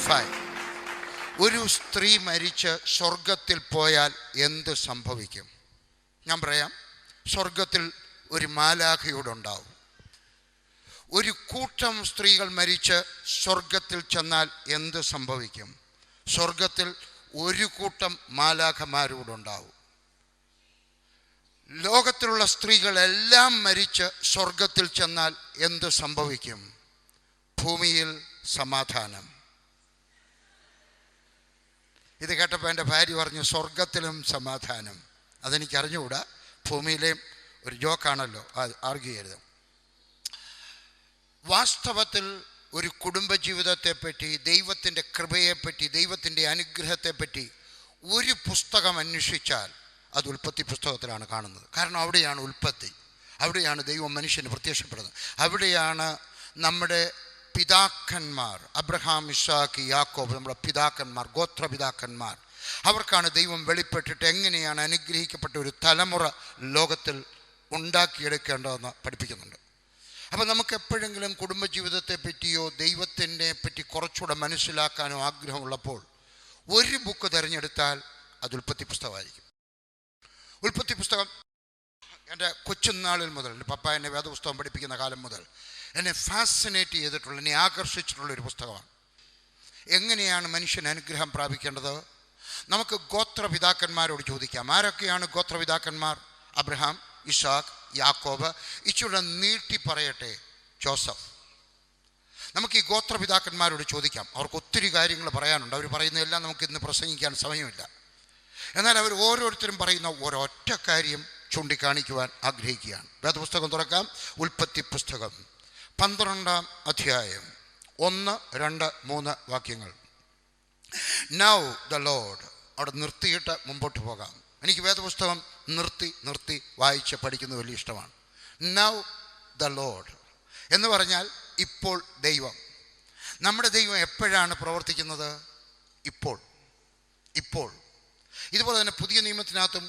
5. ഒരു സ്ത്രീ മരിച്ച് സ്വർഗത്തിൽ പോയാൽ എന്ത് സംഭവിക്കും? ഞാൻ പറയാം. സ്വർഗത്തിൽ ഒരു മാലാഖയോടുണ്ടാവും. ഒരു കൂട്ടം സ്ത്രീകൾ മരിച്ച് സ്വർഗത്തിൽ ചെന്നാൽ എന്ത് സംഭവിക്കും? സ്വർഗത്തിൽ ഒരു കൂട്ടം മാലാഖമാരോടുണ്ടാവും. ലോകത്തിലുള്ള സ്ത്രീകളെല്ലാം മരിച്ച് സ്വർഗത്തിൽ ചെന്നാൽ എന്ത് സംഭവിക്കും? ഭൂമിയിൽ സമാധാനം. ഇത് കേട്ടപ്പോൾ എൻ്റെ ഭാര്യ പറഞ്ഞു, സ്വർഗത്തിലും സമാധാനം. അതെനിക്കറിഞ്ഞുകൂടാ. ഭൂമിയിലെയും ഒരു ജോക്കാണല്ലോ, ആർഗ്യൂ ചെയ്യരുത്. വാസ്തവത്തിൽ ഒരു കുടുംബജീവിതത്തെപ്പറ്റി, ദൈവത്തിൻ്റെ കൃപയെപ്പറ്റി, ദൈവത്തിൻ്റെ അനുഗ്രഹത്തെപ്പറ്റി ഒരു പുസ്തകം അന്വേഷിച്ചാൽ അത് ഉൽപ്പത്തി പുസ്തകത്തിലാണ് കാണുന്നത്. കാരണം അവിടെയാണ് ഉൽപ്പത്തി, അവിടെയാണ് ദൈവം മനുഷ്യന് പ്രത്യക്ഷപ്പെടുന്നത്. അവിടെയാണ് നമ്മുടെ പിതാക്കന്മാർ, അബ്രഹാം, ഇസ്ഹാക്ക്, യാക്കോബ്, നമ്മുടെ പിതാക്കന്മാർ, ഗോത്രപിതാക്കന്മാർ, അവർക്കാണ് ദൈവം വെളിപ്പെട്ടിട്ട് എങ്ങനെയാണ് അനുഗ്രഹിക്കപ്പെട്ട ഒരു തലമുറ ലോകത്തിൽ ഉണ്ടാക്കിയെടുക്കേണ്ടതെന്ന് പഠിപ്പിക്കുന്നുണ്ട്. അപ്പോൾ നമുക്ക് എപ്പോഴെങ്കിലും കുടുംബജീവിതത്തെ പറ്റിയോ ദൈവത്തിനെ പറ്റി കുറച്ചുകൂടെ മനസ്സിലാക്കാനോ ആഗ്രഹമുള്ളപ്പോൾ ഒരു ബുക്ക് തിരഞ്ഞെടുത്താൽ അത് ഉൽപ്പത്തി പുസ്തകമായിരിക്കും. ഉൽപ്പത്തി പുസ്തകം എൻ്റെ കൊച്ചുനാളിൽ മുതൽ, എൻ്റെ പപ്പ എന്നെ വേദപുസ്തകം പഠിപ്പിക്കുന്ന കാലം മുതൽ എന്നെ ഫാസിനേറ്റ് ചെയ്തിട്ടുള്ള, എന്നെ ആകർഷിച്ചിട്ടുള്ളൊരു പുസ്തകമാണ്. എങ്ങനെയാണ് മനുഷ്യൻ അനുഗ്രഹം പ്രാപിക്കേണ്ടത്? നമുക്ക് ഗോത്രപിതാക്കന്മാരോട് ചോദിക്കാം. ആരൊക്കെയാണ് ഗോത്രപിതാക്കന്മാർ? അബ്രഹാം, ഇസ്ഹാക്ക്, യാക്കോബ്. ഇച്ചിരി നീട്ടി പറയട്ടെ, ജോസഫ്. നമുക്ക് ഈ ഗോത്രപിതാക്കന്മാരോട് ചോദിക്കാം. അവർക്ക് ഒത്തിരി കാര്യങ്ങൾ പറയാനുണ്ട്. അവർ പറയുന്നതെല്ലാം നമുക്ക് ഇന്ന് പ്രസംഗിക്കാൻ സമയമില്ല. എന്നാൽ അവർ ഓരോരുത്തരും പറയുന്ന ഒരൊറ്റ കാര്യം ചൂണ്ടിക്കാണിക്കുവാൻ ആഗ്രഹിക്കുകയാണ്. വേദപുസ്തകം തുറക്കാം. ഉൽപ്പത്തി പുസ്തകം 12-ാം അധ്യായം 1, 2, 3 വാക്യങ്ങൾ. Now the Lord. അവിടെ നിർത്തിയിട്ട് മുമ്പോട്ട് പോകാം. എനിക്ക് വേദപുസ്തകം നിർത്തി വായിച്ച് പഠിക്കുന്നത് വലിയ ഇഷ്ടമാണ്. നൗ ദ ലോർഡ് എന്ന് പറഞ്ഞാൽ ഇപ്പോൾ ദൈവം. നമ്മുടെ ദൈവം എപ്പോഴാണ് പ്രവർത്തിക്കുന്നത്? ഇപ്പോൾ. ഇതുപോലെ തന്നെ പുതിയ നിയമത്തിനകത്തും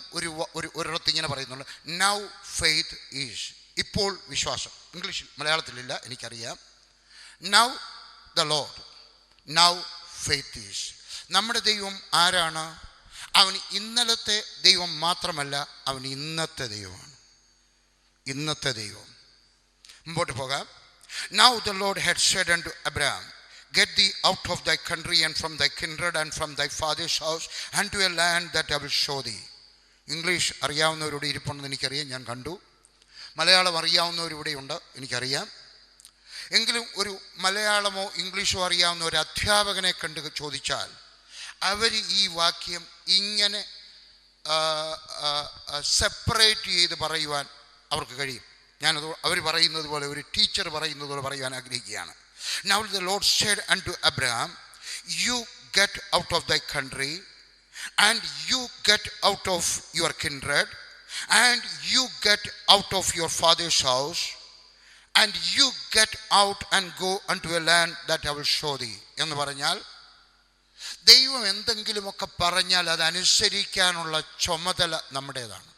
ഒരിടത്ത് ഇങ്ങനെ പറയുന്നുണ്ട്, നൗ ഫെയ്ത്ത് ഈസ്. ഇപ്പോൾ വിശ്വാസം. ഇംഗ്ലീഷിൽ, മലയാളത്തിലില്ല, എനിക്കറിയാം. Now the Lord, now faith is. നമ്മുടെ ദൈവം ആരാണ്? അവൻ ഇന്നലത്തെ ദൈവം മാത്രമല്ല, അവൻ ഇന്നത്തെ ദൈവമാണ്. ഇന്നത്തെ ദൈവം. മുമ്പോട്ട് പോകാം. Now the Lord had said unto Abraham, get thee out of thy country and from thy kindred and from thy father's house unto a land that I will show thee. English അറിയാവുന്നവരുടെ ഇരിപ്പുണ്ടെന്ന് എനിക്കറിയാം, ഞാൻ കണ്ടു. മലയാളം അറിയാവുന്നവരിവിടെ ഉണ്ട്, എനിക്കറിയാം. എങ്കിലും ഒരു മലയാളമോ ഇംഗ്ലീഷോ അറിയാവുന്ന ഒരു അധ്യാപകനെ കണ്ട് ചോദിച്ചാൽ അവർ ഈ വാക്യം ഇങ്ങനെ സെപ്പറേറ്റ് ചെയ്ത് പറയുവാൻ അവർക്ക് കഴിയും. ഞാനത് അവർ പറയുന്നത് പോലെ, ഒരു ടീച്ചർ പറയുന്നത് പോലെ പറയുവാൻ ആഗ്രഹിക്കുകയാണ്. Now the Lord said unto Abraham, you get out of thy country and you get out of your kindred and you get out of your father's house and you get out and go unto a land that I will show thee. എന്ന് പറഞ്ഞാൽ ദൈവം എന്തെങ്കിലുമൊക്കെ പറഞ്ഞാൽ അതനുസരിക്കാനുള്ള ചുമതല നമ്മുടേതാണ്.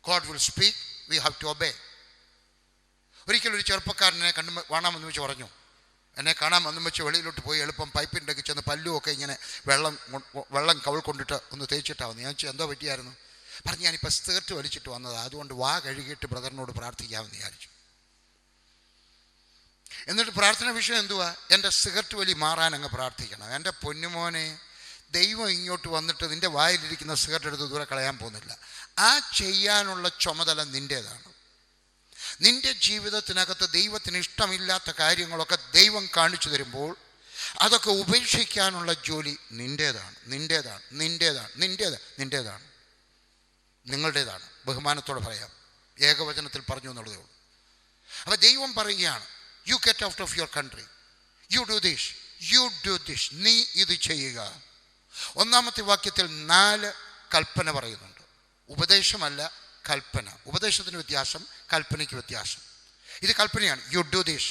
God will speak, we have to obey. ഒരിക്കലൊരു ചെറുപ്പക്കാരനെ കാണാമെന്ന് വെച്ച് പറഞ്ഞു, എന്നെ കാണാൻ വന്നു വെച്ച് വെളിയിലോട്ട് പോയി എളുപ്പം പൈപ്പിൻ്റെ ഒക്കെ ചെന്ന് പല്ലുമൊക്കെ ഇങ്ങനെ വെള്ളം കവിൾ കൊണ്ടിട്ട് ഒന്ന് തേച്ചിട്ടാവുന്നു. ഞാൻ എന്തോ പറ്റിയായിരുന്നു? പറഞ്ഞു, ഞാനിപ്പോൾ സ്കേർട്ട് വലിച്ചിട്ട് വന്നതാണ്, അതുകൊണ്ട് വാ കഴുകിയിട്ട് ബ്രദറിനോട് പ്രാർത്ഥിക്കാമെന്ന് വിചാരിച്ചു. എന്നിട്ട് പ്രാർത്ഥന വിഷയം എന്തുവാ? എൻ്റെ സിഗരറ്റ് വലി മാറാൻ അങ്ങ് പ്രാർത്ഥിക്കണം. എൻ്റെ പൊന്നുമോനെ, ദൈവം ഇങ്ങോട്ട് വന്നിട്ട് നിൻ്റെ വായിലിരിക്കുന്ന സിഗരറ്റ് എടുത്ത് ദൂരെ കളയാൻ പോകുന്നില്ല. ആ ചെയ്യാനുള്ള ചുമതല നിൻ്റേതാണ്. നിൻ്റെ ജീവിതത്തിനകത്ത് ദൈവത്തിന് ഇഷ്ടമില്ലാത്ത കാര്യങ്ങളൊക്കെ ദൈവം കാണിച്ചു തരുമ്പോൾ അതൊക്കെ ഉപേക്ഷിക്കാനുള്ള ജോലി നിൻ്റേതാണ്. നിങ്ങളുടേതാണ്. ബഹുമാനത്തോടെ പറയാം, ഏകവചനത്തിൽ പറഞ്ഞു എന്നുള്ളതേ ഉള്ളൂ. അപ്പോൾ ദൈവം പറയുകയാണ്, you get out of your country, you do this, നീ ഇത് ചെയ്യുക. 1-ാമത്തെ വാക്യത്തിൽ 4 കൽപ്പന പറയുന്നുണ്ട്. ഉപദേശമല്ല, കൽപ്പന. ഉപദേശത്തിന് വ്യത്യാസം, കൽപ്പനയ്ക്ക് വ്യത്യാസം. ഇത് കൽപ്പനയാണ്. You do this.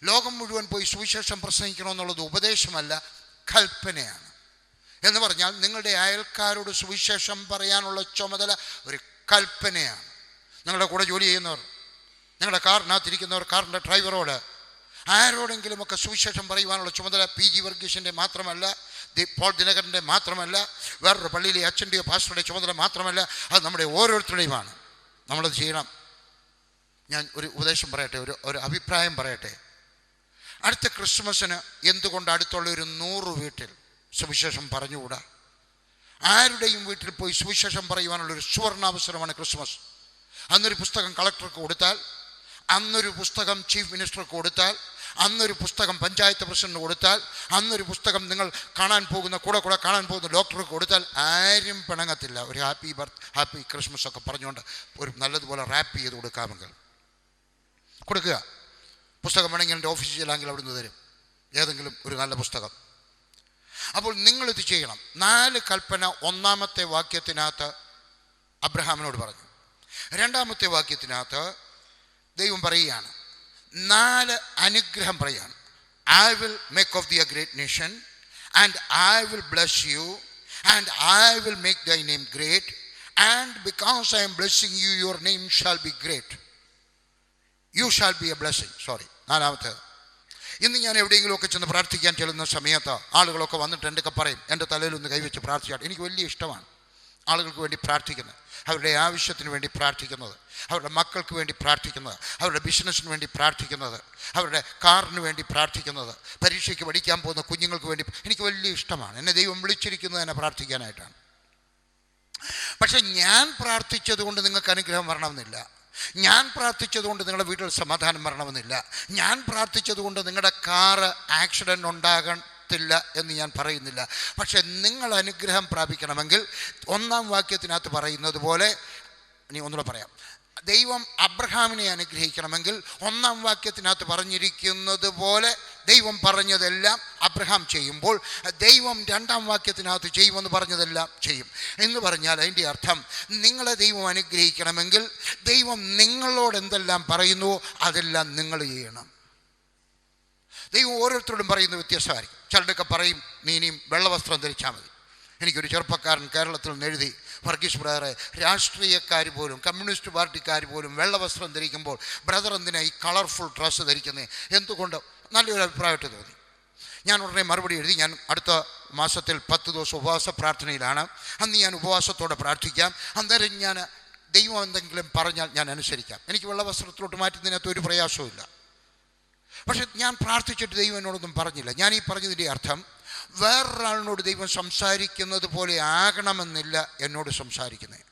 ലോകം മുഴുവൻ പോയി സുവിശേഷം പ്രസംഗിക്കണമെന്നുള്ളത് ഉപദേശമല്ല, കൽപ്പനയാണ്. എന്ന് പറഞ്ഞാൽ നിങ്ങളുടെ അയൽക്കാരോട് സുവിശേഷം പറയാനുള്ള ചുമതല ഒരു കൽപ്പനയാണ്. നിങ്ങളുടെ കൂടെ ജോലി ചെയ്യുന്നവർ, നിങ്ങളുടെ കാറിനകത്തിരിക്കുന്നവർ, കാറിൻ്റെ ഡ്രൈവറോട് ആരോടെങ്കിലുമൊക്കെ സുവിശേഷം പറയുവാനുള്ള ചുമതല PG വർഗീസിൻ്റെ മാത്രമല്ല, പോൾ ദിനകരൻ്റെ മാത്രമല്ല, വേറൊരു പള്ളിയിലെ അച്ഛൻ്റെയോ പാസ്റ്ററുടെ ചുമതല മാത്രമല്ല, അത് നമ്മുടെ ഓരോരുത്തരുടെയുമാണ്. നമ്മളത് ചെയ്യണം. ഞാൻ ഒരു ഉപദേശം പറയട്ടെ, ഒരു അഭിപ്രായം പറയട്ടെ. അടുത്ത ക്രിസ്മസിന് എന്തുകൊണ്ട് അടുത്തുള്ള ഒരു 100 വീട്ടിൽ സുവിശേഷം പറഞ്ഞുകൂടാ? ആരുടെയും വീട്ടിൽ പോയി സുവിശേഷം പറയുവാനുള്ളൊരു സുവർണാവസരമാണ് ക്രിസ്മസ്. അന്നൊരു പുസ്തകം കളക്ടർക്ക് കൊടുത്താൽ, അന്നൊരു പുസ്തകം ചീഫ് മിനിസ്റ്റർക്ക് കൊടുത്താൽ, അന്നൊരു പുസ്തകം പഞ്ചായത്ത് പ്രസിഡന്റിന് കൊടുത്താൽ, അന്നൊരു പുസ്തകം നിങ്ങൾ കാണാൻ പോകുന്ന കൂടെ കാണാൻ പോകുന്ന ഡോക്ടർക്ക് കൊടുത്താൽ ആരും പിണങ്ങത്തില്ല. ഒരു ഹാപ്പി ക്രിസ്മസ് ഒക്കെ പറഞ്ഞുകൊണ്ട് ഒരു നല്ലതുപോലെ റാപ്പ് ചെയ്ത് കൊടുക്കാമെങ്കിൽ കൊടുക്കുക. പുസ്തകം വേണമെങ്കിൽ എൻ്റെ ഓഫീസിൽ ചെല്ലാമെങ്കിൽ അവിടുന്ന് തരും, ഏതെങ്കിലും ഒരു നല്ല പുസ്തകം. അപ്പോൾ നിങ്ങളിത് ചെയ്യണം. 4 കൽപ്പന 1-ാമത്തെ വാക്യത്തിനകത്ത് അബ്രഹാമിനോട് പറഞ്ഞു. 2-ാമത്തെ വാക്യത്തിനകത്ത് ദൈവം പറയുകയാണ്, 4 അനുഗ്രഹം പറയുകയാണ്. I will make of thee a great nation, and I will bless you, and I will make thy name great, and because I am blessing you, your name shall be great. You shall be a blessing. 4-ാമത്തേത്. ഇന്ന് ഞാൻ എവിടെയെങ്കിലുമൊക്കെ ചെന്ന് പ്രാർത്ഥിക്കാൻ ചെല്ലുന്ന സമയത്ത് ആളുകളൊക്കെ വന്നിട്ട് എന്തൊക്കെ പറയും, എൻ്റെ തലയിലൊന്ന് കൈവച്ച് പ്രാർത്ഥിച്ചാൽ എനിക്ക് വലിയ ഇഷ്ടമാണ് ആളുകൾക്ക് വേണ്ടി പ്രാർത്ഥിക്കുന്നത്, അവരുടെ ആവശ്യത്തിന് വേണ്ടി പ്രാർത്ഥിക്കുന്നത്, അവരുടെ മക്കൾക്ക് വേണ്ടി പ്രാർത്ഥിക്കുന്നത്, അവരുടെ ബിസിനസ്സിന് വേണ്ടി പ്രാർത്ഥിക്കുന്നത്, അവരുടെ കാറിന് വേണ്ടി പ്രാർത്ഥിക്കുന്നത്, പരീക്ഷയ്ക്ക് പഠിക്കാൻ പോകുന്ന കുഞ്ഞുങ്ങൾക്ക് വേണ്ടി എനിക്ക് വലിയ ഇഷ്ടമാണ്. എന്നെ ദൈവം വിളിച്ചിരിക്കുന്നത് എന്നെ പ്രാർത്ഥിക്കാനായിട്ടാണ്. പക്ഷെ ഞാൻ പ്രാർത്ഥിച്ചത് കൊണ്ട് നിങ്ങൾക്ക് അനുഗ്രഹം വരണമെന്നില്ല. ഞാൻ പ്രാർത്ഥിച്ചതുകൊണ്ട് നിങ്ങളുടെ വീട്ടിൽ സമാധാനം വരണമെന്നില്ല. ഞാൻ പ്രാർത്ഥിച്ചതുകൊണ്ട് നിങ്ങളുടെ കാറ് ആക്സിഡൻറ്റ് ഉണ്ടാകത്തില്ല എന്ന് ഞാൻ പറയുന്നില്ല. പക്ഷെ നിങ്ങൾ അനുഗ്രഹം പ്രാപിക്കണമെങ്കിൽ 1-ാം വാക്യത്തിനകത്ത് പറയുന്നത് പോലെ, ഇനി ഒന്നുകൂടെ പറയാം, ദൈവം അബ്രഹാമിനെ അനുഗ്രഹിക്കണമെങ്കിൽ 1-ാം വാക്യത്തിനകത്ത് പറഞ്ഞിരിക്കുന്നത് പോലെ ദൈവം പറഞ്ഞതെല്ലാം അബ്രഹാം ചെയ്യുമ്പോൾ ദൈവം 2-ാം വാക്യത്തിനകത്ത് ചെയ്യുമെന്ന് പറഞ്ഞതെല്ലാം ചെയ്യും എന്ന് പറഞ്ഞാൽ അതിൻ്റെ അർത്ഥം, നിങ്ങളെ ദൈവം അനുഗ്രഹിക്കണമെങ്കിൽ ദൈവം നിങ്ങളോട് എന്തെല്ലാം പറയുന്നുവോ അതെല്ലാം നിങ്ങൾ ചെയ്യണം. ദൈവം ഓരോരുത്തരോടും പറയുന്നത് വ്യത്യസ്തമായിരിക്കും. ചിലരൊക്കെ പറയും, നീ ഇനിയും വെള്ളവസ്ത്രം ധരിച്ചാൽ മതി. എനിക്കൊരു ചെറുപ്പക്കാരൻ കേരളത്തിൽ നിന്ന് എഴുതി, വർഗീസ് ബ്രദറെ, രാഷ്ട്രീയക്കാർ പോലും കമ്മ്യൂണിസ്റ്റ് പാർട്ടിക്കാർ പോലും വെള്ളവസ്ത്രം ധരിക്കുമ്പോൾ ബ്രദർ എന്തിനാ ഈ കളർഫുൾ ഡ്രസ്സ് ധരിക്കുന്നത്, എന്തുകൊണ്ട്? നല്ലൊരു അഭിപ്രായമായിട്ട് തോന്നി. ഞാൻ ഉടനെ മറുപടി എഴുതി, ഞാൻ അടുത്ത മാസത്തിൽ 10 ദിവസം ഉപവാസ പ്രാർത്ഥനയിലാണ്. അന്ന് ഞാൻ ഉപവാസത്തോടെ പ്രാർത്ഥിക്കാം. അന്നേരം ഞാൻ ദൈവം എന്തെങ്കിലും പറഞ്ഞാൽ ഞാൻ അനുസരിക്കാം. എനിക്ക് വെള്ളവസ്ത്രത്തിലോട്ട് മാറ്റുന്നതിനകത്ത് ഒരു പ്രയാസവും ഇല്ല. പക്ഷെ ഞാൻ പ്രാർത്ഥിച്ചിട്ട് ദൈവം എന്നോടൊന്നും പറഞ്ഞില്ല. ഞാൻ ഈ പറഞ്ഞതിൻ്റെ അർത്ഥം, വേറൊരാളിനോട് ദൈവം സംസാരിക്കുന്നത് പോലെ ആകണമെന്നില്ല എന്നോട് സംസാരിക്കുന്നത്.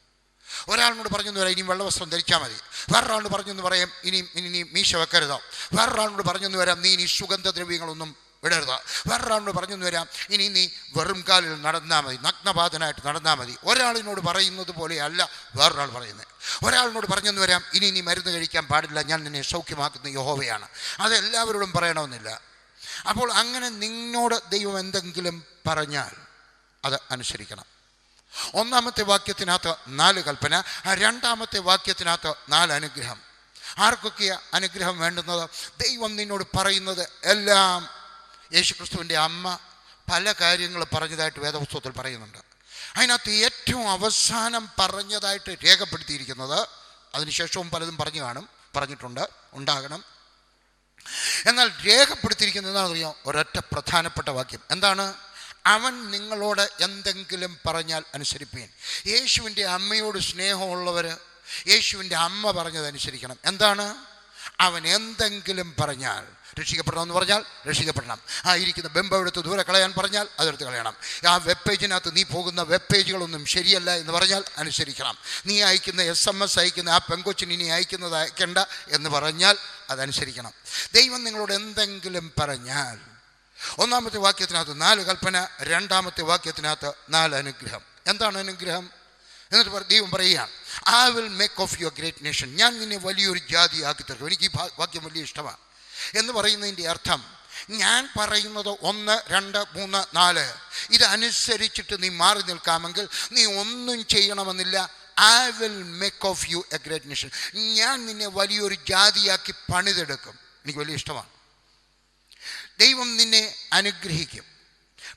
ഒരാളിനോട് പറഞ്ഞെന്ന് പറയാം, ഇനി വെള്ളവസ്ത്രം ധരിച്ചാൽ മതി. വേറൊരാളിനോട് പറഞ്ഞെന്ന് പറയാം, ഇനി മീശ വെക്കരുതോ. വേറൊരാളിനോട് പറഞ്ഞെന്ന് വരാം, നീ ഇനി സുഗന്ധദ്രവ്യങ്ങളൊന്നും വിടരുത്. വേറൊരാളിനോട് പറഞ്ഞെന്ന് വരാം, ഇനി നീ വെറും കാലിൽ നടന്നാൽ മതി, നഗ്നപാതനായിട്ട് നടന്നാൽ മതി. ഒരാളിനോട് പറയുന്നത് പോലെ അല്ല വേറൊരാൾ പറയുന്നത്. ഒരാളിനോട് പറഞ്ഞെന്ന് വരാം, ഇനി നീ മരുന്ന് കഴിക്കാൻ പാടില്ല, ഞാൻ നിന്നെ സൗഖ്യമാക്കുന്ന യഹോവയാണ്. അതെല്ലാവരോടും പറയണമെന്നില്ല. അപ്പോൾ അങ്ങനെ നിന്നോട് ദൈവം എന്തെങ്കിലും പറഞ്ഞാൽ അത് അനുസരിക്കണം. 1-ാമത്തെ വാക്യത്തിനകത്ത് 4 കൽപ്പന, 2-ാമത്തെ വാക്യത്തിനകത്ത് 4 അനുഗ്രഹം. ആർക്കൊക്കെയാണ് അനുഗ്രഹം വേണ്ടുന്നത്? ദൈവം നിന്നോട് പറയുന്നത് എല്ലാം. യേശുക്രിസ്തുവിൻ്റെ അമ്മ പല കാര്യങ്ങൾ പറഞ്ഞതായിട്ട് വേദപുസ്തകത്തിൽ പറയുന്നുണ്ട്. അതിനകത്ത് ഏറ്റവും അവസാനം പറഞ്ഞതായിട്ട് രേഖപ്പെടുത്തിയിരിക്കുന്നത്, അതിനുശേഷവും പലതും പറഞ്ഞിട്ടുണ്ട്, ഉണ്ടാകണം. എന്നാൽ രേഖപ്പെടുത്തിയിരിക്കുന്നത് എന്താണെന്ന് അറിയാം? ഒരൊറ്റ പ്രധാനപ്പെട്ട വാക്യം. എന്താണ്? അവൻ നിങ്ങളോട് എന്തെങ്കിലും പറഞ്ഞാൽ അനുസരിപ്പീൻ. യേശുവിൻ്റെ അമ്മയോട് സ്നേഹമുള്ളവർ യേശുവിൻ്റെ അമ്മ പറഞ്ഞതനുസരിക്കണം. എന്താണ്? അവൻ എന്തെങ്കിലും പറഞ്ഞാൽ, രക്ഷിക്കപ്പെടണമെന്ന് പറഞ്ഞാൽ രക്ഷിക്കപ്പെടണം. ഇരിക്കുന്ന ബെമ്പ എടുത്ത് ദൂരെ കളയാൻ പറഞ്ഞാൽ അതെടുത്ത് കളയണം. ആ വെബ് പേജിനകത്ത് നീ പോകുന്ന വെബ് പേജുകളൊന്നും ശരിയല്ല എന്ന് പറഞ്ഞാൽ അനുസരിക്കണം. നീ അയക്കുന്ന SMS അയക്കുന്ന ആ പെങ്കൊച്ചിന് ഇനി അയക്കേണ്ട എന്ന് പറഞ്ഞാൽ അതനുസരിക്കണം. ദൈവം നിങ്ങളോട് എന്തെങ്കിലും പറഞ്ഞാൽ, 1-ാമത്തെ വാക്യത്തിനകത്ത് 4 കൽപ്പന, 2-ാമത്തെ വാക്യത്തിനകത്ത് 4 അനുഗ്രഹം. എന്താണ് അനുഗ്രഹം? എന്നിട്ട് ദൈവം പറയുകയാണ്, I will make of you a great nation. ഞാൻ നിന്നെ വലിയൊരു ജാതിയാക്കി തീർക്കും. എനിക്ക് ഈ വാക്യം വലിയ ഇഷ്ടമാണ്. എന്ന് പറയുന്നതിൻ്റെ അർത്ഥം, ഞാൻ പറയുന്നത് 1, 2, 3, 4 ഇതനുസരിച്ചിട്ട് നീ മാറി നിൽക്കാമെങ്കിൽ നീ ഒന്നും ചെയ്യണമെന്നില്ല. I will make of you a great nation. ഞാൻ നിന്നെ വലിയൊരു ജാതിയാക്കി പണിതെടുക്കും. എനിക്ക് വലിയ ഇഷ്ടമാണ്. ദൈവം നിന്നെ അനുഗ്രഹിക്കും.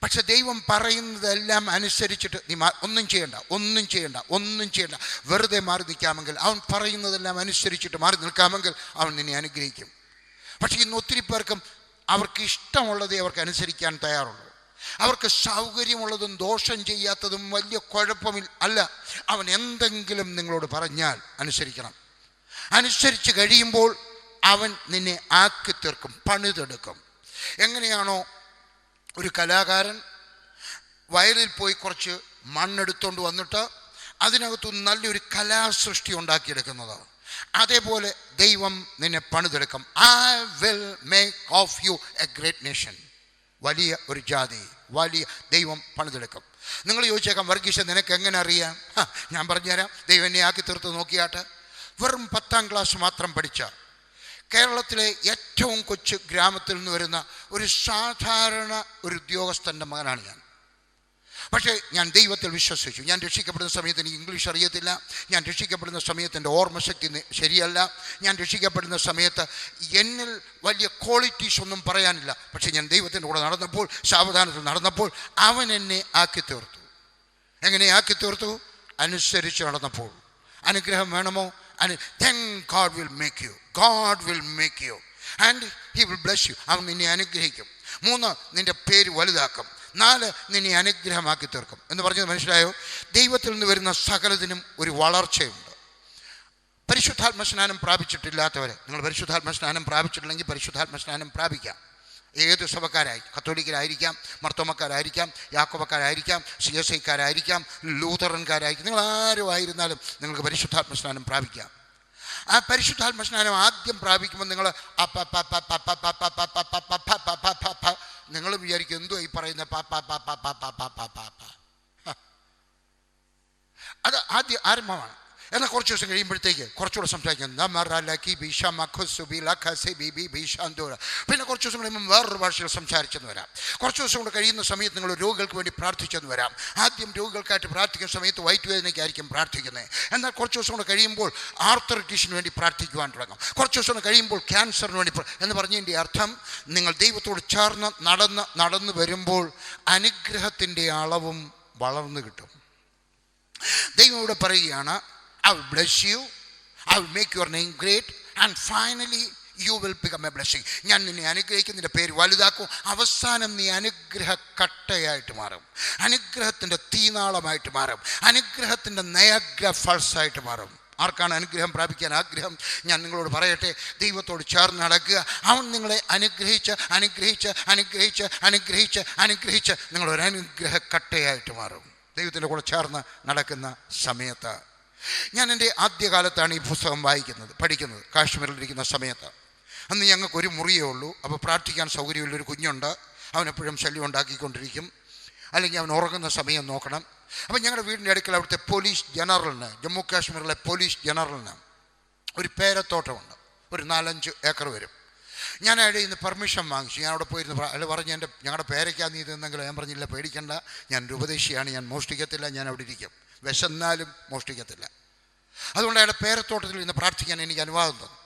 പക്ഷെ ദൈവം പറയുന്നതെല്ലാം അനുസരിച്ചിട്ട് നീ ഒന്നും ചെയ്യണ്ട, വെറുതെ മാറി നിൽക്കാമെങ്കിൽ, അവൻ പറയുന്നതെല്ലാം അനുസരിച്ചിട്ട് മാറി നിൽക്കാമെങ്കിൽ അവൻ നിന്നെ അനുഗ്രഹിക്കും. പക്ഷേ ഇന്ന് ഒത്തിരി പേർക്കും അവർക്ക് ഇഷ്ടമുള്ളതേ അവർക്ക് അനുസരിക്കാൻ തയ്യാറുള്ളൂ. അവർക്ക് സൗകര്യമുള്ളതും ദോഷം ചെയ്യാത്തതും വലിയ കുഴപ്പമില്ല അല്ല. അവൻ എന്തെങ്കിലും നിങ്ങളോട് പറഞ്ഞാൽ അനുസരിക്കണം. അനുസരിച്ച് കഴിയുമ്പോൾ അവൻ നിന്നെ ആക്കി തീർക്കും, പണിതെടുക്കും. എങ്ങനെയാണോ ഒരു കലാകാരൻ വയലിൽ പോയി കുറച്ച് മണ്ണെടുത്തുകൊണ്ട് വന്നിട്ട് അതിനകത്തു നല്ലൊരു കലാസൃഷ്ടി ഉണ്ടാക്കിയെടുക്കുന്നത്, അതേപോലെ ദൈവം നിന്നെ പണിതെടുക്കും. I will make of you a great nation. വലിയ ഒരു ജാതി, വലിയ ദൈവം പണിതെടുക്കും. നിങ്ങൾ ചോദിച്ചേക്കാം, വർഗീഷ നിനക്ക് എങ്ങനെ അറിയാം? ഞാൻ പറഞ്ഞുതരാം. ദൈവം എന്നെ ആക്കി തീർത്ത് നോക്കിയാട്ട്. വെറും 10ാം ക്ലാസ് മാത്രം പഠിച്ച കേരളത്തിലെ ഏറ്റവും കൊച്ചു ഗ്രാമത്തിൽ നിന്ന് വരുന്ന ഒരു സാധാരണ ഒരു ഉദ്യോഗസ്ഥൻ്റെ മകനാണ് ഞാൻ. പക്ഷേ ഞാൻ ദൈവത്തിൽ വിശ്വസിച്ചു. ഞാൻ രക്ഷിക്കപ്പെടുന്ന സമയത്ത് എനിക്ക് ഇംഗ്ലീഷ് അറിയത്തില്ല. ഞാൻ രക്ഷിക്കപ്പെടുന്ന സമയത്ത് എൻ്റെ ഓർമ്മശക്തി ശരിയല്ല. ഞാൻ രക്ഷിക്കപ്പെടുന്ന സമയത്ത് എന്നിൽ വലിയ ക്വാളിറ്റീസ് ഒന്നും പറയാനില്ല. പക്ഷേ ഞാൻ ദൈവത്തിൻ്റെ കൂടെ നടന്നപ്പോൾ, സാവധാനത്തിൽ നടന്നപ്പോൾ അവൻ എന്നെ ആക്കി തീർത്തു. എങ്ങനെ ആക്കി തീർത്തു? അനുസരിച്ച് നടന്നപ്പോൾ. അനുഗ്രഹം വേണമോ? Then God will make you. God will make you. And He will bless you. അവൻ നിന്നെ അനുഗ്രഹിക്കും. 3, നിൻ്റെ പേര് വലുതാക്കും. 4, നിന്നെ അനുഗ്രഹമാക്കി തീർക്കും. എന്ന് പറഞ്ഞത് മനസ്സിലായോ? ദൈവത്തിൽ നിന്ന് വരുന്ന സകലതിനും ഒരു വളർച്ചയുണ്ട്. പരിശുദ്ധാത്മ സ്നാനം പ്രാപിച്ചിട്ടില്ലാത്തവരെ, നിങ്ങൾ പരിശുദ്ധാത്മ സ്നാനം പ്രാപിച്ചിട്ടില്ലെങ്കിൽ പരിശുദ്ധാത്മ സ്നാനം പ്രാപിക്കാം. ഏത് സഭക്കാരായി, കത്തോലിക്കരായിരിക്കാം, മർത്തോമക്കാരായിരിക്കാം, യാക്കോബക്കാരായിരിക്കാം, CSIക്കാരായിരിക്കാം, ലൂതറൻകാരായിരിക്കും, നിങ്ങൾ ആരും ആയിരുന്നാലും നിങ്ങൾക്ക് പരിശുദ്ധാത്മ സ്നാനം പ്രാപിക്കാം. ആ പരിശുദ്ധാത്മ സ്നാനം ആദ്യം പ്രാപിക്കുമ്പോൾ നിങ്ങൾ നിങ്ങൾ വിചാരിക്കും എന്തോ ഈ പറയുന്ന അത് ആദ്യ ആരംഭമാണ്. എന്നാൽ കുറച്ച് ദിവസം കഴിയുമ്പോഴത്തേക്ക് കുറച്ചുകൂടെ സംസാരിക്കും. പിന്നെ കുറച്ച് ദിവസം കഴിയുമ്പോൾ വേറൊരു ഭാഷയിൽ സംസാരിച്ചെന്ന് വരാം. കുറച്ച് ദിവസം കൂടെ കഴിയുന്ന സമയത്ത് നിങ്ങൾ രോഗികൾക്ക് വേണ്ടി പ്രാർത്ഥിച്ചെന്ന് വരാം. ആദ്യം രോഗികൾക്കായിട്ട് പ്രാർത്ഥിക്കുന്ന സമയത്ത് വയറ്റുവേദനയ്ക്കായിരിക്കും പ്രാർത്ഥിക്കുന്നത്. എന്നാൽ കുറച്ച് ദിവസം കൂടെ കഴിയുമ്പോൾ ആർത്തറിറ്റീസിന് വേണ്ടി പ്രാർത്ഥിക്കുവാൻ തുടങ്ങും. കുറച്ച് ദിവസം കൂടെ കഴിയുമ്പോൾ ക്യാൻസറിന് വേണ്ടി എന്ന് പറഞ്ഞതിൻ്റെ അർത്ഥം, നിങ്ങൾ ദൈവത്തോട് ചേർന്ന് നടന്ന് വരുമ്പോൾ അനുഗ്രഹത്തിൻ്റെ അളവും വളർന്നു കിട്ടും. ദൈവം ഇവിടെ പറയുകയാണ്, I will bless you, I will make your name great, and finally you will become a blessing. ഞാൻ നിന്നെ അനുഗ്രഹിക്കും, നിന്റെ പേര് വലുതാക്കും. അവസാനം നീ അനുഗ്രഹ കട്ടയായിട്ട് മാറും, അനുഗ്രഹത്തിൻ്റെ തീനാളമായിട്ട് മാറും, അനുഗ്രഹത്തിൻ്റെ നയഗ്ര ഫൾസായിട്ട് മാറും. ആർക്കാണ് അനുഗ്രഹം പ്രാപിക്കാൻ ആഗ്രഹം? ഞാൻ നിങ്ങളോട് പറയട്ടെ, ദൈവത്തോട് ചേർന്ന് നടക്കുക. അവൻ നിങ്ങളെ അനുഗ്രഹിച്ച് അനുഗ്രഹിച്ച് അനുഗ്രഹിച്ച് അനുഗ്രഹിച്ച് അനുഗ്രഹിച്ച് നിങ്ങളൊരു അനുഗ്രഹ കട്ടയായിട്ട് മാറും. ദൈവത്തിൻ്റെ കൂടെ ചേർന്ന് നടക്കുന്ന സമയത്ത്, ഞാൻ എൻ്റെ ആദ്യകാലത്താണ് ഈ പുസ്തകം പഠിക്കുന്നത്, കാശ്മീരിലിരിക്കുന്ന സമയത്ത്. അന്ന് ഞങ്ങൾക്കൊരു മുറിയേ ഉള്ളൂ. അപ്പോൾ പ്രാർത്ഥിക്കാൻ സൗകര്യമുള്ളൊരു കുഞ്ഞുണ്ട്. അവനെപ്പോഴും ശല്യം ഉണ്ടാക്കിക്കൊണ്ടിരിക്കും, അല്ലെങ്കിൽ അവൻ ഉറങ്ങുന്ന സമയം നോക്കണം. അപ്പം ഞങ്ങളുടെ വീടിൻ്റെ അടുക്കൽ അവിടുത്തെ പോലീസ് ജനറലിന്, ജമ്മു കാശ്മീരിലെ പോലീസ് ജനറലിന് ഒരു പേരത്തോട്ടമുണ്ട്. ഒരു 4-5 ഏക്കർ വരും. ഞാൻ അവിടെ നിന്ന് പെർമിഷൻ വാങ്ങിച്ചു. ഞാൻ അവിടെ പോയിരുന്നു. അയാൾ പറഞ്ഞ് ഞങ്ങളുടെ പേരയ്ക്കാന്ന് ഇതെന്നെങ്കിലും. ഞാൻ പറഞ്ഞില്ല, പേടിക്കണ്ട, ഞാൻ ഒരു ഉപദേശിയാണ്, ഞാൻ മോഷ്ടിക്കത്തില്ല, ഞാൻ അവിടെ ഇരിക്കും, വിശന്നാലും മോഷ്ടിക്കത്തില്ല. അതുകൊണ്ട് അയാളുടെ പേരത്തോട്ടത്തിൽ നിന്ന് പ്രാർത്ഥിക്കാൻ എനിക്ക് അനുവാദം തന്നു.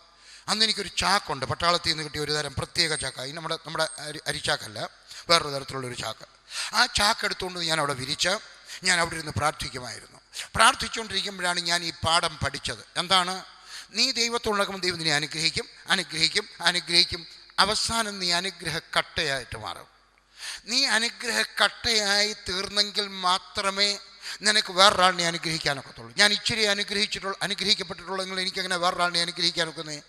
അന്ന് എനിക്കൊരു ചാക്കുണ്ട്, പട്ടാളത്തിൽ നിന്ന് കിട്ടിയ ഒരു തരം പ്രത്യേക ചാക്ക. ഈ നമ്മുടെ അരിച്ചാക്കല്ല, വേറൊരു തരത്തിലുള്ളൊരു ചാക്ക്. ആ ചാക്ക് എടുത്തുകൊണ്ട് ഞാൻ അവിടെ വിരിച്ച് ഞാൻ അവിടെ ഇരുന്ന് പ്രാർത്ഥിക്കുമായിരുന്നു. പ്രാർത്ഥിച്ചുകൊണ്ടിരിക്കുമ്പോഴാണ് ഞാൻ ഈ പാഠം പഠിച്ചത്. എന്താണ്? നീ ദൈവത്തോടൊപ്പം ദൈവം നിന്നെ അനുഗ്രഹിക്കും അനുഗ്രഹിക്കും അനുഗ്രഹിക്കും. അവസാനം നീ അനുഗ്രഹ കട്ടയായിട്ട് മാറും. നീ അനുഗ്രഹ കട്ടയായി തീർന്നെങ്കിൽ മാത്രമേ നിനക്ക് വേറൊരാളിനെ അനുഗ്രഹിക്കാനൊക്കത്തുള്ളൂ. ഞാൻ ഇച്ചിരി അനുഗ്രഹിക്കപ്പെട്ടിട്ടുള്ളെങ്കിൽ എനിക്കങ്ങനെ വേറൊരാളിനെ അനുഗ്രഹിക്കാനൊക്കുന്നേ.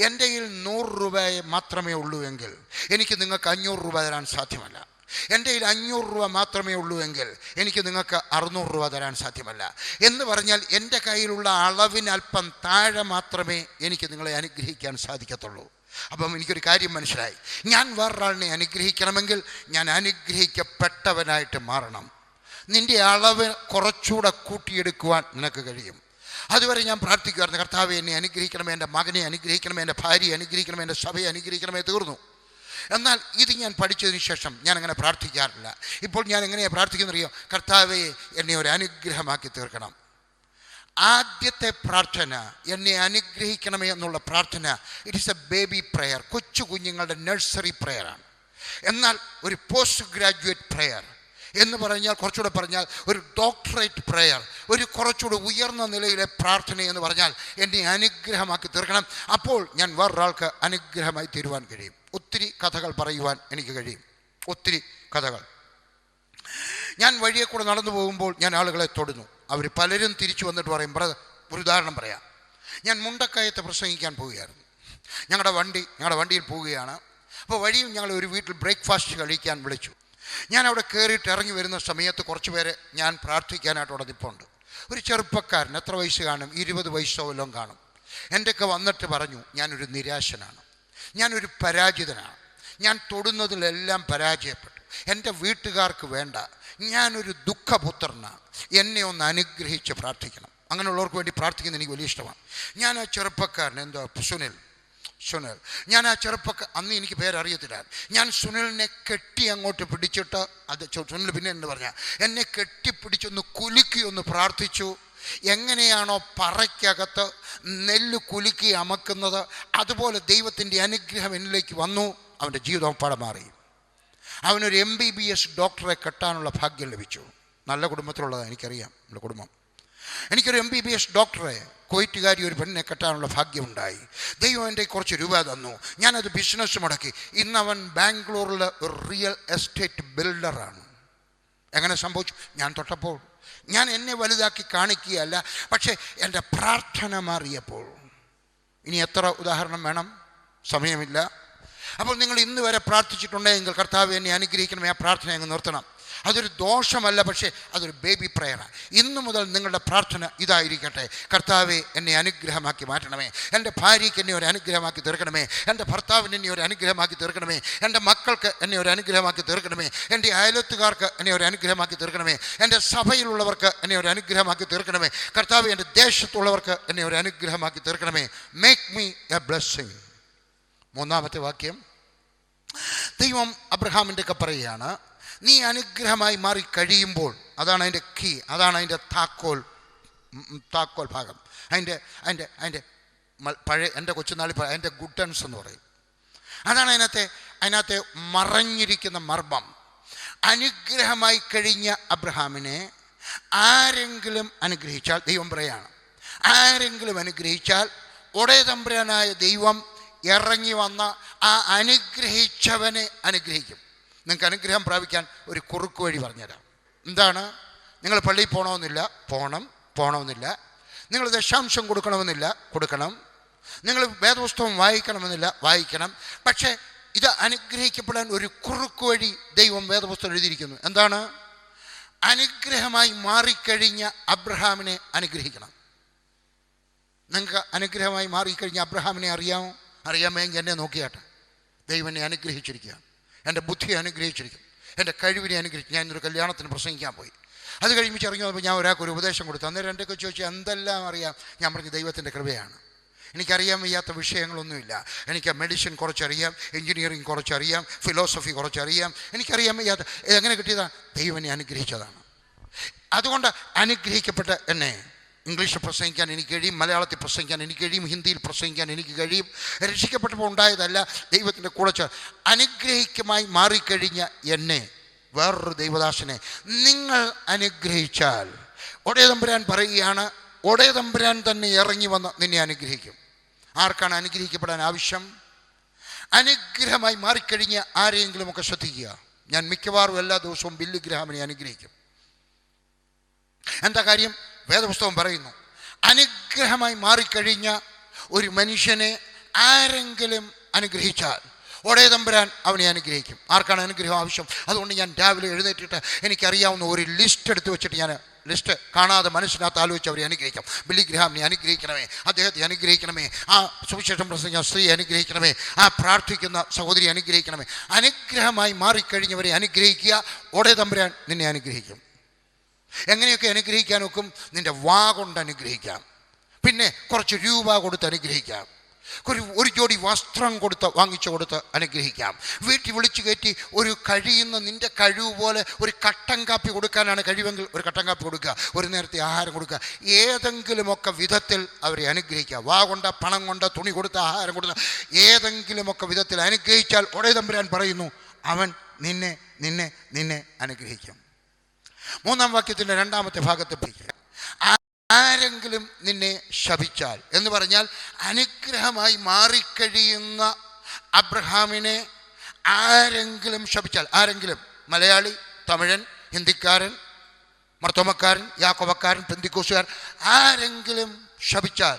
എൻ്റെ കയ്യിൽ 100 രൂപ മാത്രമേ ഉള്ളൂ എങ്കിൽ എനിക്ക് നിങ്ങൾക്ക് 500 രൂപ തരാൻ സാധ്യമല്ല. എൻ്റെ കയ്യിൽ 500 രൂപ മാത്രമേ ഉള്ളൂ എങ്കിൽ എനിക്ക് നിങ്ങൾക്ക് 600 രൂപ തരാൻ സാധ്യമല്ല. എന്ന് പറഞ്ഞാൽ എൻ്റെ കയ്യിലുള്ള അളവിനല്പം താഴെ മാത്രമേ എനിക്ക് നിങ്ങളെ അനുഗ്രഹിക്കാൻ സാധിക്കത്തുള്ളൂ. അപ്പം എനിക്കൊരു കാര്യം മനസ്സിലായി, ഞാൻ വേറൊരാളിനെ അനുഗ്രഹിക്കണമെങ്കിൽ ഞാൻ അനുഗ്രഹിക്കപ്പെട്ടവനായിട്ട് മാറണം. നിൻ്റെ അളവ് കുറച്ചുകൂടെ കൂട്ടിയെടുക്കുവാൻ നിനക്ക് കഴിയും. അതുവരെ ഞാൻ പ്രാർത്ഥിക്കുമായിരുന്നു, കർത്താവേ എന്നെ അനുഗ്രഹിക്കണമേ, എൻ്റെ മകനെ അനുഗ്രഹിക്കണമേ, എൻ്റെ ഭാര്യയെ അനുഗ്രഹിക്കണമേ, എൻ്റെ സഭയെ അനുഗ്രഹിക്കണമേ. തീർന്നു. എന്നാൽ ഇത് ഞാൻ പഠിച്ചതിന് ശേഷം ഞാൻ അങ്ങനെ പ്രാർത്ഥിക്കാറില്ല. ഇപ്പോൾ ഞാൻ എങ്ങനെയാണ് പ്രാർത്ഥിക്കുന്നറിയോ? കർത്താവേ എന്നെ ഒരു അനുഗ്രഹമാക്കി തീർക്കണം. ആദ്യത്തെ പ്രാർത്ഥന എന്നെ അനുഗ്രഹിക്കണമേ എന്നുള്ള പ്രാർത്ഥന, it is A baby prayer, കൊച്ചു കുഞ്ഞുങ്ങളുടെ നഴ്സറി പ്രെയറാണ്. എന്നാൽ ഒരു പോസ്റ്റ് ഗ്രാജുവേറ്റ് പ്രെയർ, എന്ന് പറഞ്ഞാൽ, കുറച്ചുകൂടെ പറഞ്ഞാൽ ഒരു ഡോക്ടറേറ്റ് പ്രെയർ, ഒരു കുറച്ചുകൂടെ ഉയർന്ന നിലയിലെ പ്രാർത്ഥന എന്ന് പറഞ്ഞാൽ എന്നെ അനുഗ്രഹമാക്കി തീർക്കണം. അപ്പോൾ ഞാൻ വേറൊരാൾക്ക് അനുഗ്രഹമായി തീരുവാൻ കഴിയും. ഒത്തിരി കഥകൾ പറയുവാൻ എനിക്ക് കഴിയും, ഒത്തിരി കഥകൾ. ഞാൻ വഴിയെ കൂടെ നടന്നു പോകുമ്പോൾ ഞാൻ ആളുകളെ തൊടുന്നു. അവർ പലരും തിരിച്ചു വന്നിട്ട് പറയും, ഒരു ഉദാഹരണം പറയാം. ഞാൻ മുണ്ടക്കയത്ത് പ്രസംഗിക്കാൻ പോവുകയായിരുന്നു. ഞങ്ങളുടെ വണ്ടിയിൽ പോവുകയാണ്. അപ്പോൾ വഴിയും ഞങ്ങൾ ഒരു വീട്ടിൽ ബ്രേക്ക്ഫാസ്റ്റ് കഴിക്കാൻ വിളിച്ചു. ഞാൻ അവിടെ കയറിയിട്ട് ഇറങ്ങി വരുന്ന സമയത്ത് കുറച്ച് പേരെ ഞാൻ പ്രാർത്ഥിക്കാനായിട്ട് അവിടെ നിൽപ്പുണ്ട്. ഒരു ചെറുപ്പക്കാരൻ, എത്ര വയസ്സ് കാണും, 20 വയസ്സോ വല്ലതും കാണും. എൻ്റെയൊക്കെ വന്നിട്ട് പറഞ്ഞു, ഞാനൊരു നിരാശനാണ്, ഞാനൊരു പരാജിതനാണ്, ഞാൻ തൊടുന്നതിലെല്ലാം പരാജയപ്പെട്ടു, എൻ്റെ വീട്ടുകാർക്ക് വേണ്ട, ഞാനൊരു ദുഃഖപുത്രനാണ്, എന്നെ ഒന്ന് അനുഗ്രഹിച്ച് പ്രാർത്ഥിക്കണം. അങ്ങനെയുള്ളവർക്ക് വേണ്ടി പ്രാർത്ഥിക്കുന്നത് എനിക്ക് വലിയ ഇഷ്ടമാണ്. ഞാൻ ആ ചെറുപ്പക്കാരൻ, സുനിൽ, ഞാൻ ആ അന്ന് എനിക്ക് പേരറിയത്തില്ല. ഞാൻ സുനിലിനെ കെട്ടി അങ്ങോട്ട് പിടിച്ചിട്ട്, സുനിൽ പിന്നെ എന്ന് പറഞ്ഞാൽ എന്നെ കെട്ടിപ്പിടിച്ചൊന്ന് കുലുക്കി ഒന്ന് പ്രാർത്ഥിച്ചു. എങ്ങനെയാണോ പറയ്ക്കകത്ത് നെല്ല് കുലുക്കി അമക്കുന്നത്, അതുപോലെ ദൈവത്തിൻ്റെ അനുഗ്രഹം എന്നിലേക്ക് വന്നു. അവൻ്റെ ജീവിതം പാടെ മാറി. അവനൊരു MBBS ഡോക്ടറെ കെട്ടാനുള്ള ഭാഗ്യം ലഭിച്ചു. നല്ല കുടുംബത്തിലുള്ളതാണ്, എനിക്കറിയാം നമ്മുടെ കുടുംബം. എനിക്കൊരു MBBS ഡോക്ടറെ, കുവൈറ്റുകാരി ഒരു പെണ്ണിനെ കെട്ടാനുള്ള ഭാഗ്യമുണ്ടായി. ദൈവം എൻ്റെ കുറച്ച് രൂപ തന്നു. ഞാനത് ബിസിനസ് മുടക്കി. ഇന്നവൻ ബാംഗ്ലൂരിൽ ഒരു റിയൽ എസ്റ്റേറ്റ് ബിൽഡറാണ്. എങ്ങനെ സംഭവിച്ചു? ഞാൻ തൊട്ടപ്പോൾ. ഞാൻ എന്നെ വലുതാക്കി കാണിക്കുകയല്ല, പക്ഷേ എൻ്റെ പ്രാർത്ഥന മാറിയപ്പോൾ. ഇനി എത്ര ഉദാഹരണം വേണം? സമയമില്ല. അപ്പോൾ നിങ്ങൾ ഇന്ന് വരെ പ്രാർത്ഥിച്ചിട്ടുണ്ടെങ്കിൽ കർത്താവ് എന്നെ അനുഗ്രഹിക്കണമേ, ആ പ്രാർത്ഥന അങ്ങ് നിർത്തണം. അതൊരു ദോഷമല്ല, പക്ഷേ അതൊരു ബേബി പ്രയറാണ്. ഇന്നു മുതൽ നിങ്ങളുടെ പ്രാർത്ഥന ഇതായിരിക്കട്ടെ: കർത്താവെ, എന്നെ അനുഗ്രഹമാക്കി മാറ്റണമേ, എൻ്റെ ഭാര്യയ്ക്ക് എന്നെ ഒരു അനുഗ്രഹമാക്കി തീർക്കണമേ, എൻ്റെ ഭർത്താവിന് എന്നെ ഒരു അനുഗ്രഹമാക്കി തീർക്കണമേ, എൻ്റെ മക്കൾക്ക് എന്നെ ഒരു അനുഗ്രഹമാക്കി തീർക്കണമേ, എൻ്റെ അയലത്തുകാർക്ക് എന്നെ ഒരു അനുഗ്രഹമാക്കി തീർക്കണമേ, എൻ്റെ സഭയിലുള്ളവർക്ക് എന്നെ ഒരു അനുഗ്രഹമാക്കി തീർക്കണമേ, കർത്താവെ, എൻ്റെ ദേശത്തുള്ളവർക്ക് എന്നെ ഒരു അനുഗ്രഹമാക്കി തീർക്കണമേ. Make me a blessing. മൂന്നാമത്തെ വാക്യം, ദൈവം അബ്രഹാമിൻ്റെ ഒക്കെ പറയുകയാണ്, നീ അനുഗ്രഹമായി മാറി കഴിയുമ്പോൾ, അതാണ് അതിൻ്റെ കീ, അതാണ് അതിൻ്റെ താക്കോൽ ഭാഗം. അതിൻ്റെ പഴയ എൻ്റെ കൊച്ചുനാളിൽ അതിൻ്റെ ഗുഡൻസ് എന്ന് പറയും. അതാണ് അതിനകത്തെ മറഞ്ഞിരിക്കുന്ന മർമ്മം. അനുഗ്രഹമായി കഴിഞ്ഞ അബ്രഹാമിനെ ആരെങ്കിലും അനുഗ്രഹിച്ചാൽ, ദൈവം പറയാണ്, ആരെങ്കിലും അനുഗ്രഹിച്ചാൽ ഒടേ തമ്പുരാനായ ദൈവം ഇറങ്ങി വന്ന ആ അനുഗ്രഹിച്ചവനെ അനുഗ്രഹിക്കും. നിങ്ങൾക്ക് അനുഗ്രഹം പ്രാപിക്കാൻ ഒരു കുറുക്ക് വഴി പറഞ്ഞുതരാം. എന്താണ്? നിങ്ങൾ പള്ളിയിൽ പോകണമെന്നില്ല, നിങ്ങൾ ദശാംശം കൊടുക്കണം, നിങ്ങൾ വേദപുസ്തകം വായിക്കണം. പക്ഷേ ഇത് അനുഗ്രഹിക്കപ്പെടാൻ ഒരു കുറുക്ക് വഴി ദൈവം വേദപുസ്തകം എഴുതിയിരിക്കുന്നു. എന്താണ്? അനുഗ്രഹമായി മാറിക്കഴിഞ്ഞ അബ്രഹാമിനെ അനുഗ്രഹിക്കണം. നിങ്ങൾക്ക് അനുഗ്രഹമായി മാറിക്കഴിഞ്ഞ അബ്രഹാമിനെ അറിയാമെങ്കിൽ എന്നെ നോക്കിയാട്ടെ. ദൈവം എന്നെ അനുഗ്രഹിച്ചിരിക്കുകയാണ്, എൻ്റെ ബുദ്ധിയെ അനുഗ്രഹിച്ചിരിക്കും, എൻ്റെ കഴിവിനെ അനുഗ്രഹിച്ചു. ഞാൻ ഇന്നൊരു കല്യാണത്തിന് പ്രസംഗിക്കാൻ പോയി. അത് കഴിഞ്ഞ് ഇറങ്ങി വന്നപ്പോൾ ഞാൻ ഒരാൾക്ക് ഒരു ഉപദേശം കൊടുത്തു. അന്നേരം എൻ്റെ ഒക്കെ ചോദിച്ചാൽ എന്തെല്ലാം അറിയാം. ഞാൻ പറഞ്ഞു, ദൈവത്തിൻ്റെ കൃപയാണ്. എനിക്കറിയാൻ വയ്യാത്ത വിഷയങ്ങളൊന്നുമില്ല. എനിക്ക് മെഡിസിൻ കുറച്ചറിയാം, എൻജിനീയറിങ് കുറച്ചറിയാം, ഫിലോസഫി കുറച്ചറിയാം. എനിക്കറിയാൻ വയ്യാത്ത എങ്ങനെ കിട്ടിയതാണ്? ദൈവം എന്നെ അനുഗ്രഹിച്ചതാണ്. അതുകൊണ്ട് അനുഗ്രഹിക്കപ്പെട്ട എന്നെ ഇംഗ്ലീഷിൽ പ്രസംഗിക്കാൻ എനിക്ക് കഴിയും, മലയാളത്തിൽ പ്രസംഗിക്കാൻ എനിക്ക് കഴിയും, ഹിന്ദിയിൽ പ്രസംഗിക്കാൻ എനിക്ക് കഴിയും. രക്ഷിക്കപ്പെട്ടപ്പോൾ ഉണ്ടായതല്ല, ദൈവത്തിൻ്റെ കൂടെ അനുഗ്രഹിക്കമായി മാറിക്കഴിഞ്ഞ എന്നെ, വേറൊരു ദൈവദാസനെ നിങ്ങൾ അനുഗ്രഹിച്ചാൽ, ഒടേ തമ്പുരാൻ പറയുകയാണ്, ഒടേ തമ്പുരാൻ തന്നെ ഇറങ്ങി വന്ന് നിന്നെ അനുഗ്രഹിക്കും. ആർക്കാണ് അനുഗ്രഹിക്കപ്പെടാൻ ആവശ്യം? അനുഗ്രഹമായി മാറിക്കഴിഞ്ഞ ആരെയെങ്കിലുമൊക്കെ ശ്രദ്ധിക്കുക. ഞാൻ മിക്കവാറും എല്ലാ ദിവസവും ബില്ലി ഗ്രഹാമിനെ അനുഗ്രഹിക്കും. എന്താ കാര്യം? വേദപുസ്തകം പറയുന്നു, അനുഗ്രഹമായി മാറിക്കഴിഞ്ഞ ഒരു മനുഷ്യനെ ആരെങ്കിലും അനുഗ്രഹിച്ചാൽ ഒടേ തമ്പുരാൻ അവനെ അനുഗ്രഹിക്കും. ആർക്കാണ് അനുഗ്രഹം ആവശ്യം? അതുകൊണ്ട് ഞാൻ രാവിലെ എഴുന്നേറ്റിട്ട് എനിക്കറിയാവുന്ന ഒരു ലിസ്റ്റ് എടുത്ത് വെച്ചിട്ട് ഞാൻ ലിസ്റ്റ് കാണാതെ മനസ്സിനകത്ത് ആലോചിച്ച് അവരെ അനുഗ്രഹിക്കാം. ബില്ലി ഗ്രഹാമിനെ അനുഗ്രഹിക്കണമേ, അദ്ദേഹത്തെ അനുഗ്രഹിക്കണമേ, ആ സുവിശേഷം പ്രസംഗിച്ച സ്ത്രീ അനുഗ്രഹിക്കണമേ, ആ പ്രാർത്ഥിക്കുന്ന സഹോദരി അനുഗ്രഹിക്കണമേ. അനുഗ്രഹമായി മാറിക്കഴിഞ്ഞവരെ അനുഗ്രഹിക്കുക, ഒടേ തമ്പുരാൻ നിന്നെ അനുഗ്രഹിക്കും. എങ്ങനെയൊക്കെ അനുഗ്രഹിക്കാൻ നോക്കും? നിൻ്റെ വാ കൊണ്ട് അനുഗ്രഹിക്കാം, പിന്നെ കുറച്ച് രൂപ കൊടുത്ത് അനുഗ്രഹിക്കാം, ഒരു ജോഡി വസ്ത്രം വാങ്ങിച്ചു കൊടുത്ത് അനുഗ്രഹിക്കാം, വീട്ടിൽ വിളിച്ചു കയറ്റി ഒരു കഴിയുന്ന നിൻ്റെ കഴിവ് പോലെ ഒരു കട്ടൻ കാപ്പി കൊടുക്കാനാണ് കഴിവെങ്കിൽ ഒരു കട്ടൻ കാപ്പി കൊടുക്കുക, ഒരു നേരത്തെ ആഹാരം കൊടുക്കുക. ഏതെങ്കിലുമൊക്കെ വിധത്തിൽ അവരെ അനുഗ്രഹിക്കുക. വാ കൊണ്ട്, പണം കൊണ്ട്, തുണി കൊടുത്ത്, ആഹാരം കൊടുത്ത്, ഏതെങ്കിലുമൊക്കെ വിധത്തിൽ അനുഗ്രഹിച്ചാൽ ഒടേ തമ്പുരാൻ പറയുന്നു, അവൻ നിന്നെ അനുഗ്രഹിക്കും. 3-ാം വാക്യത്തിൻ്റെ 2-ാമത്തെ ഭാഗത്ത് പിടിക്കുക. ആരെങ്കിലും നിന്നെ ശപിച്ചാൽ എന്ന് പറഞ്ഞാൽ അനുഗ്രഹമായി മാറിക്കഴിയുന്ന അബ്രഹാമിനെ ആരെങ്കിലും ശപിച്ചാൽ, ആരെങ്കിലും, മലയാളി, തമിഴൻ, ഹിന്ദിക്കാരൻ, മർത്തോമക്കാരൻ, യാക്കോബക്കാരൻ, പെന്തിക്കോസുകാരൻ, ആരെങ്കിലും ശപിച്ചാൽ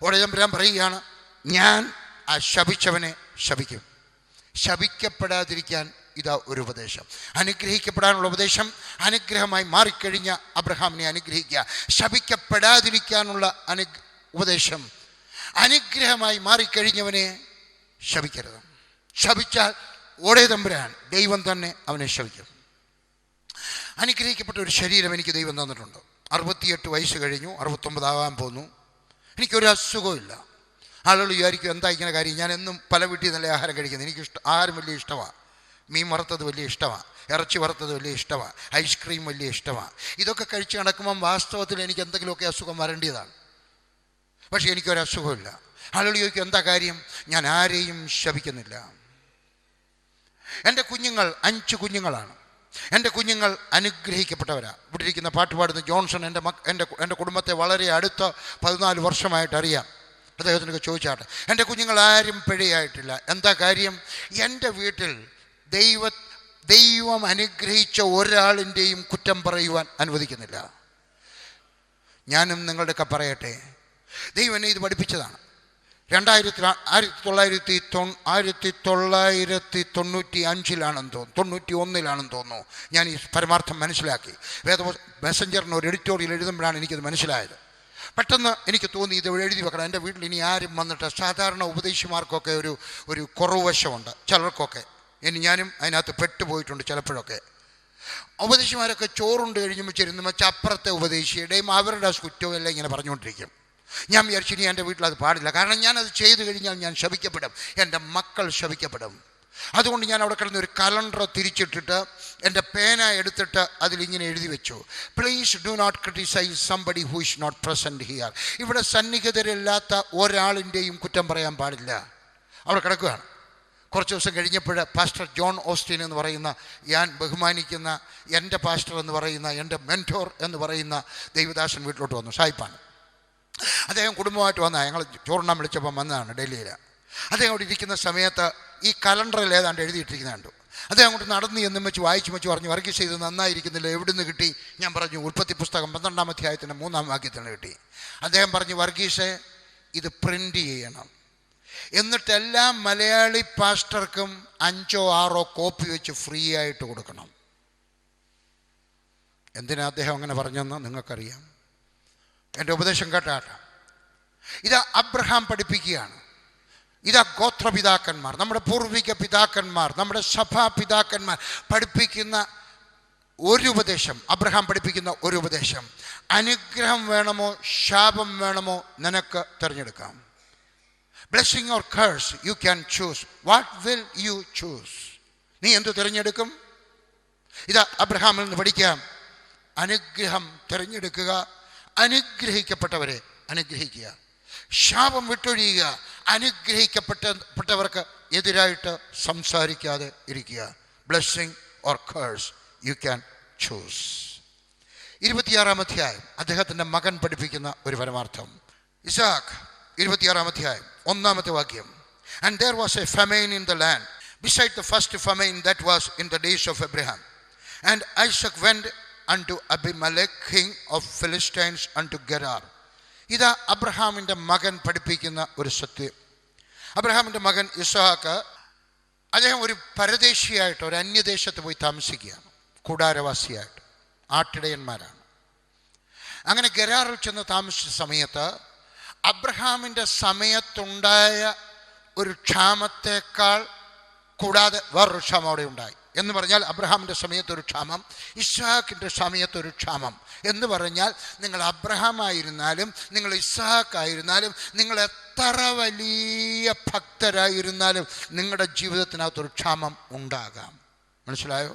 ഉടയമ്പരാൻ പറയുകയാണ്, ഞാൻ ആ ശപിച്ചവനെ ശപിക്കും. ശപിക്കപ്പെടാതിരിക്കാൻ ഇതാ ഒരു ഉപദേശം. അനുഗ്രഹിക്കപ്പെടാനുള്ള ഉപദേശം, അനുഗ്രഹമായി മാറിക്കഴിഞ്ഞ അബ്രഹാമിനെ അനുഗ്രഹിക്കുക. ശപിക്കപ്പെടാതിരിക്കാനുള്ള ഉപദേശം, അനുഗ്രഹമായി മാറിക്കഴിഞ്ഞവനെ ശപിക്കരുത്. ശപിച്ചാൽ ഓടേ തമ്പുരാൻ, ദൈവം തന്നെ അവനെ ശപിക്കും. അനുഗ്രഹിക്കപ്പെട്ട ഒരു ശരീരം എനിക്ക് ദൈവം തന്നിട്ടുണ്ട്. 68 വയസ്സ് കഴിഞ്ഞു, 69 ആകാൻ പോന്നു. എനിക്കൊരു അസുഖമില്ല. ആളുകൾ വിചാരിക്കും എന്താ ഇങ്ങനെ കാര്യം, ഞാൻ എന്നും പല വീട്ടിൽ നല്ല ആഹാരം കഴിക്കുന്നത്. എനിക്കിഷ്ടം, ആഹാരം വലിയ ഇഷ്ടമാണ്. മീൻ വറുത്തത് വലിയ ഇഷ്ടമാണ്, ഇറച്ചി വറുത്തത് വലിയ ഇഷ്ടമാണ്, ഐസ്ക്രീം വലിയ ഇഷ്ടമാണ്. ഇതൊക്കെ കഴിച്ച് നടക്കുമ്പം വാസ്തവത്തിൽ എനിക്ക് എന്തെങ്കിലുമൊക്കെ അസുഖം വരേണ്ടതാണ്. പക്ഷേ എനിക്കൊരു അസുഖമില്ല. ആളുകൾ ചോദിക്കും എന്താ കാര്യം, ഞാൻ ആരെയും ശപിക്കുന്നില്ല. എൻ്റെ കുഞ്ഞുങ്ങൾ 5 കുഞ്ഞുങ്ങളാണ്. എൻ്റെ കുഞ്ഞുങ്ങൾ അനുഗ്രഹിക്കപ്പെട്ടവരാണ്. ഇവിടെ ഇരിക്കുന്ന പാട്ട് പാടുന്ന ജോൺസൺ എൻ്റെ കുടുംബത്തെ വളരെ അടുത്ത 14 വർഷമായിട്ട് അറിയാം. അദ്ദേഹത്തിനൊക്കെ ചോദിച്ചാട്ടെ. എൻ്റെ കുഞ്ഞുങ്ങൾ ആരും പിഴയായിട്ടില്ല. എന്താ കാര്യം, എൻ്റെ വീട്ടിൽ ദൈവം അനുഗ്രഹിച്ച ഒരാളിൻ്റെയും കുറ്റം പറയുവാൻ അനുവദിക്കുന്നില്ല. ഞാനും നിങ്ങളുടെയൊക്കെ പറയട്ടെ, ദൈവം എന്നെ ഇത് പഠിപ്പിച്ചതാണ്. 1995 91 തോന്നുന്നു ഞാൻ ഈ പരമാർത്ഥം മനസ്സിലാക്കി. മെസ്സഞ്ചറിന് ഒരു എഡിറ്റോറിയൽ എഴുതുമ്പോഴാണ് എനിക്കത് മനസ്സിലായത്. പെട്ടെന്ന് എനിക്ക് തോന്നി ഇത് എഴുതി വെക്കണം. എൻ്റെ വീട്ടിൽ ഇനി ആരും വന്നിട്ട്, സാധാരണ ഉപദേശിമാർക്കൊക്കെ ഒരു കുറവുവശമുണ്ട് ചിലർക്കൊക്കെ, ഞാനും അതിനകത്ത് പെട്ടുപോയിട്ടുണ്ട്. ചിലപ്പോഴൊക്കെ ഉപദേശിമാരൊക്കെ ചോറുണ്ട് കഴിഞ്ഞുമ്പോൾ ചെരുന്ന് വെച്ചാൽ അപ്പുറത്തെ ഉപദേശിയുടെയും അവരുടെ കുറ്റവും എല്ലാം ഇങ്ങനെ പറഞ്ഞുകൊണ്ടിരിക്കും. ഞാൻ വിചാരിച്ചു ഇനി എൻ്റെ വീട്ടിൽ അത് പാടില്ല. കാരണം ഞാനത് ചെയ്തു കഴിഞ്ഞാൽ ഞാൻ ശപിക്കപ്പെടും, എൻ്റെ മക്കൾ ശപിക്കപ്പെടും. അതുകൊണ്ട് ഞാൻ അവിടെ കിടന്ന് ഒരു കലണ്ടർ തിരിച്ചിട്ടിട്ട് എൻ്റെ പേന എടുത്തിട്ട് അതിലിങ്ങനെ എഴുതി വെച്ചു, please do not criticise somebody who is not present here. ഇവിടെ സന്നിഹിതരില്ലാത്ത ഒരാളിൻ്റെയും കുറ്റം പറയാൻ പാടില്ല. അവിടെ കിടക്കുകയാണ്. കുറച്ച് ദിവസം കഴിഞ്ഞപ്പോൾ പാസ്റ്റർ ജോൺ ഓസ്റ്റിൻ എന്ന് പറയുന്ന, ഞാൻ ബഹുമാനിക്കുന്ന എൻ്റെ പാസ്റ്റർ എന്ന് പറയുന്ന, എൻ്റെ മെൻറ്റോർ എന്ന് പറയുന്ന ദൈവദാസൻ വീട്ടിലോട്ട് വന്നു. സായിപ്പാണ് അദ്ദേഹം. കുടുംബമായിട്ട് വന്നതാണ്. ഞങ്ങൾ ചോറുണ്ണാൻ വിളിച്ചപ്പം വന്നതാണ് ഡൽഹിയിൽ. അദ്ദേഹം അവിടെ ഇരിക്കുന്ന സമയത്ത് ഈ കലണ്ടറിൽ ഏതാണ്ട് എഴുതിയിട്ടിരിക്കുന്ന കണ്ടു. അദ്ദേഹം അങ്ങോട്ട് നടന്ന് എന്നും വെച്ച് വായിച്ചു വെച്ച് പറഞ്ഞു, വർഗീസ് ഇത് നന്നായിരിക്കുന്നില്ല, എവിടെ നിന്ന് കിട്ടി? ഞാൻ പറഞ്ഞു ഉൽപ്പത്തി പുസ്തകം 12-ാം അധ്യായത്തിൻ്റെ 3-ാം വാക്യത്തിന് കിട്ടി. അദ്ദേഹം പറഞ്ഞു, വർഗീസ് ഇത് പ്രിൻ്റ് ചെയ്യണം, എന്നിട്ട് എല്ലാ മലയാളി പാസ്റ്റർക്കും 5 or 6 കോപ്പി വെച്ച് ഫ്രീ ആയിട്ട് കൊടുക്കണം. എന്തിനാ അദ്ദേഹം അങ്ങനെ പറഞ്ഞെന്ന് നിങ്ങൾക്കറിയാം. എൻ്റെ ഉപദേശം കേട്ടാട്ട. ഇതാ അബ്രഹാം പഠിപ്പിക്കുകയാണ്. ഇതാ ഗോത്രപിതാക്കന്മാർ, നമ്മുടെ പൂർവിക പിതാക്കന്മാർ, നമ്മുടെ സഭാ പിതാക്കന്മാർ പഠിപ്പിക്കുന്ന ഒരു ഉപദേശം, അബ്രഹാം പഠിപ്പിക്കുന്ന ഒരു ഉപദേശം. അനുഗ്രഹം വേണമോ ശാപം വേണമോ നിനക്ക് തിരഞ്ഞെടുക്കാം. Blessing or curse you can choose. What will you choose? നീ എന്തു തിരഞ്ഞെടുക്കും? ഇതാ അബ്രഹാമിൽ നിന്ന് പഠിക്കാം. അനുഗ്രഹം തിരഞ്ഞെടുക്കുക, അനുഗ്രഹിക്കപ്പെട്ടവരെ അനുഗ്രഹിക്കുക, ശാപം വിട്ടൊഴിയുക, അനുഗ്രഹിക്കപ്പെട്ടവർക്ക് എതിരായിട്ട് സംസാരിക്കാതെ ഇരിക്കുക. Blessing or curse you can choose. 26-ാം അധ്യായം അദ്ദേഹത്തിൻ്റെ മകൻ പഠിപ്പിക്കുന്ന ഒരു പരമാർത്ഥം. ഇസാക്ക് 26-ാം അധ്യായം 1-ാമത്തെ വാക്യം. And there was a famine in the land beside the first famine that was in the days of Abraham. And Isaac went unto Abimelech king of Philistines unto Gerar. ഇതാ അബ്രഹാമിൻ്റെ മകൻ പഠിപ്പിക്കുന്ന ഒരു സത്യം. അബ്രഹാമിൻ്റെ മകൻ ഇസ്ഹാക്ക്, അദ്ദേഹം ഒരു പരദേശിയായിട്ട് ഒരു അന്യദേശത്ത് പോയി താമസിക്കുകയാണ്, കൂടാരവാസിയായിട്ട്. ആട്ടിടയന്മാരാണ്. അങ്ങനെ ഗെരാറിൽ ചെന്ന് താമസിച്ച സമയത്ത് അബ്രഹാമിൻ്റെ സമയത്തുണ്ടായ ഒരു ക്ഷാമത്തേക്കാൾ കൂടാതെ വേറൊരു ക്ഷാമം അവിടെ ഉണ്ടായി. എന്ന് പറഞ്ഞാൽ അബ്രഹാമിൻ്റെ സമയത്തൊരു ക്ഷാമം, ഇസ്ഹാക്കിൻ്റെ സമയത്തൊരു ക്ഷാമം. എന്ന് പറഞ്ഞാൽ നിങ്ങൾ അബ്രഹാം ആയിരുന്നാലും നിങ്ങൾ ഇസ്ഹാക്ക് ആയിരുന്നാലും നിങ്ങൾ എത്ര വലിയ ഭക്തരായിരുന്നാലും നിങ്ങളുടെ ജീവിതത്തിനകത്തൊരു ക്ഷാമം ഉണ്ടാകാം. മനസ്സിലായോ?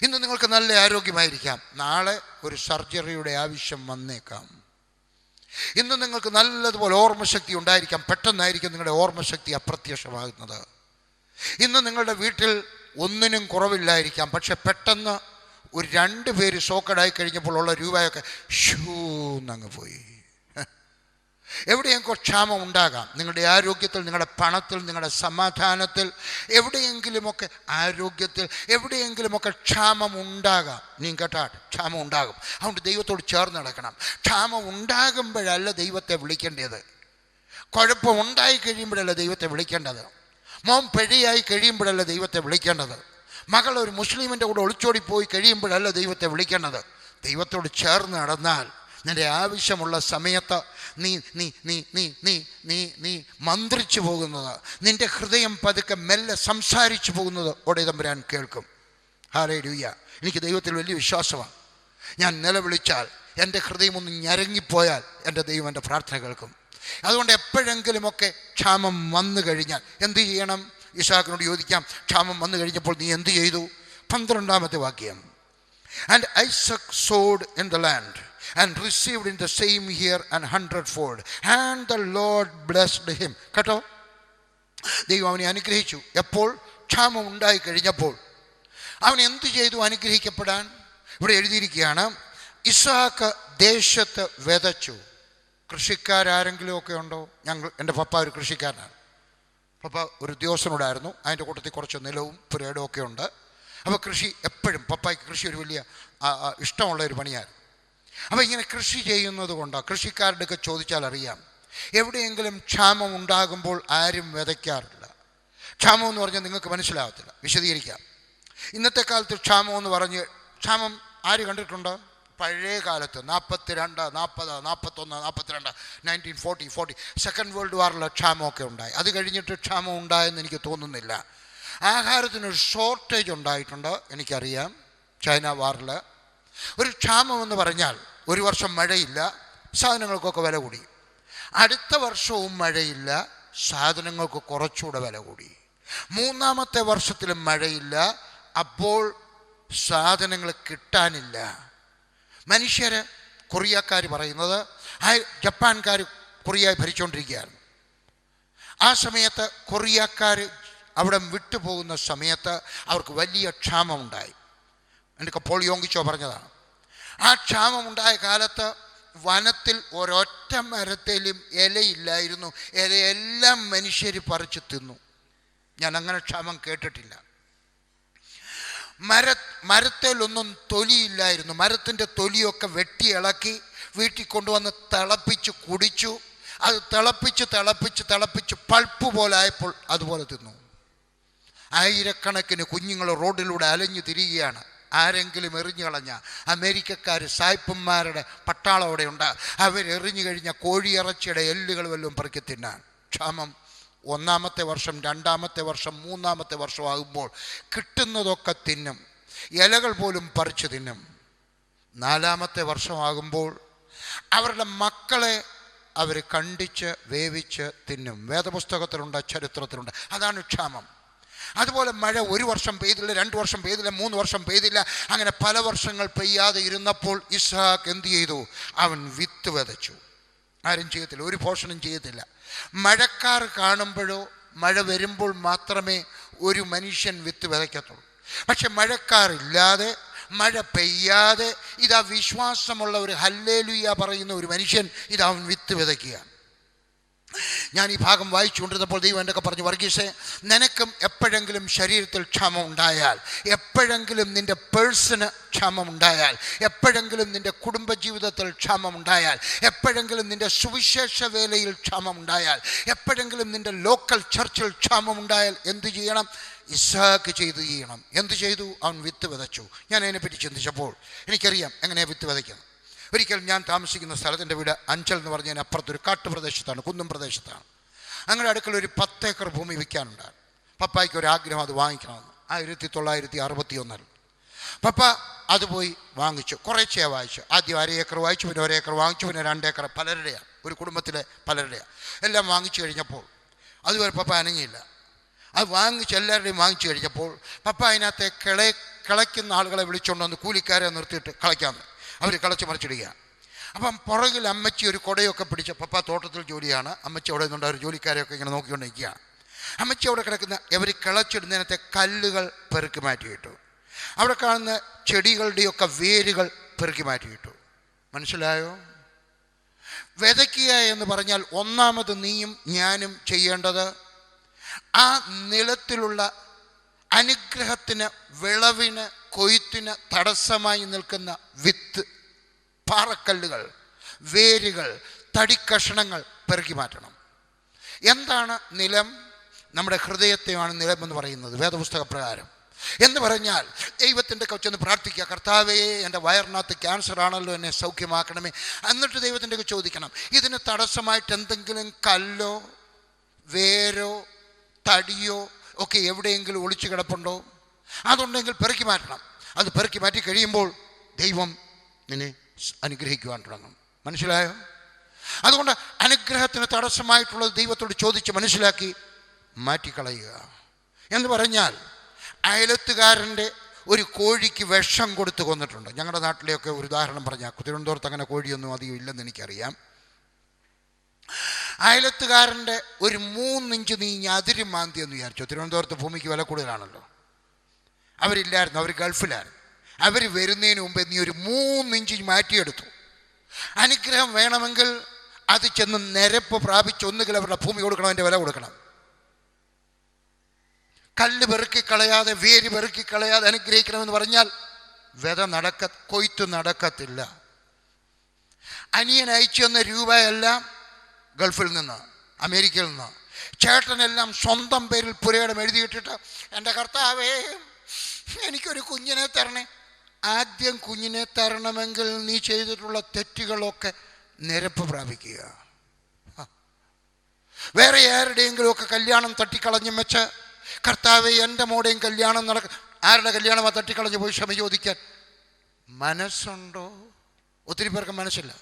ഇന്ന് നിങ്ങൾക്ക് നല്ല ആരോഗ്യമായിരിക്കാം, നാളെ ഒരു സർജറിയുടെ ആവശ്യം വന്നേക്കാം. ഇന്ന് നിങ്ങൾക്ക് നല്ലതുപോലെ ഓർമ്മശക്തി ഉണ്ടായിരിക്കാം, പെട്ടെന്നായിരിക്കും നിങ്ങളുടെ ഓർമ്മശക്തി അപ്രത്യക്ഷമാകുന്നത്. ഇന്ന് നിങ്ങളുടെ വീട്ടിൽ ഒന്നിനും കുറവില്ലായിരിക്കാം, പക്ഷെ പെട്ടെന്ന് ഒരു 2 പേര് ഷോക്കഡായി കഴിഞ്ഞപ്പോൾ ഉള്ള രൂപയൊക്കെ ഷൂന്നങ്ങ് പോയി. എവിടെയെങ്കിലും ക്ഷാമം ഉണ്ടാകാം. നിങ്ങളുടെ ആരോഗ്യത്തിൽ, നിങ്ങളുടെ പണത്തിൽ, നിങ്ങളുടെ സമാധാനത്തിൽ, എവിടെയെങ്കിലുമൊക്കെ ആരോഗ്യത്തിൽ എവിടെയെങ്കിലുമൊക്കെ ക്ഷാമം ഉണ്ടാകാം. നീ കേട്ടാട്ട്, ക്ഷാമം ഉണ്ടാകും. അതുകൊണ്ട് ദൈവത്തോട് ചേർന്ന് നടക്കണം. ക്ഷാമം ഉണ്ടാകുമ്പോഴല്ല ദൈവത്തെ വിളിക്കേണ്ടത്. കുഴപ്പം ഉണ്ടായി കഴിയുമ്പോഴല്ല ദൈവത്തെ വിളിക്കേണ്ടത്. മോൻ പിഴയായി കഴിയുമ്പോഴല്ല ദൈവത്തെ വിളിക്കേണ്ടത്. മകൾ ഒരു മുസ്ലിമിൻ്റെ കൂടെ ഒളിച്ചോടിപ്പോയി കഴിയുമ്പോഴല്ല ദൈവത്തെ വിളിക്കേണ്ടത്. ദൈവത്തോട് ചേർന്ന് നടന്നാൽ നിൻ്റെ ആവശ്യമുള്ള സമയത്ത് നീ നീ നീ നീ നീ നീ നീ മന്ത്രിച്ചു പോകുന്നത്, നിൻ്റെ ഹൃദയം പതുക്കെ മെല്ലെ സംസാരിച്ചു പോകുന്നത് ഓടെ തമ്പുരാൻ കേൾക്കും. ഹല്ലേലൂയ. എനിക്ക് ദൈവത്തിൽ വലിയ വിശ്വാസമാണ്. ഞാൻ നിലവിളിച്ചാൽ, എൻ്റെ ഹൃദയം ഒന്ന് ഞരങ്ങിപ്പോയാൽ എൻ്റെ ദൈവം എൻ്റെ പ്രാർത്ഥന കേൾക്കും. അതുകൊണ്ട് എപ്പോഴെങ്കിലുമൊക്കെ ക്ഷാമം വന്നു കഴിഞ്ഞാൽ എന്ത് ചെയ്യണം? ഇസാക്കിനോട് ചോദിക്കാം, ക്ഷാമം വന്നു കഴിഞ്ഞപ്പോൾ നീ എന്ത് ചെയ്തു? 12-ാമത്തെ വാക്യം. And Isaac sowed in the land and received in the same year 100-fold, and the Lord blessed him. കേട്ടോ, ദൈവം അവനെ അനുഗ്രഹിച്ചു. എപ്പോൾ? ക്ഷാമം ഉണ്ടായി കഴിഞ്ഞപ്പോൾ. അവൻ എന്ത് ചെയ്തു അനുഗ്രഹിക്കപ്പെടാൻ? ഇവിടെ എഴുതിയിരിക്കുകയാണ്, ഇസാക്ക് ദേശത്ത് വിതച്ചു. കൃഷിക്കാരെങ്കിലും ഒക്കെ ഉണ്ടോ? എൻ്റെ പപ്പ ഒരു കൃഷിക്കാരനാണ്. പപ്പ ഒരു ഉദ്യോഗസ്ഥനോടായിരുന്നു. അതിൻ്റെ കൂട്ടത്തിൽ കുറച്ച് നിലവും പുരയിടവും ഒക്കെ ഉണ്ട്. അപ്പോൾ കൃഷി എപ്പോഴും, പപ്പായ്ക്ക് കൃഷി ഒരു വലിയ ഇഷ്ടമുള്ള ഒരു പണിയായിരുന്നു. അപ്പോൾ ഇങ്ങനെ കൃഷി ചെയ്യുന്നത് കൊണ്ട് കൃഷിക്കാരുടെയൊക്കെ ചോദിച്ചാൽ അറിയാം, എവിടെയെങ്കിലും ക്ഷാമം ഉണ്ടാകുമ്പോൾ ആരും വിതയ്ക്കാറില്ല. ക്ഷാമം എന്ന് പറഞ്ഞാൽ നിങ്ങൾക്ക് മനസ്സിലാകത്തില്ല, വിശദീകരിക്കാം. ഇന്നത്തെ കാലത്ത് ക്ഷാമം എന്ന് പറഞ്ഞ്, ക്ഷാമം ആര് കണ്ടിട്ടുണ്ടോ? പഴയ കാലത്ത് 42, 40, 41, 42, 1940 സെക്കൻഡ് വേൾഡ് വാറിലെ ക്ഷാമമൊക്കെ ഉണ്ടായി. അത് കഴിഞ്ഞിട്ട് ക്ഷാമം ഉണ്ടായെന്ന് എനിക്ക് തോന്നുന്നില്ല. ആഹാരത്തിനൊരു ഷോർട്ടേജ് ഉണ്ടായിട്ടുണ്ട്, എനിക്കറിയാം. ചൈന വാറിൽ ഒരു ക്ഷാമം എന്ന് പറഞ്ഞാൽ, ഒരു വർഷം മഴയില്ല, സാധനങ്ങൾക്കൊക്കെ വില കൂടി. അടുത്ത വർഷവും മഴയില്ല, സാധനങ്ങൾക്ക് കുറച്ചുകൂടെ വില കൂടി. 3-ാമത്തെ വർഷത്തിലും മഴയില്ല, അപ്പോൾ സാധനങ്ങൾ കിട്ടാനില്ല. മനുഷ്യർ, കൊറിയക്കാർ പറയുന്നത്, ജപ്പാൻകാർ കൊറിയ ഭരിച്ചുകൊണ്ടിരിക്കുകയാണ്. ആ സമയത്ത് കൊറിയക്കാർ അവിടെ വിട്ടുപോകുന്ന സമയത്ത് അവർക്ക് വലിയ ക്ഷാമമുണ്ടായി. എനിക്ക് പോൾ യോങ്കിച്ചോ പറഞ്ഞതാണ്. ആ ക്ഷാമമുണ്ടായ കാലത്ത് വനത്തിൽ ഒരൊറ്റ മരത്തിലും ഇലയില്ലായിരുന്നു. ഇലയെല്ലാം മനുഷ്യർ പറിച്ചു തിന്നു. ഞാൻ അങ്ങനെ ക്ഷാമം കേട്ടിട്ടില്ല. മരത്തിലൊന്നും തൊലിയില്ലായിരുന്നു. മരത്തിൻ്റെ തൊലിയൊക്കെ വെട്ടി ഇളക്കി വീട്ടിൽ കൊണ്ടുവന്ന് തിളപ്പിച്ച് കുടിച്ചു. അത് തിളപ്പിച്ച് പൾപ്പ് പോലെ ആയപ്പോൾ അതുപോലെ തിന്നു. ആയിരക്കണക്കിന് കുഞ്ഞുങ്ങൾ റോഡിലൂടെ അലഞ്ഞു തിരിയുകയാണ്. ആരെങ്കിലും എറിഞ്ഞു കളഞ്ഞ, അമേരിക്കക്കാർ സായിപ്പന്മാരുടെ പട്ടാളം അവിടെ ഉണ്ട്, അവരെറിഞ്ഞു കഴിഞ്ഞ കോഴിയിറച്ചിയുടെ എല്ലുകൾ വല്ലതും പെറുക്കി തിന്നാൻ. ക്ഷാമം 1-ാമത്തെ വർഷം, 2-ാമത്തെ വർഷം, 3-ാമത്തെ വർഷം ആകുമ്പോൾ കിട്ടുന്നതൊക്കെ തിന്നും, ഇലകൾ പോലും പറിച്ചു തിന്നും. 4-ാമത്തെ വർഷമാകുമ്പോൾ അവരുടെ മക്കളെ അവർ കണ്ടിച്ച് വേവിച്ച് തിന്നും. വേദപുസ്തകത്തിലുണ്ട്, ചരിത്രത്തിലുണ്ട്. അതാണ് ക്ഷാമം. അതുപോലെ മഴ 1 വർഷം പെയ്തില്ല, 2 വർഷം പെയ്തില്ല, 3 വർഷം പെയ്തില്ല. അങ്ങനെ പല വർഷങ്ങൾ പെയ്യാതെ ഇരുന്നപ്പോൾ ഇസ്ഹാക്ക് എന്ത് ചെയ്തു? അവൻ വിത്ത് വിതച്ചു. ആരും ചെയ്യത്തില്ല, ഒരു പോഷണം ചെയ്യത്തില്ല. മഴക്കാർ കാണുമ്പോഴോ മഴ വരുമ്പോൾ മാത്രമേ ഒരു മനുഷ്യൻ വിത്ത് വിതയ്ക്കത്തുള്ളൂ. പക്ഷെ മഴക്കാറില്ലാതെ, മഴ പെയ്യാതെ, ഇതാ വിശ്വാസമുള്ള ഒരു ഹല്ലേലൂയ പറയുന്ന ഒരു മനുഷ്യൻ ഇതാ അവൻ വിത്ത് വിതയ്ക്കുകയാണ്. ഞാൻ ഈ ഭാഗം വായിച്ചുകൊണ്ടിരുന്നപ്പോൾ ദൈവം എന്നൊക്കെ പറഞ്ഞു, വർഗീസേ, നിനക്കും എപ്പോഴെങ്കിലും ശരീരത്തിൽ ക്ഷാമം ഉണ്ടായാൽ, എപ്പോഴെങ്കിലും നിൻ്റെ പേഴ്സണ് ക്ഷാമം ഉണ്ടായാൽ, എപ്പോഴെങ്കിലും നിൻ്റെ കുടുംബജീവിതത്തിൽ ക്ഷാമം ഉണ്ടായാൽ, എപ്പോഴെങ്കിലും നിൻ്റെ സുവിശേഷ വേലയിൽ ക്ഷാമം ഉണ്ടായാൽ, എപ്പോഴെങ്കിലും നിൻ്റെ ലോക്കൽ ചർച്ചിൽ ക്ഷാമം ഉണ്ടായാൽ എന്തു ചെയ്യണം? ഇസ്ഹാക്ക് ചെയ്യണം. എന്തു ചെയ്തു? അവൻ വിത്ത് വിതച്ചു. ഞാൻ അതിനെപ്പറ്റി ചിന്തിച്ചപ്പോൾ എനിക്കറിയാം എങ്ങനെയാണ് വിത്ത് വിതയ്ക്കുന്നത്. ഒരിക്കൽ ഞാൻ താമസിക്കുന്ന സ്ഥലത്തിൻ്റെ വീട് അഞ്ചൽ എന്ന് പറഞ്ഞതിന് അപ്പുറത്തൊരു കാട്ടുപ്രദേശത്താണ്, കുന്നും പ്രദേശത്താണ്. അങ്ങനെ അടുക്കൽ ഒരു 10 ഏക്കർ ഭൂമി വിൽക്കാനുണ്ടായിരുന്നു. പപ്പായ്ക്ക് ഒരാഗ്രഹം അത് വാങ്ങിക്കണമെന്ന്. 1961 പപ്പ അത് പോയി വാങ്ങിച്ചു. കുറേശ്ശേ വാങ്ങിച്ചു. ആദ്യം 1/2 ഏക്കർ വാങ്ങിച്ചു, പിന്നെ 1 ഏക്കർ വാങ്ങിച്ചു, പിന്നെ 2 ഏക്കർ. പലരുടെയാണ്, ഒരു കുടുംബത്തിലെ പലരുടെയാണ്. എല്ലാം വാങ്ങിച്ചു കഴിഞ്ഞപ്പോൾ അതുവരെ പപ്പ അനങ്ങിയില്ല. അത് വാങ്ങിച്ച് എല്ലാവരുടെയും വാങ്ങിച്ചു കഴിഞ്ഞപ്പോൾ പപ്പ അതിനകത്തെ കിളയ്ക്കുന്ന ആളുകളെ വിളിച്ചുകൊണ്ട് വന്ന് കൂലിക്കാരെ നിർത്തിയിട്ട് കളയ്ക്കാൻ. അവർ കളച്ച് മറിച്ചിടുക. അപ്പം പുറകിൽ അമ്മച്ചി ഒരു കുടയൊക്കെ പിടിച്ച്, പപ്പ തോട്ടത്തിൽ ജോലിയാണ്, അമ്മച്ചി അവിടെ നിന്നുണ്ട്, അവർ ജോലിക്കാരെയൊക്കെ ഇങ്ങനെ നോക്കിക്കൊണ്ടിരിക്കുകയാണ്. അമ്മച്ചി അവിടെ കിടക്കുന്ന ഇവർ കിളച്ചിടുന്നതിനകത്തെ കല്ലുകൾ പെറുക്കി മാറ്റിയിട്ടു. അവിടെ കാണുന്ന ചെടികളുടെയൊക്കെ വേരുകൾ പെറുക്കി മാറ്റിയിട്ടു. മനസ്സിലായോ? വിതയ്ക്കുക എന്ന് പറഞ്ഞാൽ ഒന്നാമത് നീയും ഞാനും ചെയ്യേണ്ടത് ആ നിലത്തിലുള്ള അനുഗ്രഹത്തിന്, വിളവിന്, കൊയ്ത്തിന് തടസ്സമായി നിൽക്കുന്ന വിത്ത്, പാറക്കല്ലുകൾ, വേരുകൾ, തടിക്കഷണങ്ങൾ പെറുക്കി മാറ്റണം. എന്താണ് നിലം? നമ്മുടെ ഹൃദയത്തെയാണ് നിലമെന്ന് പറയുന്നത് വേദപുസ്തക പ്രകാരം. എന്ന് പറഞ്ഞാൽ ദൈവത്തിൻ്റെ ചെന്ന് പ്രാർത്ഥിക്കുക, കർത്താവേ എൻ്റെ വയറിനകത്ത് ക്യാൻസർ ആണല്ലോ, എന്നെ സൗഖ്യമാക്കണമേ. എന്നിട്ട് ദൈവത്തിൻ്റെ ചോദിക്കണം, ഇതിന് തടസ്സമായിട്ട് എന്തെങ്കിലും കല്ലോ വേരോ തടിയോ ഒക്കെ എവിടെയെങ്കിലും ഒളിച്ചു കിടപ്പുണ്ടോ? അതുണ്ടെങ്കിൽ പെറുക്കി മാറ്റണം. അത് പെറുക്കി മാറ്റി കഴിയുമ്പോൾ ദൈവം നിന്നെ അനുഗ്രഹിക്കുവാൻ തുടങ്ങും. മനസ്സിലായോ? അതുകൊണ്ട് അനുഗ്രഹത്തിന് തടസ്സമായിട്ടുള്ളത് ദൈവത്തോട് ചോദിച്ച് മനസ്സിലാക്കി മാറ്റിക്കളയുക. എന്ന് പറഞ്ഞാൽ അയലത്തുകാരൻ്റെ ഒരു കോഴിക്ക് വിഷം കൊടുത്ത് കൊന്നിട്ടുണ്ട്. ഞങ്ങളുടെ നാട്ടിലെയൊക്കെ ഒരു ഉദാഹരണം പറഞ്ഞാൽ, തിരുവനന്തപുരത്ത് അങ്ങനെ കോഴിയൊന്നും അധികം ഇല്ലെന്ന് എനിക്കറിയാം. അയലത്തുകാരൻ്റെ ഒരു 3 ഇഞ്ച് നീങ്ങി അതിര് മാന്തി എന്ന് വിചാരിച്ചു. തിരുവനന്തപുരത്ത് ഭൂമിക്ക് വില കൂടുതലാണല്ലോ. അവരില്ലായിരുന്നു, അവർ ഗൾഫിലായിരുന്നു. അവർ വരുന്നതിന് മുമ്പ് നീ ഒരു 3 ഇഞ്ച് മാറ്റിയെടുത്തു. അനുഗ്രഹം വേണമെങ്കിൽ അത് ചെന്ന് നിരപ്പ് പ്രാപിച്ച് ഒന്നുകിൽ അവരുടെ ഭൂമി കൊടുക്കണം, അതിൻ്റെ വില കൊടുക്കണം. കല്ല് പെറുക്കിക്കളയാതെ, വേര് പെറുക്കിക്കളയാതെ അനുഗ്രഹിക്കണമെന്ന് പറഞ്ഞാൽ കൊയ്ത്ത് നടക്കത്തില്ല. അനിയൻ അയച്ചു തന്ന രൂപയെല്ലാം ഗൾഫിൽ നിന്ന്, അമേരിക്കയിൽ നിന്ന്. ചേട്ടനെല്ലാം സ്വന്തം പേരിൽ പുരയിടം എഴുതിയിട്ടിട്ട്, എൻ്റെ കർത്താവേ എനിക്കൊരു കുഞ്ഞിനെ തരണേ. ആദ്യം കുഞ്ഞിനെ തരണമെങ്കിൽ നീ ചെയ്തിട്ടുള്ള തെറ്റുകളൊക്കെ നിരപ്പ് പ്രാപിക്കുക. വേറെ ആരുടെയെങ്കിലുമൊക്കെ കല്യാണം തട്ടിക്കളഞ്ഞും വെച്ച്, കർത്താവേ എൻ്റെ മോടെയും കല്യാണം ആരുടെ കല്യാണം ആ തട്ടിക്കളഞ്ഞ് പോയി ക്ഷമ ചോദിക്കാൻ മനസ്സുണ്ടോ? ഒത്തിരി പേർക്ക് മനസ്സില്ല.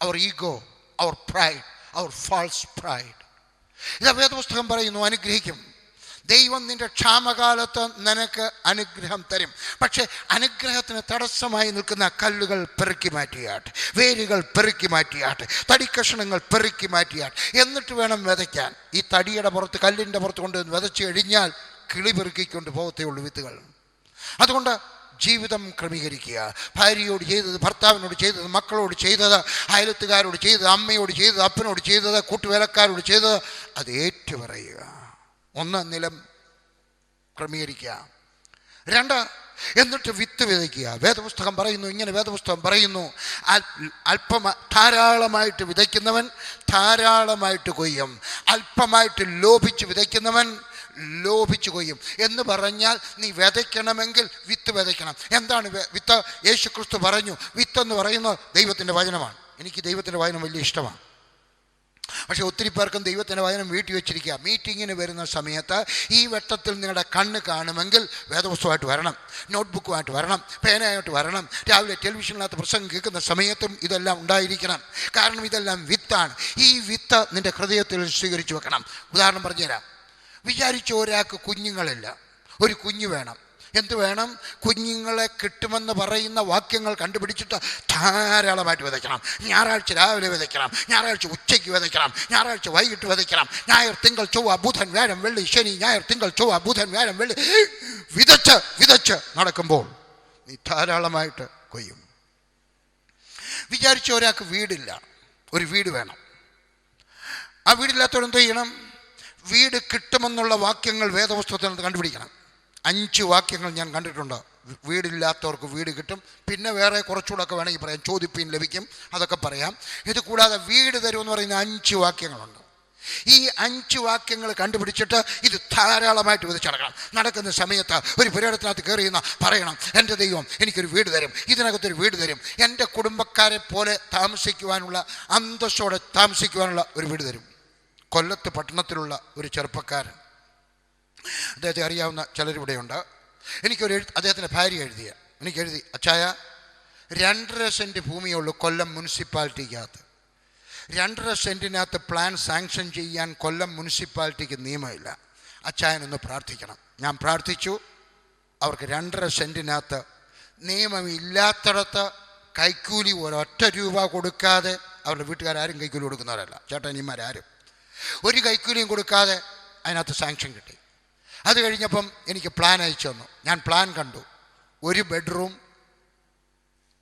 അവർ ഈഗോ, അവർ പ്രൈഡ്, അവർ ഫാൾസ് പ്രൈഡ്. ഇതാ വേദപുസ്തകം പറയുന്നു, അനുഗ്രഹിക്കും. ദൈവം നിന്റെ ക്ഷാമകാലത്ത് നിനക്ക് അനുഗ്രഹം തരും. പക്ഷേ അനുഗ്രഹത്തിന് തടസ്സമായി നിൽക്കുന്ന കല്ലുകൾ പെറുക്കി മാറ്റിയാട്ട്, വേരുകൾ പെറുക്കി മാറ്റിയാട്ട്, തടിക്കഷണങ്ങൾ പെറുക്കി മാറ്റിയാട്ട്. എന്നിട്ട് വേണം വിതയ്ക്കാൻ. ഈ തടിയുടെ പുറത്ത്, കല്ലിൻ്റെ പുറത്ത് കൊണ്ട് വിതച്ച് കഴിഞ്ഞാൽ കിളി പെറുക്കിക്കൊണ്ട് പോകത്തേ ഉള്ളൂ വിത്തുകൾ. അതുകൊണ്ട് ജീവിതം ക്രമീകരിക്കുക. ഭാര്യയോട് ചെയ്തത്, ഭർത്താവിനോട് ചെയ്തത്, മക്കളോട് ചെയ്തത്, അയലത്തുകാരോട് ചെയ്തത്, അമ്മയോട് ചെയ്തത്, അപ്പനോട് ചെയ്തത്, കൂട്ടുവേലക്കാരോട് ചെയ്തത്, അത് ഏറ്റുപറയുക. 1 നിലം ക്രമീകരിക്കുക. 2 എന്നിട്ട് വിത്ത് വിതയ്ക്കുക. വേദപുസ്തകം പറയുന്നു ഇങ്ങനെ, വേദപുസ്തകം പറയുന്നു, ധാരാളമായിട്ട് വിതയ്ക്കുന്നവൻ ധാരാളമായിട്ട് കൊയ്യും, അല്പമായിട്ട് ലോഭിച്ച് വിതയ്ക്കുന്നവൻ ലോഭിച്ചു കൊയ്യും. എന്ന് പറഞ്ഞാൽ നീ വിതയ്ക്കണമെങ്കിൽ വിത്ത് വിതയ്ക്കണം. എന്താണ് വിത്ത്? യേശു ക്രിസ്തു പറഞ്ഞു, വിത്തെന്ന് പറയുന്നത് ദൈവത്തിൻ്റെ വചനമാണ്. എനിക്ക് ദൈവത്തിൻ്റെ വചനം വലിയ ഇഷ്ടമാണ്. പക്ഷെ ഒത്തിരി പേർക്കും ദൈവത്തിൻ്റെ വചനം വീട്ടിൽ വെച്ചിരിക്കുക. മീറ്റിങ്ങിന് വരുന്ന സമയത്ത് ഈ വട്ടത്തിൽ നിങ്ങളുടെ കണ്ണ് കാണുമെങ്കിൽ വേദപുസ്തകമായിട്ട് വരണം, നോട്ട്ബുക്കുമായിട്ട് വരണം, പേനയായിട്ട് വരണം. രാവിലെ ടെലിവിഷനിനകത്ത് പ്രസംഗം കേൾക്കുന്ന സമയത്തും ഇതെല്ലാം ഉണ്ടായിരിക്കണം. കാരണം ഇതെല്ലാം വിത്താണ്. ഈ വിത്ത് നിൻ്റെ ഹൃദയത്തിൽ സ്വീകരിച്ചു വെക്കണം. ഉദാഹരണം പറഞ്ഞുതരാം. വിചാരിച്ച ഒരാൾക്ക് കുഞ്ഞുങ്ങളില്ല, ഒരു കുഞ്ഞ് വേണം. എന്ത് വേണം? കുഞ്ഞുങ്ങളെ കിട്ടുമെന്ന് പറയുന്ന വാക്യങ്ങൾ കണ്ടുപിടിച്ചിട്ട് ധാരാളമായിട്ട് വിതയ്ക്കണം. ഞായറാഴ്ച രാവിലെ വിതയ്ക്കണം, ഞായറാഴ്ച ഉച്ചയ്ക്ക് വിതയ്ക്കണം, ഞായറാഴ്ച വൈകിട്ട് വിതയ്ക്കണം. ഞായർ തിങ്കൾ ചൊവ്വ ബുധൻ വ്യാഴം വെള്ളി ശനി, ഞായർ തിങ്കൾ ചൊവ്വ ബുധൻ വ്യാഴം വെള്ളി വിതച്ച് നടക്കുമ്പോൾ നീ ധാരാളമായിട്ട് കൊയ്യും. വിചാരിച്ച ഒരാൾക്ക് വീടില്ല, ഒരു വീട് വേണം. ആ വീടില്ലാത്തവരെന്ത് ചെയ്യണം? വീട് കിട്ടുമെന്നുള്ള വാക്യങ്ങൾ വേദപുസ്തകത്തിൽ കണ്ടുപിടിക്കണം. 5 വാക്യങ്ങൾ ഞാൻ കണ്ടിട്ടുണ്ട്. വീടില്ലാത്തവർക്ക് വീട് കിട്ടും. പിന്നെ വേറെ കുറച്ചുകൂടെയൊക്കെ വേണമെങ്കിൽ പറയാം, ചോദിപ്പീൻ ലഭിക്കും, അതൊക്കെ പറയാം. ഇത് കൂടാതെ വീട് തരുമെന്ന് പറയുന്ന 5 വാക്യങ്ങളുണ്ട്. ഈ 5 വാക്യങ്ങൾ കണ്ടുപിടിച്ചിട്ട് ഇത് ധാരാളമായിട്ട് വിതച്ചടക്കണം. നടക്കുന്ന സമയത്ത് ഒരു പുരയിടത്തിനകത്ത് കയറിയെന്ന് പറയണം, എൻ്റെ ദൈവം എനിക്കൊരു വീട് തരും, ഇതിനകത്തൊരു വീട് തരും, എൻ്റെ കുടുംബക്കാരെ പോലെ താമസിക്കുവാനുള്ള, അന്തസ്സോടെ താമസിക്കുവാനുള്ള ഒരു വീട് തരും. കൊല്ലത്ത് പട്ടണത്തിലുള്ള ഒരു ചെറുപ്പക്കാരൻ, അദ്ദേഹത്തെ അറിയാവുന്ന ചിലരിവിടെയുണ്ട്. അദ്ദേഹത്തിൻ്റെ ഭാര്യ എനിക്കെഴുതി, അച്ചായ 2.5 സെൻറ്റ് ഭൂമിയുള്ളൂ കൊല്ലം മുനിസിപ്പാലിറ്റിക്കകത്ത്. 2.5 സെൻറ്റിനകത്ത് പ്ലാൻ സാങ്ഷൻ ചെയ്യാൻ കൊല്ലം മുനിസിപ്പാലിറ്റിക്ക് നിയമമില്ല. അച്ചായനൊന്ന് പ്രാർത്ഥിക്കണം. ഞാൻ പ്രാർത്ഥിച്ചു. അവർക്ക് 2.5 സെൻറ്റിനകത്ത് നിയമമില്ലാത്തിടത്ത് കൈക്കൂലി ഒരൊറ്റ രൂപ കൊടുക്കാതെ, അവരുടെ വീട്ടുകാരും കൈക്കൂലി കൊടുക്കുന്നവരല്ല, ചേട്ടനിമാരാരും ഒരു കൈക്കൂലിയും കൊടുക്കാതെ അതിനകത്ത് സാങ്ഷൻ കിട്ടി. അത് കഴിഞ്ഞപ്പം എനിക്ക് പ്ലാൻ അയച്ചു തന്നു. ഞാൻ പ്ലാൻ കണ്ടു. ഒരു ബെഡ്റൂം,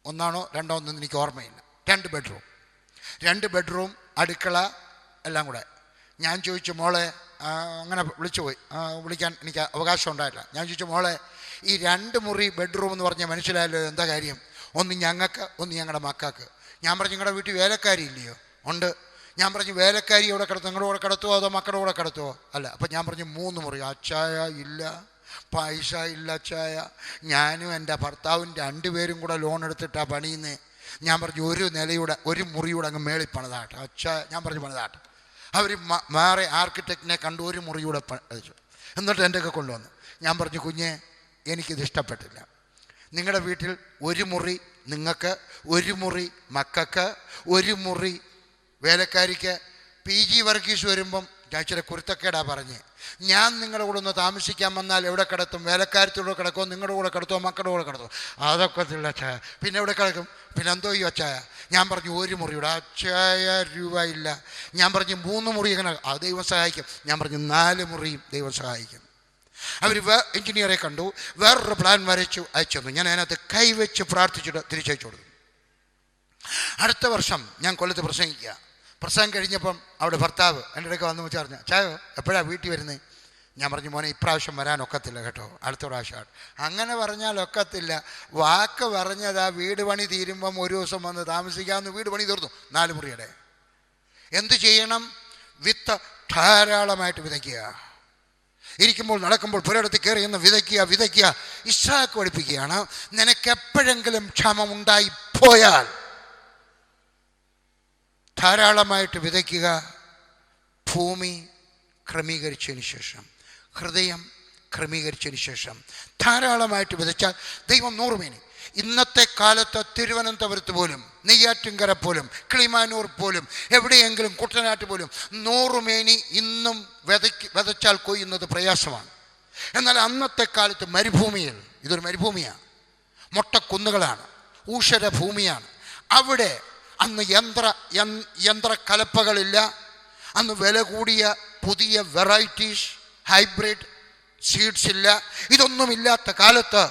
ഒന്നാണോ രണ്ടോ ഒന്നും എനിക്ക് ഓർമ്മയില്ല, 2 ബെഡ്റൂം അടുക്കള എല്ലാം കൂടെ. ഞാൻ ചോദിച്ചു, മോളെ, അങ്ങനെ വിളിക്കാൻ എനിക്ക് അവകാശം ഉണ്ടായില്ല. ഞാൻ ചോദിച്ചു, മോളെ, ഈ 2 മുറി ബെഡ്റൂം എന്ന് പറഞ്ഞാൽ മനസ്സിലായല്ലോ, എന്താ കാര്യം? ഒന്ന് ഞങ്ങൾക്ക്, ഒന്ന് ഞങ്ങളുടെ മക്കൾക്ക്. ഞാൻ പറഞ്ഞു, നിങ്ങളുടെ വീട്ടിൽ വേലക്കാരി ഇല്ലയോ? ഉണ്ട്. ഞാൻ പറഞ്ഞു, വേലക്കാരി എവിടെ കിടത്തും? നിങ്ങളുടെ കൂടെ കിടത്തുമോ അതോ മക്കളുടെ കൂടെ കിടത്തുമോ? അല്ല. അപ്പം ഞാൻ പറഞ്ഞു, 3 മുറി. അച്ചായ ഇല്ല, പൈസ ഇല്ല അച്ചായ. ഞാനും എൻ്റെ ഭർത്താവും 2 പേരും കൂടെ ലോൺ എടുത്തിട്ടാണ് പണിയുന്നത്. ഞാൻ പറഞ്ഞു, ഒരു നിലയുടെ ഒരു മുറിയുടെ അങ്ങ് മേളിൽ പണിതാട്ടെ അച്ചായ. ഞാൻ പറഞ്ഞു, പണിതാട്ടെ. അവർ വേറെ ആർക്കിടെക്റ്റിനെ കണ്ടു ഒരു മുറിയൂടെ പണിച്ചു. എന്നിട്ട് എൻ്റെ ഒക്കെ കൊണ്ടുവന്നു. ഞാൻ പറഞ്ഞു, കുഞ്ഞെ, എനിക്കിത് ഇഷ്ടപ്പെട്ടില്ല. നിങ്ങളുടെ വീട്ടിൽ 1 മുറി നിങ്ങൾക്ക്, 1 മുറി മക്കൾക്ക്, 1 മുറി വേലക്കാരിക്ക്. PG വർഗീസ് വരുമ്പം ഞാൻ ഇച്ചിരി കുരുത്തക്കേടാ പറഞ്ഞ്, ഞാൻ നിങ്ങളുടെ കൂടെ ഒന്ന് താമസിക്കാൻ വന്നാൽ എവിടെ കിടത്തും? വേലക്കാരത്തോടെ കിടക്കുമോ, നിങ്ങളുടെ കൂടെ കിടത്തുമോ, മക്കളുടെ കൂടെ കിടത്തുമോ? അതൊക്കെ ഇല്ല അച്ചായ. പിന്നെ എവിടെ കിടക്കും? പിന്നെ എന്തോ ഈ അച്ചായ? ഞാൻ പറഞ്ഞു, 1 മുറിയുടെ അച്ചായ രൂപ ഇല്ല. ഞാൻ പറഞ്ഞു, 3 മുറി എങ്ങനെ? അത് ദൈവം സഹായിക്കും. ഞാൻ പറഞ്ഞു, 4 മുറിയും ദൈവം സഹായിക്കും. അവർ എഞ്ചിനീയറെ കണ്ടു, വേറൊരു പ്ലാൻ വരച്ചു, അയച്ചു തന്നു. ഞാൻ അതിനകത്ത് കൈവച്ച് പ്രാർത്ഥിച്ചിട്ട് തിരിച്ചയച്ചു കൊടുത്തു. അടുത്ത വർഷം ഞാൻ കൊല്ലത്ത് പ്രസംഗം കഴിഞ്ഞപ്പം അവിടെ ഭർത്താവ് എൻ്റെ ഇടയ്ക്ക് വന്നു പറഞ്ഞു, ചായോ എപ്പോഴാണ് വീട്ടിൽ വരുന്നത്? ഞാൻ പറഞ്ഞു, മോനെ, ഇപ്രാവശ്യം വരാൻ ഒക്കത്തില്ല കേട്ടോ, അടുത്ത പ്രാവശ്യമാണ്. അങ്ങനെ പറഞ്ഞാൽ ഒക്കത്തില്ല. വാക്ക് പറഞ്ഞതാ, വീട് പണി തീരുമ്പം 1 ദിവസം വന്ന് താമസിക്കാമെന്ന്. വീട് പണി തീർന്നു, 4 മുറിയുടെ. എന്തു ചെയ്യണം? വിത്ത് ധാരാളമായിട്ട് വിതയ്ക്കുക. ഇരിക്കുമ്പോൾ നടക്കുമ്പോൾ പുരയിടത്ത് കയറി എന്ന് വിതയ്ക്കുക. ഇസ്ഹാക്ക് പഠിപ്പിക്കുകയാണ്, നിനക്കെപ്പോഴെങ്കിലും ക്ഷമ ഉണ്ടായി പോയാൽ ധാരാളമായിട്ട് വിതയ്ക്കുക. ഭൂമി ക്രമീകരിച്ചതിന് ശേഷം, ഹൃദയം ക്രമീകരിച്ചതിന് ശേഷം ധാരാളമായിട്ട് വിതച്ചാൽ ദൈവം 100 മേനി. ഇന്നത്തെ കാലത്ത് തിരുവനന്തപുരത്ത് പോലും, നെയ്യാറ്റിൻകര പോലും, കിളിമാനൂർ പോലും, എവിടെയെങ്കിലും കുട്ടനാട്ട് പോലും 100 മേനി ഇന്നും വിതച്ചാൽ കൊയ്യുന്നത് പ്രയാസമാണ്. എന്നാൽ അന്നത്തെ കാലത്ത് മരുഭൂമിയിൽ, ഇതൊരു മരുഭൂമിയാണ്, മൊട്ടക്കുന്നുകളാണ്, ഊഷര ഭൂമിയാണ്. അവിടെ അന്ന് യന്ത്ര കലപ്പകളില്ല. അന്ന് വില കൂടിയ പുതിയ വെറൈറ്റീസ്, ഹൈബ്രിഡ് സീഡ്സ് ഇല്ല. ഇതൊന്നുമില്ലാത്ത കാലത്ത്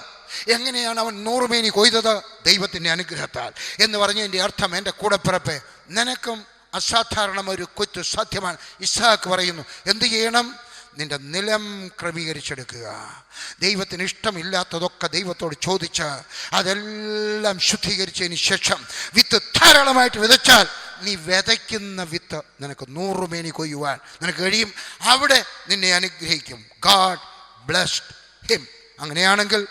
എങ്ങനെയാണ് അവൻ 100 മേനി കൊയ്തത്? ദൈവത്തിൻ്റെ അനുഗ്രഹത്താൽ. എന്ന് പറഞ്ഞതിൻ്റെ അർത്ഥം, എൻ്റെ കൂടെപ്പിറപ്പെ, നിനക്കും അസാധാരണ ഒരു കൊയ്ത്ത് സാധ്യമാണ്. ഇസ്ഹാക്ക് പറയുന്നു, എന്ത് ചെയ്യണം? നിന്റെ നിലം ക്രമീകരിച്ചെടുക്കുക. ദൈവത്തിന് ഇഷ്ടമില്ലാത്തതൊക്കെ ദൈവത്തോട് ചോദിച്ച് അതെല്ലാം ശുദ്ധീകരിച്ചതിന് ശേഷം വിത്ത് ധാരാളമായിട്ട് വിതച്ചാൽ നീ വിതയ്ക്കുന്ന വിത്ത് നിനക്ക് 100 മേനി കൊയ്യുവാൻ നിനക്ക് കഴിയും. അവിടെ നിന്നെ അനുഗ്രഹിക്കും. God blessed him. അങ്ങനെയാണെങ്കിൽ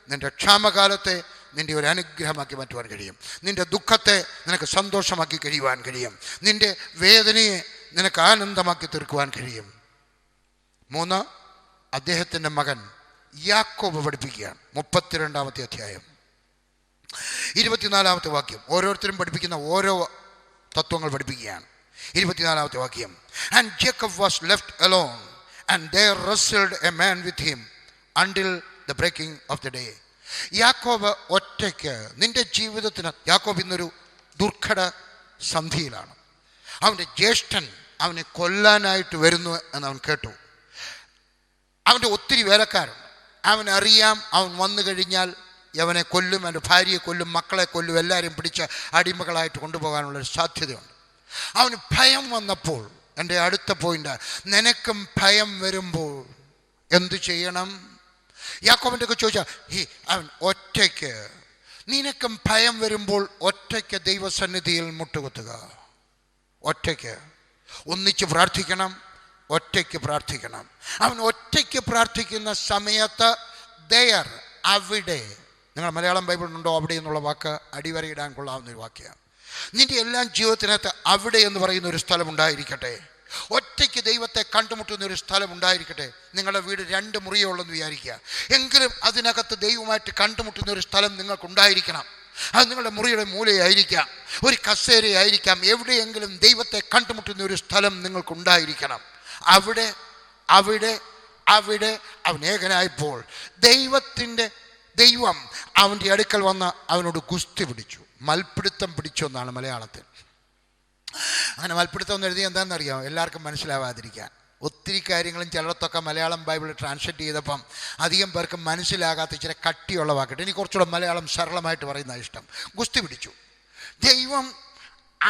നിന്റെ ക്ഷാമകാലത്തെ നിന്റെ ഒരു അനുഗ്രഹമാക്കി മാറ്റുവാൻ കഴിയും. നിന്റെ ദുഃഖത്തെ നിനക്ക് സന്തോഷമാക്കി കഴിയുവാൻ കഴിയും. നിന്റെ വേദനയെ നിനക്ക് ആനന്ദമാക്കി തീർക്കുവാൻ കഴിയും. 3, അദ്ദേഹത്തിൻ്റെ മകൻ യാക്കോബ് പഠിപ്പിക്കുകയാണ്. 32-ാമത്തെ അധ്യായം 24-ാമത്തെ വാക്യം. ഓരോരുത്തരും പഠിപ്പിക്കുന്ന ഓരോ തത്വങ്ങൾ പഠിപ്പിക്കുകയാണ്. 24-ാമത്തെ വാക്യം. And Jacob was left alone, and there wrestled a man with him until the breaking of the day. യാക്കോബ് ഒറ്റയ്ക്ക്. നിന്റെ ജീവിതത്തിന് യാക്കോബ് ഇന്നൊരു ദുർഘട സന്ധിയിലാണ്. അവൻ്റെ ജ്യേഷ്ഠൻ അവനെ കൊല്ലാനായിട്ട് വരുന്നു എന്ന് അവൻ കേട്ടു. അവൻ്റെ ഒത്തിരി വേലക്കാരുണ്ട്. അവനറിയാം, അവൻ വന്നു കഴിഞ്ഞാൽ അവനെ കൊല്ലും, അവൻ്റെ ഭാര്യയെ കൊല്ലും, മക്കളെ കൊല്ലും, എല്ലാവരും പിടിച്ച് അടിമകളായിട്ട് കൊണ്ടുപോകാനുള്ളൊരു സാധ്യതയുണ്ട്. അവന് ഭയം വന്നപ്പോൾ, എൻ്റെ അടുത്ത പോയിന്റ്, നിനക്കും ഭയം വരുമ്പോൾ എന്തു ചെയ്യണം? യാക്കോബിൻ്റെ ഒക്കെ ചോദിച്ചാൽ അവൻ ഒറ്റയ്ക്ക്, നിനക്കും ഭയം വരുമ്പോൾ ഒറ്റയ്ക്ക് ദൈവസന്നിധിയിൽ മുട്ടുകുത്തുക. ഒറ്റയ്ക്ക് ഒന്നിച്ച് പ്രാർത്ഥിക്കണം. ഒറ്റയ്ക്ക് പ്രാർത്ഥിക്കണം. അവൻ ഒറ്റയ്ക്ക് പ്രാർത്ഥിക്കുന്ന സമയത്ത് ദയർ, അവിടെ, നിങ്ങൾ മലയാളം ബൈബിളിലുണ്ടോ അവിടെ എന്നുള്ള വാക്ക് അടിവരയിടാൻ കൊള്ളാവുന്നൊരു വാക്യമാണ്. നിന്റെ എല്ലാം ജീവിതത്തിനകത്ത് അവിടെ എന്ന് പറയുന്ന ഒരു സ്ഥലം ഉണ്ടായിരിക്കട്ടെ. ഒറ്റയ്ക്ക് ദൈവത്തെ കണ്ടുമുട്ടുന്ന ഒരു സ്ഥലം ഉണ്ടായിരിക്കട്ടെ. നിങ്ങളുടെ വീട് 2 മുറിയുള്ളെന്ന് വിചാരിക്കുക. എങ്കിലും അതിനകത്ത് ദൈവമായിട്ട് കണ്ടുമുട്ടുന്ന ഒരു സ്ഥലം നിങ്ങൾക്കുണ്ടായിരിക്കണം. അത് നിങ്ങളുടെ മുറിയുടെ മൂലയായിരിക്കാം, ഒരു കസേരയായിരിക്കാം. എവിടെയെങ്കിലും ദൈവത്തെ കണ്ടുമുട്ടുന്ന ഒരു സ്ഥലം നിങ്ങൾക്കുണ്ടായിരിക്കണം. അവിടെ അവൻ ഏകനായപ്പോൾ ദൈവം അവൻ്റെ അടുക്കൽ വന്ന് അവനോട് ഗുസ്തി പിടിച്ചു, മൽപ്പിടുത്തം പിടിച്ചു എന്നാണ് മലയാളത്തിൽ. അങ്ങനെ മൽപ്പിടുത്തം എന്ന് എഴുതി എന്താണെന്നറിയാമോ? എല്ലാവർക്കും മനസ്സിലാവാതിരിക്കാൻ. ഒത്തിരി കാര്യങ്ങളും ചിലടത്തൊക്കെ മലയാളം ബൈബിൾ ട്രാൻസ്ലേറ്റ് ചെയ്തപ്പം അധികം പേർക്ക് മനസ്സിലാകാത്ത ഇച്ചിരി കട്ടിയുള്ള വാക്കിട്ട് എനിക്ക് കുറച്ചുകൂടെ മലയാളം സരളമായിട്ട് പറയുന്ന ഇഷ്ടം. ഗുസ്തി പിടിച്ചു. ദൈവം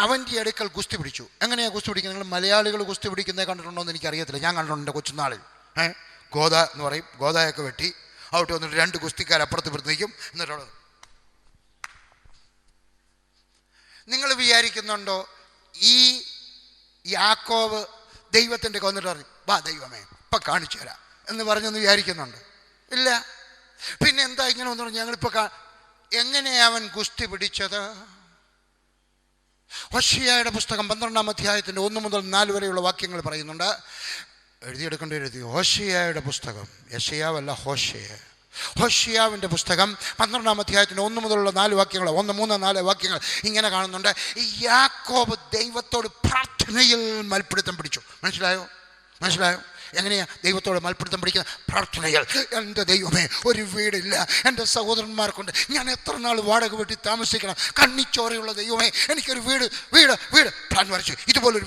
അവൻ്റെ അടുക്കൽ ഗുസ്തി പിടിച്ചു. എങ്ങനെയാണ് ഗുസ്തി പിടിക്കുന്നത്? നിങ്ങൾ മലയാളികൾ ഗുസ്തി പിടിക്കുന്നത് കണ്ടിട്ടുണ്ടോ എന്ന് എനിക്കറിയത്തില്ല. ഞാൻ കണ്ടിട്ടുണ്ട് കൊച്ചുനാളിൽ. ഗോദ എന്ന് പറയും. ഗോദയൊക്കെ വെട്ടി അവിടെ വന്നിട്ട് 2 ഗുസ്തിക്കാർ അപ്പുറത്ത് നിൽക്കും. എന്നിട്ട് നിങ്ങൾ വിചാരിക്കുന്നുണ്ടോ ഈ യാക്കോബ് ദൈവത്തിൻ്റെ വന്നിട്ട് പറഞ്ഞു വാ ദൈവമേ ഇപ്പം കാണിച്ചു തരാം എന്ന് പറഞ്ഞൊന്ന് വിചാരിക്കുന്നുണ്ട്? ഇല്ല. പിന്നെ എന്താ ഇങ്ങനെ ഒന്ന് പറഞ്ഞു ഞങ്ങളിപ്പോൾ എങ്ങനെയാണ് അവൻ ഗുസ്തി പിടിച്ചത്? ഹോശേയയുടെ പുസ്തകം 12-ാം അധ്യായത്തിൻ്റെ 1 മുതൽ 4 വരെയുള്ള വാക്യങ്ങൾ പറയുന്നുണ്ട്. എഴുതി ഹോശേയയുടെ പുസ്തകം, യെശയ്യാവല്ല ഹോശേയ. ഹോശേയാവിൻ്റെ പുസ്തകം 12-ാം അധ്യായത്തിൻ്റെ 1 മുതലുള്ള 4 വാക്യങ്ങൾ, 1, 3, 4 വാക്യങ്ങൾ ഇങ്ങനെ കാണുന്നുണ്ട്. യാക്കോബ് ദൈവത്തോട് പ്രാർത്ഥനയിൽ മൽപ്പിടുത്തം പിടിച്ചു. മനസ്സിലായോ? എങ്ങനെയാ ദൈവത്തോട് മൽപ്പിടുത്തം പിടിക്കുന്ന? പ്രാർത്ഥനയിൽ. എൻ്റെ ദൈവമേ, ഒരു വീടില്ല എൻ്റെ സഹോദരന്മാർക്കുണ്ട്, ഞാൻ എത്ര നാൾ വാടക വീട്ടിൽ താമസിക്കണം, കണ്ണിച്ചോരയുള്ള ദൈവമേ എനിക്കൊരു വീട് പ്ലാൻ വരച്ചു, ഇതുപോലൊരു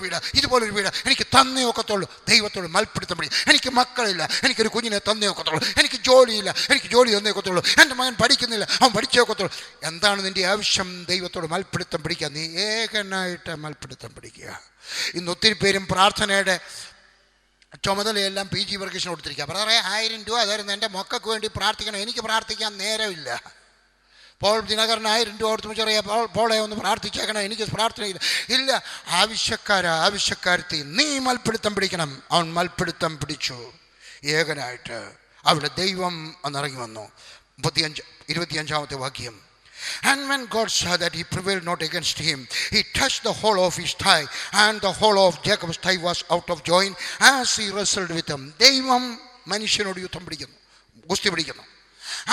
വീട് എനിക്ക് തന്നേ ഒക്കത്തുള്ളൂ. ദൈവത്തോട് മൽപ്പിടുത്തം പിടിക്കും. എനിക്ക് മക്കളില്ല, എനിക്കൊരു കുഞ്ഞിനെ തന്നേ ഒക്കത്തുള്ളൂ. എനിക്ക് ജോലിയില്ല, എനിക്ക് ജോലി തന്നേ ഒക്കത്തുള്ളൂ. എൻ്റെ മകൻ പഠിക്കുന്നില്ല, അവൻ പഠിച്ചേ ഒക്കത്തുള്ളൂ. എന്താണ് നിൻ്റെ ആവശ്യം? ദൈവത്തോട് മൽപ്പിടുത്തം പിടിക്കുക. നീ ഏകനായിട്ട് മൽപ്പിടുത്തം പിടിക്കുക. ഇന്ന് ഒത്തിരി പേരും പ്രാർത്ഥനയുടെ ചുമതലയെല്ലാം PG വർഗീസിന് കൊടുത്തിരിക്കുക. ബ്രദറെ 1000 രൂപ തരുന്ന എൻ്റെ മക്കൾക്ക് വേണ്ടി പ്രാർത്ഥിക്കണം, എനിക്ക് പ്രാർത്ഥിക്കാൻ നേരമില്ല. പോൾ ദിനകരൻ 1000 രൂപ കൊടുത്ത് ചെറിയ പോളെ ഒന്ന് പ്രാർത്ഥിച്ചേക്കണം, എനിക്ക് പ്രാർത്ഥനയില്ല. ഇല്ല, ആവശ്യക്കാരത്തി നീ മൽപ്പിടുത്തം പിടിക്കണം. അവൻ മൽപ്പിടുത്തം പിടിച്ചു ഏകനായിട്ട്. അവിടെ ദൈവം ഒന്നിറങ്ങി വന്നു. 25-ാമത്തെ വാക്യം. And when God saw that he prevailed not against him, he touched the whole of his thigh, and the whole of Jacob's thigh was out of joint as he wrestled with him. ദൈവം മനുഷ്യനോട് യുദ്ധം പിടിക്കുന്നു, ഗുസ്തി പിടിക്കുന്നു.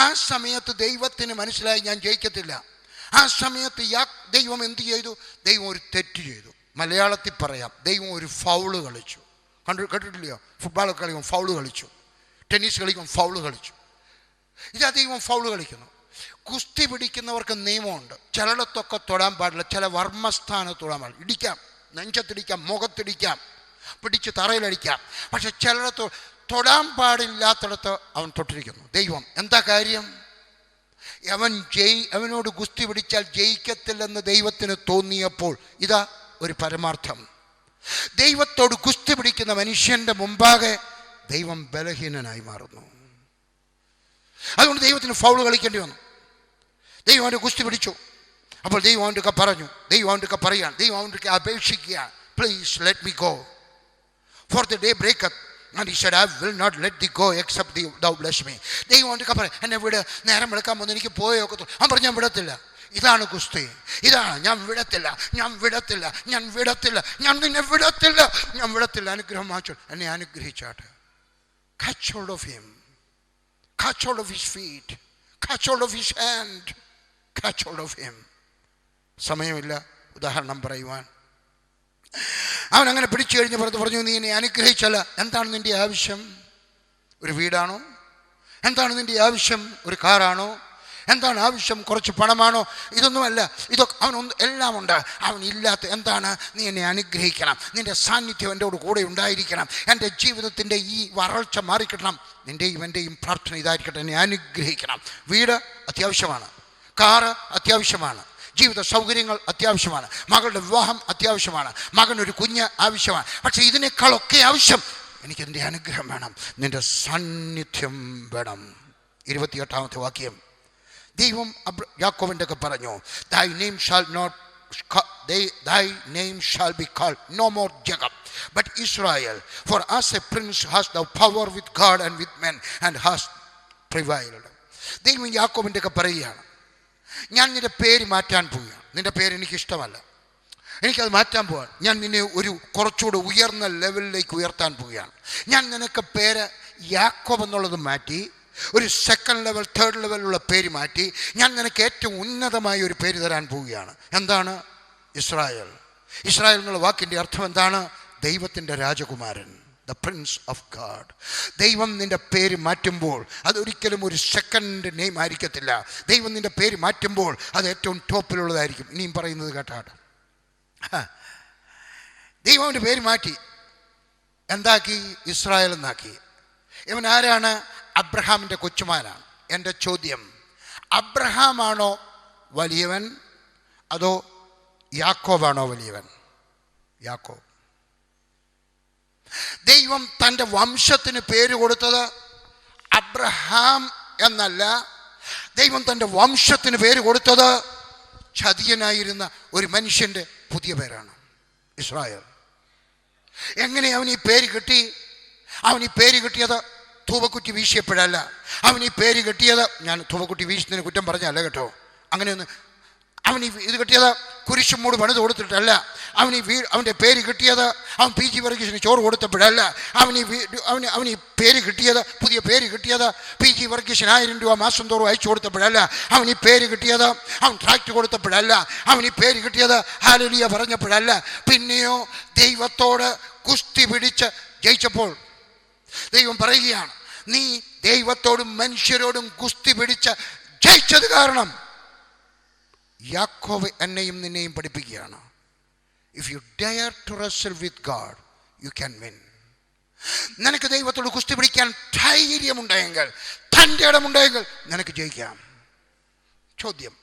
ആ സമയത്ത് ദൈവത്തിന് മനസ്സിലായി ഞാൻ ജയിക്കത്തില്ല. ആ സമയത്ത് ദൈവം എന്ത് ചെയ്തു? ദൈവം ഒരു തെറ്റ് ചെയ്തു. മലയാളത്തിൽ പറയാം, ദൈവം ഒരു ഫൗള് കളിച്ചു. കേട്ടിട്ടില്ലയോ? ഫുട്ബോൾ കളിക്കും ഫൗള് കളിച്ചു, ടെന്നീസ് കളിക്കും ഫൗള് കളിച്ചു. ഇതാ ദൈവം ഫൗള് കളിക്കുന്നു. കുസ്തി പിടിക്കുന്നവർക്ക് നിയമമുണ്ട്. ചിലയിടത്തൊക്കെ തൊടാൻ പാടില്ല, ചില വർമ്മസ്ഥാനത്ത് തൊടാൻ പാടില്ല. ഇടിക്കാം, നെഞ്ചത്തിടിക്കാം, മുഖത്തിടിക്കാം, പിടിച്ച് തറയിലടിക്കാം. പക്ഷെ ചിലയിടത്ത് തൊടാൻ പാടില്ലാത്തിടത്ത് അവൻ തൊട്ടിരിക്കുന്നു. ദൈവം എന്താ കാര്യം? അവനോട് ഗുസ്തി പിടിച്ചാൽ ജയിക്കത്തില്ലെന്ന് ദൈവത്തിന് തോന്നിയപ്പോൾ ഇതാ ഒരു പരമാർത്ഥം. ദൈവത്തോട് ഗുസ്തി പിടിക്കുന്ന മനുഷ്യൻ്റെ മുമ്പാകെ ദൈവം ബലഹീനനായി മാറുന്നു. അതുകൊണ്ട് ദൈവത്തിന് ഫൗള് കളിക്കേണ്ടി വന്നു. ദൈവം അവൻ്റെ ഗുസ്തി പിടിച്ചു. അപ്പോൾ ദൈവം അവൻ്റെ പറഞ്ഞു, ദൈവം അവൻ്റെ പറയാൻ, ദൈവം അവൻ്റെ അപേക്ഷിക്കുക, please let me go for the day breakup. And he said, I will not let thee go except thou bless me. ദൈവം അവൻ്റെ പറയാം, എന്നെ വിട്, നേരം വിളക്കാൻ വന്ന് എനിക്ക് പോയൊക്കെ. അവൻ പറഞ്ഞു, ഞാൻ വിടത്തില്ല. ഇതാണ് ഗുസ്തി, ഇതാണ് ഞാൻ വിടത്തില്ല, ഞാൻ നിന്നെ വിടത്തില്ല. അനുഗ്രഹം മാറ്റു, എന്നെ അനുഗ്രഹിച്ചാട്ടെ. Catch hold of him, catch hold of his feet, catch hold of his hand, catch hold of him. സമയമില്ല ഉദാഹരണം പറയുവാൻ. അവൻ അങ്ങനെ പിടിച്ചു കഴിഞ്ഞ പറഞ്ഞു, നീ എന്നെ അനുഗ്രഹിച്ചല്ല. എന്താണ് നിൻ്റെ ആവശ്യം? ഒരു വീടാണോ? എന്താണ് നിൻ്റെ ആവശ്യം? ഒരു കാറാണോ? എന്താണ് ആവശ്യം? കുറച്ച് പണമാണോ? ഇതൊന്നുമല്ല. ഇതൊക്കെ അവനൊന്നും എല്ലാം ഉണ്ട്. അവനില്ലാത്ത എന്താണ്? നീ എന്നെ അനുഗ്രഹിക്കണം, നിൻ്റെ സാന്നിധ്യം എൻ്റെ കൂടെ ഉണ്ടായിരിക്കണം, എൻ്റെ ജീവിതത്തിൻ്റെ ഈ വരൾച്ച മാറിക്കിട്ടണം. നിൻ്റെയും എൻ്റെയും പ്രാർത്ഥന ഇതായിരിക്കട്ടെ, എന്നെ അനുഗ്രഹിക്കണം. വീട് അത്യാവശ്യമാണ്, കാറ് അത്യാവശ്യമാണ്, ജീവിത സൗകര്യങ്ങൾ അത്യാവശ്യമാണ്, മകളുടെ വിവാഹം അത്യാവശ്യമാണ്, മകനൊരു കുഞ്ഞ് ആവശ്യമാണ്. പക്ഷെ ഇതിനേക്കാളൊക്കെ ആവശ്യം എനിക്കെൻ്റെ അനുഗ്രഹം വേണം, നിൻ്റെ സാന്നിധ്യം വേണം. 28-ാമത്തെ വാക്യം. ദൈവം യാക്കോബിൻ്റെ ഒക്കെ പറഞ്ഞു, thy name shall be called no more Jacob but Israel, for as a prince hast thou power with God and with men and hast prevailed. ദൈവം യാക്കോബിൻ്റെ ഒക്കെ പറയുകയാണ്, ഞാൻ നിൻ്റെ പേര് മാറ്റാൻ പോവുകയാണ്. നിൻ്റെ പേര് എനിക്കിഷ്ടമല്ല, എനിക്കത് മാറ്റാൻ പോവാണ്. ഞാൻ നിന്നെ ഒരു കുറച്ചുകൂടെ ഉയർന്ന ലെവലിലേക്ക് ഉയർത്താൻ പോവുകയാണ്. ഞാൻ നിനക്ക് പേര് യാക്കോബ് എന്നുള്ളത് മാറ്റി ഒരു 2nd ലെവൽ 3rd ലെവലുള്ള പേര് മാറ്റി ഞാൻ നിനക്ക് ഏറ്റവും ഉന്നതമായ ഒരു പേര് തരാൻ പോവുകയാണ്. എന്താണ്? ഇസ്രായേൽ. ഇസ്രായേൽ എന്നുള്ള വാക്കിൻ്റെ അർത്ഥം എന്താണ്? ദൈവത്തിൻ്റെ രാജകുമാരൻ, ദ പ്രിൻസ് ഓഫ് ഗാഡ്. ദൈവം നിൻ്റെ പേര് മാറ്റുമ്പോൾ അതൊരിക്കലും ഒരു 2nd നെയിം ആയിരിക്കത്തില്ല. ദൈവം നിൻ്റെ പേര് മാറ്റുമ്പോൾ അത് ഏറ്റവും ടോപ്പിലുള്ളതായിരിക്കും. ഇനിയും പറയുന്നത് കേട്ടാണ്, ദൈവം അവൻ്റെ പേര് മാറ്റി. എന്താക്കി? ഇസ്രായേൽ എന്നാക്കി. ഇവൻ ആരാണ്? അബ്രഹാമിൻ്റെ കൊച്ചുമാനാണ്. എൻ്റെ ചോദ്യം, അബ്രഹാമാണോ വലിയവൻ അതോ യാക്കോബാണോ വലിയവൻ? യാക്കോബ്. ദൈവം തൻ്റെ വംശത്തിന് പേര് കൊടുത്തത് അബ്രഹാം എന്നല്ല. ദൈവം തൻ്റെ വംശത്തിന് പേര് കൊടുത്തത് ചതിയനായിരുന്ന ഒരു മനുഷ്യൻ്റെ പുതിയ പേരാണ്, ഇസ്രായേൽ. എങ്ങനെ അവൻ ഈ പേര് കിട്ടി? അവൻ ഈ പേര് കിട്ടിയത് ധൂപക്കുറ്റി വീശിയപ്പോഴല്ല. അവൻ ഈ പേര് കിട്ടിയത്, ഞാൻ ധൂപക്കുറ്റി വീശുന്നതിന് കുറ്റം പറഞ്ഞല്ല കേട്ടോ, അങ്ങനെയൊന്ന്. അവൻ ഇത് കിട്ടിയത് കുരിശുമൂട് പണിത് കൊടുത്തിട്ടല്ല. അവൻ്റെ പേര് കിട്ടിയത് അവൻ PG വർഗീസിന് ചോറ് കൊടുത്തപ്പോഴല്ല. അവൻ ഈ പേര് കിട്ടിയത്, പുതിയ പേര് കിട്ടിയത് PG വർഗീസിന് 1000 രൂപ മാസം തോറും അയച്ചു കൊടുത്തപ്പോഴല്ല. അവൻ ഈ പേര് കിട്ടിയത് അവൻ ട്രാക്ട് കൊടുത്തപ്പോഴല്ല. അവൻ ഈ പേര് കിട്ടിയത് ഹല്ലേലൂയ പറഞ്ഞപ്പോഴല്ല. പിന്നെയോ ദൈവത്തോട് കുസ്തി പിടിച്ച് ജയിച്ചപ്പോൾ ദൈവം പറയുകയാണ്, നീ ദൈവത്തോടും മനുഷ്യരോടും കുസ്തി പിടിച്ച് ജയിച്ചത് കാരണം യാക്കോബ് എന്നെയും നിന്നെയും പഠിപ്പിക്കുകയാണ്, if you dare to wrestle with God you can win. നിനക്ക് ദൈവത്തോട് കുസ്തി പിടിക്കാൻ ധൈര്യമുണ്ടെങ്കിൽ, തൻ്റെ ഇടമുണ്ടെങ്കിൽ നിനക്ക് ജയിക്കാം. ചോദ്യം,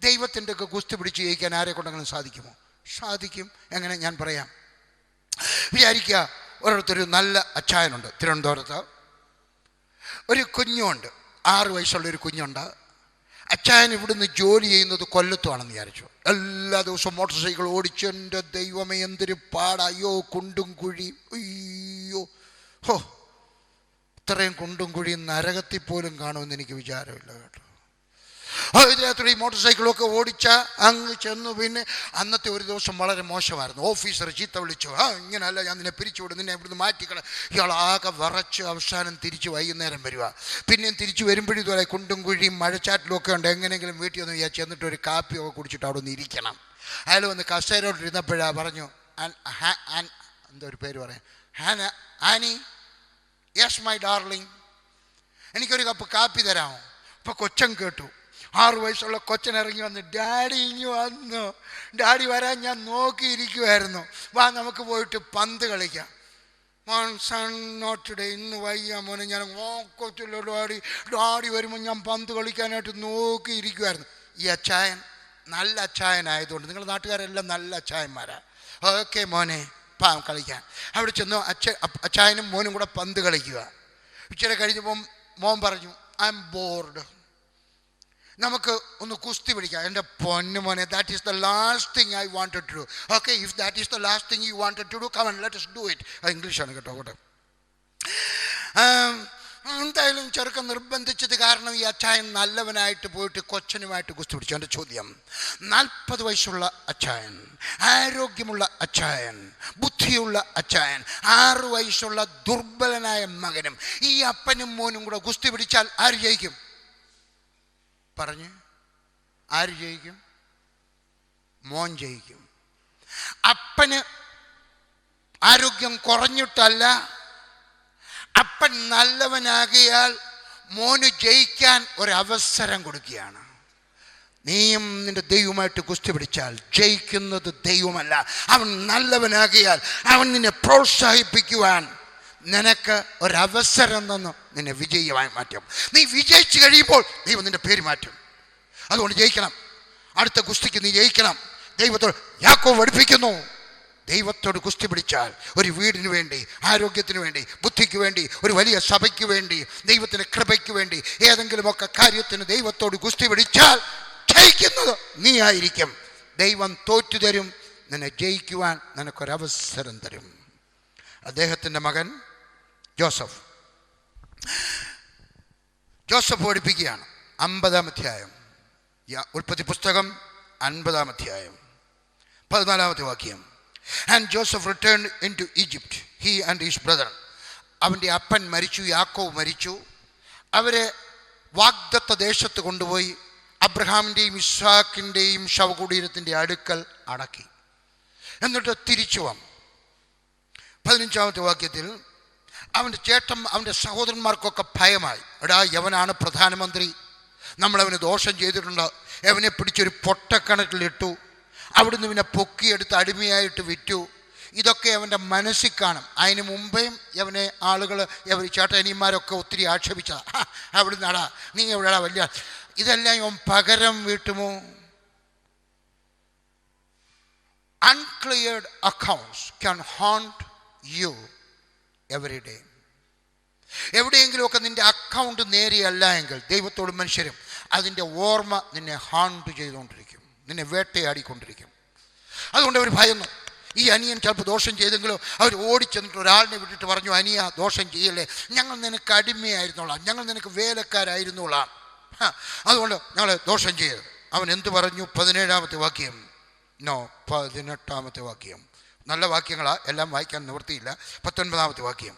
ദൈവത്തിൻ്റെ ഒക്കെ കുസ്തി പിടിച്ച് ജയിക്കാൻ ആരെ കൊണ്ടെങ്കിലും സാധിക്കുമോ? സാധിക്കും. എങ്ങനെ? ഞാൻ പറയാം. വിചാരിക്കുക, ഒരിടത്തൊരു നല്ല അച്ചായനുണ്ട് തിരുവനന്തപുരത്ത്. ഒരു കുഞ്ഞുണ്ട്, 6 വയസ്സുള്ളൊരു കുഞ്ഞുണ്ട്. അച്ചായൻ ഇവിടുന്ന് ജോലി ചെയ്യുന്നത് കൊല്ലത്തുമാണെന്ന് വിചാരിച്ചു. എല്ലാ ദിവസവും മോട്ടോർ സൈക്കിൾ ഓടിച്ച്, എൻ്റെ ദൈവമേ എന്തൊരു പാടാ, അയ്യോ കുണ്ടും കുഴിയും, അയ്യോ ഹോ, ഇത്രയും കുണ്ടും കുഴിയും നരകത്തിൽ പോലും കാണുമെന്ന് എനിക്ക് വിചാരമില്ല കേട്ടോ. ഇതിനകത്ത് ഈ മോട്ടോർ സൈക്കിളൊക്കെ ഓടിച്ച അങ്ങ് ചെന്നു. പിന്നെ അന്നത്തെ ഒരു ദിവസം വളരെ മോശമായിരുന്നു. ഓഫീസർ ചീത്ത വിളിച്ചു, ഇങ്ങനെയല്ല, ഞാൻ നിന്നെ പിരിച്ചുവിടും, നിന്നെ ഇവിടുന്ന് മാറ്റിക്കള. ഇയാളാകെ വിറച്ച് അവസാനം തിരിച്ച് വൈകുന്നേരം വരിക. പിന്നെയും തിരിച്ച് വരുമ്പോഴും ഇതുപോലെ കുണ്ടും കുഴിയും മഴച്ചാറ്റിലും ഒക്കെ ഉണ്ട്. എങ്ങനെയെങ്കിലും വീട്ടിൽ ഒന്ന് വിചാരിച്ച് എന്നിട്ട് ഒരു കാപ്പിയൊക്കെ കുടിച്ചിട്ട് അവിടെ ഒന്ന് ഇരിക്കണം. അയാൾ വന്ന് കസേരയോട്ട് ഇരുന്നപ്പോഴാണ് പറഞ്ഞു, എന്തോ ഒരു പേര് പറയാം, ആനി, യെസ് മൈ ഡാർലിംഗ്, എനിക്കൊരു കപ്പ് കാപ്പി തരാമോ? അപ്പോൾ കൊച്ചൻ കേട്ടു. 6 വയസ്സുള്ള കൊച്ചൻ ഇറങ്ങി വന്ന്, ഡാഡി ഇങ്ങ് വന്നു. ഡാഡി വരാൻ ഞാൻ നോക്കിയിരിക്കുമായിരുന്നു. വാ നമുക്ക് പോയിട്ട് പന്ത് കളിക്കാം. നോട്ട് ടുഡേ, ഇന്ന് വയ്യ മോനെ, ഞാൻ കൊച്ചില്ല ഡാഡി. ഡാഡി വരുമ്പോൾ ഞാൻ പന്ത് കളിക്കാനായിട്ട് നോക്കിയിരിക്കുമായിരുന്നു. ഈ അച്ചായൻ നല്ല അച്ചായനായതുകൊണ്ട്, നിങ്ങളുടെ നാട്ടുകാരെല്ലാം നല്ല അച്ചായന്മാരാ. ഓക്കെ മോനെ കളിക്കാൻ. അവിടെ ചെന്നു അച്ചായനും മോനും കൂടെ പന്ത് കളിക്കുക. ഇച്ചിരി കഴിഞ്ഞപ്പോൾ മോൻ പറഞ്ഞു, ഐ എം ബോർഡ്, നമുക്ക് ഒന്ന് കുസ്തി പിടിക്കാം. എൻ്റെ പൊന്നു മോനെ, that is the last thing I wanted to do. Okay, if that is the last thing you wanted to do, come on let us do it. ഇംഗ്ലീഷാണ് കേട്ടോ കേട്ടോ. എന്തായാലും ചെറുക്കൻ നിർബന്ധിച്ചത് കാരണം ഈ അച്ചായൻ നല്ലവനായിട്ട് പോയിട്ട് കൊച്ചനുമായിട്ട് കുസ്തി പിടിച്ചു. എൻ്റെ ചോദ്യം, 40 വയസ്സുള്ള അച്ചായൻ, ആരോഗ്യമുള്ള അച്ചായൻ, ബുദ്ധിയുള്ള അച്ചായൻ, 6 വയസ്സുള്ള ദുർബലനായ മകനും ഈ അപ്പനും മോനും കൂടെ കുസ്തി പിടിച്ചാൽ ആര് ജയിക്കും? പറഞ്ഞ് ആര് ജയിക്കും? മോൻ ജയിക്കും. അപ്പന് ആരോഗ്യം കുറഞ്ഞിട്ടല്ല, അപ്പൻ നല്ലവനാകിയാൽ മോന് ജയിക്കാൻ ഒരവസരം കൊടുക്കുകയാണ്. നീയും നിന്റെ ദൈവമായിട്ട് കുസ്തി പിടിച്ചാൽ ജയിക്കുന്നത് ദൈവമല്ല, അവൻ നല്ലവനാകിയാൽ അവൻ നിന്നെ പ്രോത്സാഹിപ്പിക്കുവാൻ നിനക്ക് ഒരവസരം തന്നു നിന്നെ വിജയമായി മാറ്റും. നീ വിജയിച്ചു കഴിയുമ്പോൾ ദൈവം നിന്റെ പേര് മാറ്റും. അതുകൊണ്ട് ജയിക്കണം. അടുത്ത കുസ്തിക്ക് നീ ജയിക്കണം. ദൈവത്തോട് യാക്കോബ് പഠിപ്പിക്കുന്നു, ദൈവത്തോട് കുസ്തി പിടിച്ചാൽ ഒരു വീടിന് വേണ്ടി, ആരോഗ്യത്തിന് വേണ്ടി, ബുദ്ധിക്ക് വേണ്ടി, ഒരു വലിയ സഭയ്ക്ക് വേണ്ടി, ദൈവത്തിൻ്റെ കൃപയ്ക്ക് വേണ്ടി, ഏതെങ്കിലുമൊക്കെ കാര്യത്തിന് ദൈവത്തോട് കുസ്തി പിടിച്ചാൽ ജയിക്കുന്നത് നീ ആയിരിക്കും. ദൈവം തോറ്റു തരും, നിന്നെ ജയിക്കുവാൻ നിനക്കൊരവസരം തരും. അദ്ദേഹത്തിൻ്റെ മകൻ ജോസഫ് പഠിപ്പിക്കുകയാണ്. 50-ാം അധ്യായം, ഉൽപ്പത്തി പുസ്തകം 50-ാം അധ്യായം 14-ാമത്തെ വാക്യം. And Joseph returned into Egypt, he and his brother. അവൻ്റെ അപ്പൻ മരിച്ചു, യാക്കോബ് മരിച്ചു. അവരെ വാഗ്ദത്ത ദേശത്ത് കൊണ്ടുപോയി അബ്രഹാമിൻ്റെയും ഇസ്ഹാക്കിൻ്റെയും ശവകുടീരത്തിൻ്റെ അടുക്കൽ അടക്കി. എന്നിട്ട് തിരിച്ചു വന്നു. 15-ാമത്തെ വാക്യത്തിൽ അവൻ്റെ ചേട്ടൻ, അവൻ്റെ സഹോദരന്മാർക്കൊക്കെ ഭയമായി. എടാ, യവനാണ് പ്രധാനമന്ത്രി, നമ്മളവന് ദോഷം ചെയ്തിട്ടുണ്ട്, അവനെ പിടിച്ചൊരു പൊട്ടക്കിണറ്റിലിട്ടു, അവിടുന്ന് പിന്നെ പൊക്കിയെടുത്ത് അടിമയായിട്ട് വിറ്റു, ഇതൊക്കെ അവൻ്റെ മനസ്സിൽ കാണും. അതിന് മുമ്പേയും അവനെ ആളുകൾ ചേട്ടനിമാരൊക്കെ ഒത്തിരി ആക്ഷേപിച്ചതാ, അവിടെ നടാ നീ എവിടെടാ വലിയ, ഇതെല്ലാം ഇവൻ പകരം വീട്ടുമോ? Uncleared accounts can haunt you every day. എവിടെയെങ്കിലുമൊക്കെ നിന്റെ അക്കൗണ്ട് നേരെയല്ല എങ്കിൽ ദൈവത്തോടും മനുഷ്യരും അതിൻ്റെ ഓർമ്മ നിന്നെ ഹാണ്ട് ചെയ്തുകൊണ്ടിരിക്കും, നിന്നെ വേട്ടയാടിക്കൊണ്ടിരിക്കും. അതുകൊണ്ട് അവർ ഭയന്നു. ഈ അനിയൻ ചിലപ്പോൾ ദോഷം ചെയ്തെങ്കിലോ അവർ ഓടിച്ചെന്നിട്ട് ഒരാളിനെ വിട്ടിട്ട് പറഞ്ഞു, അനിയ ദോഷം ചെയ്യല്ലേ, ഞങ്ങൾ നിനക്ക് അടിമയായിരുന്നോളാം, ഞങ്ങൾ നിനക്ക് വേലക്കാരായിരുന്നോളാം, അതുകൊണ്ട് ഞങ്ങൾ ദോഷം ചെയ്യരുത്. അവൻ എന്തു പറഞ്ഞു? 17-ാമത്തെ വാക്യം, 18-ാമത്തെ വാക്യം. നല്ല വാക്യങ്ങളാ, എല്ലാം വായിക്കാൻ നിവൃത്തിയില്ല. 19-ാമത്തെ വാക്യം.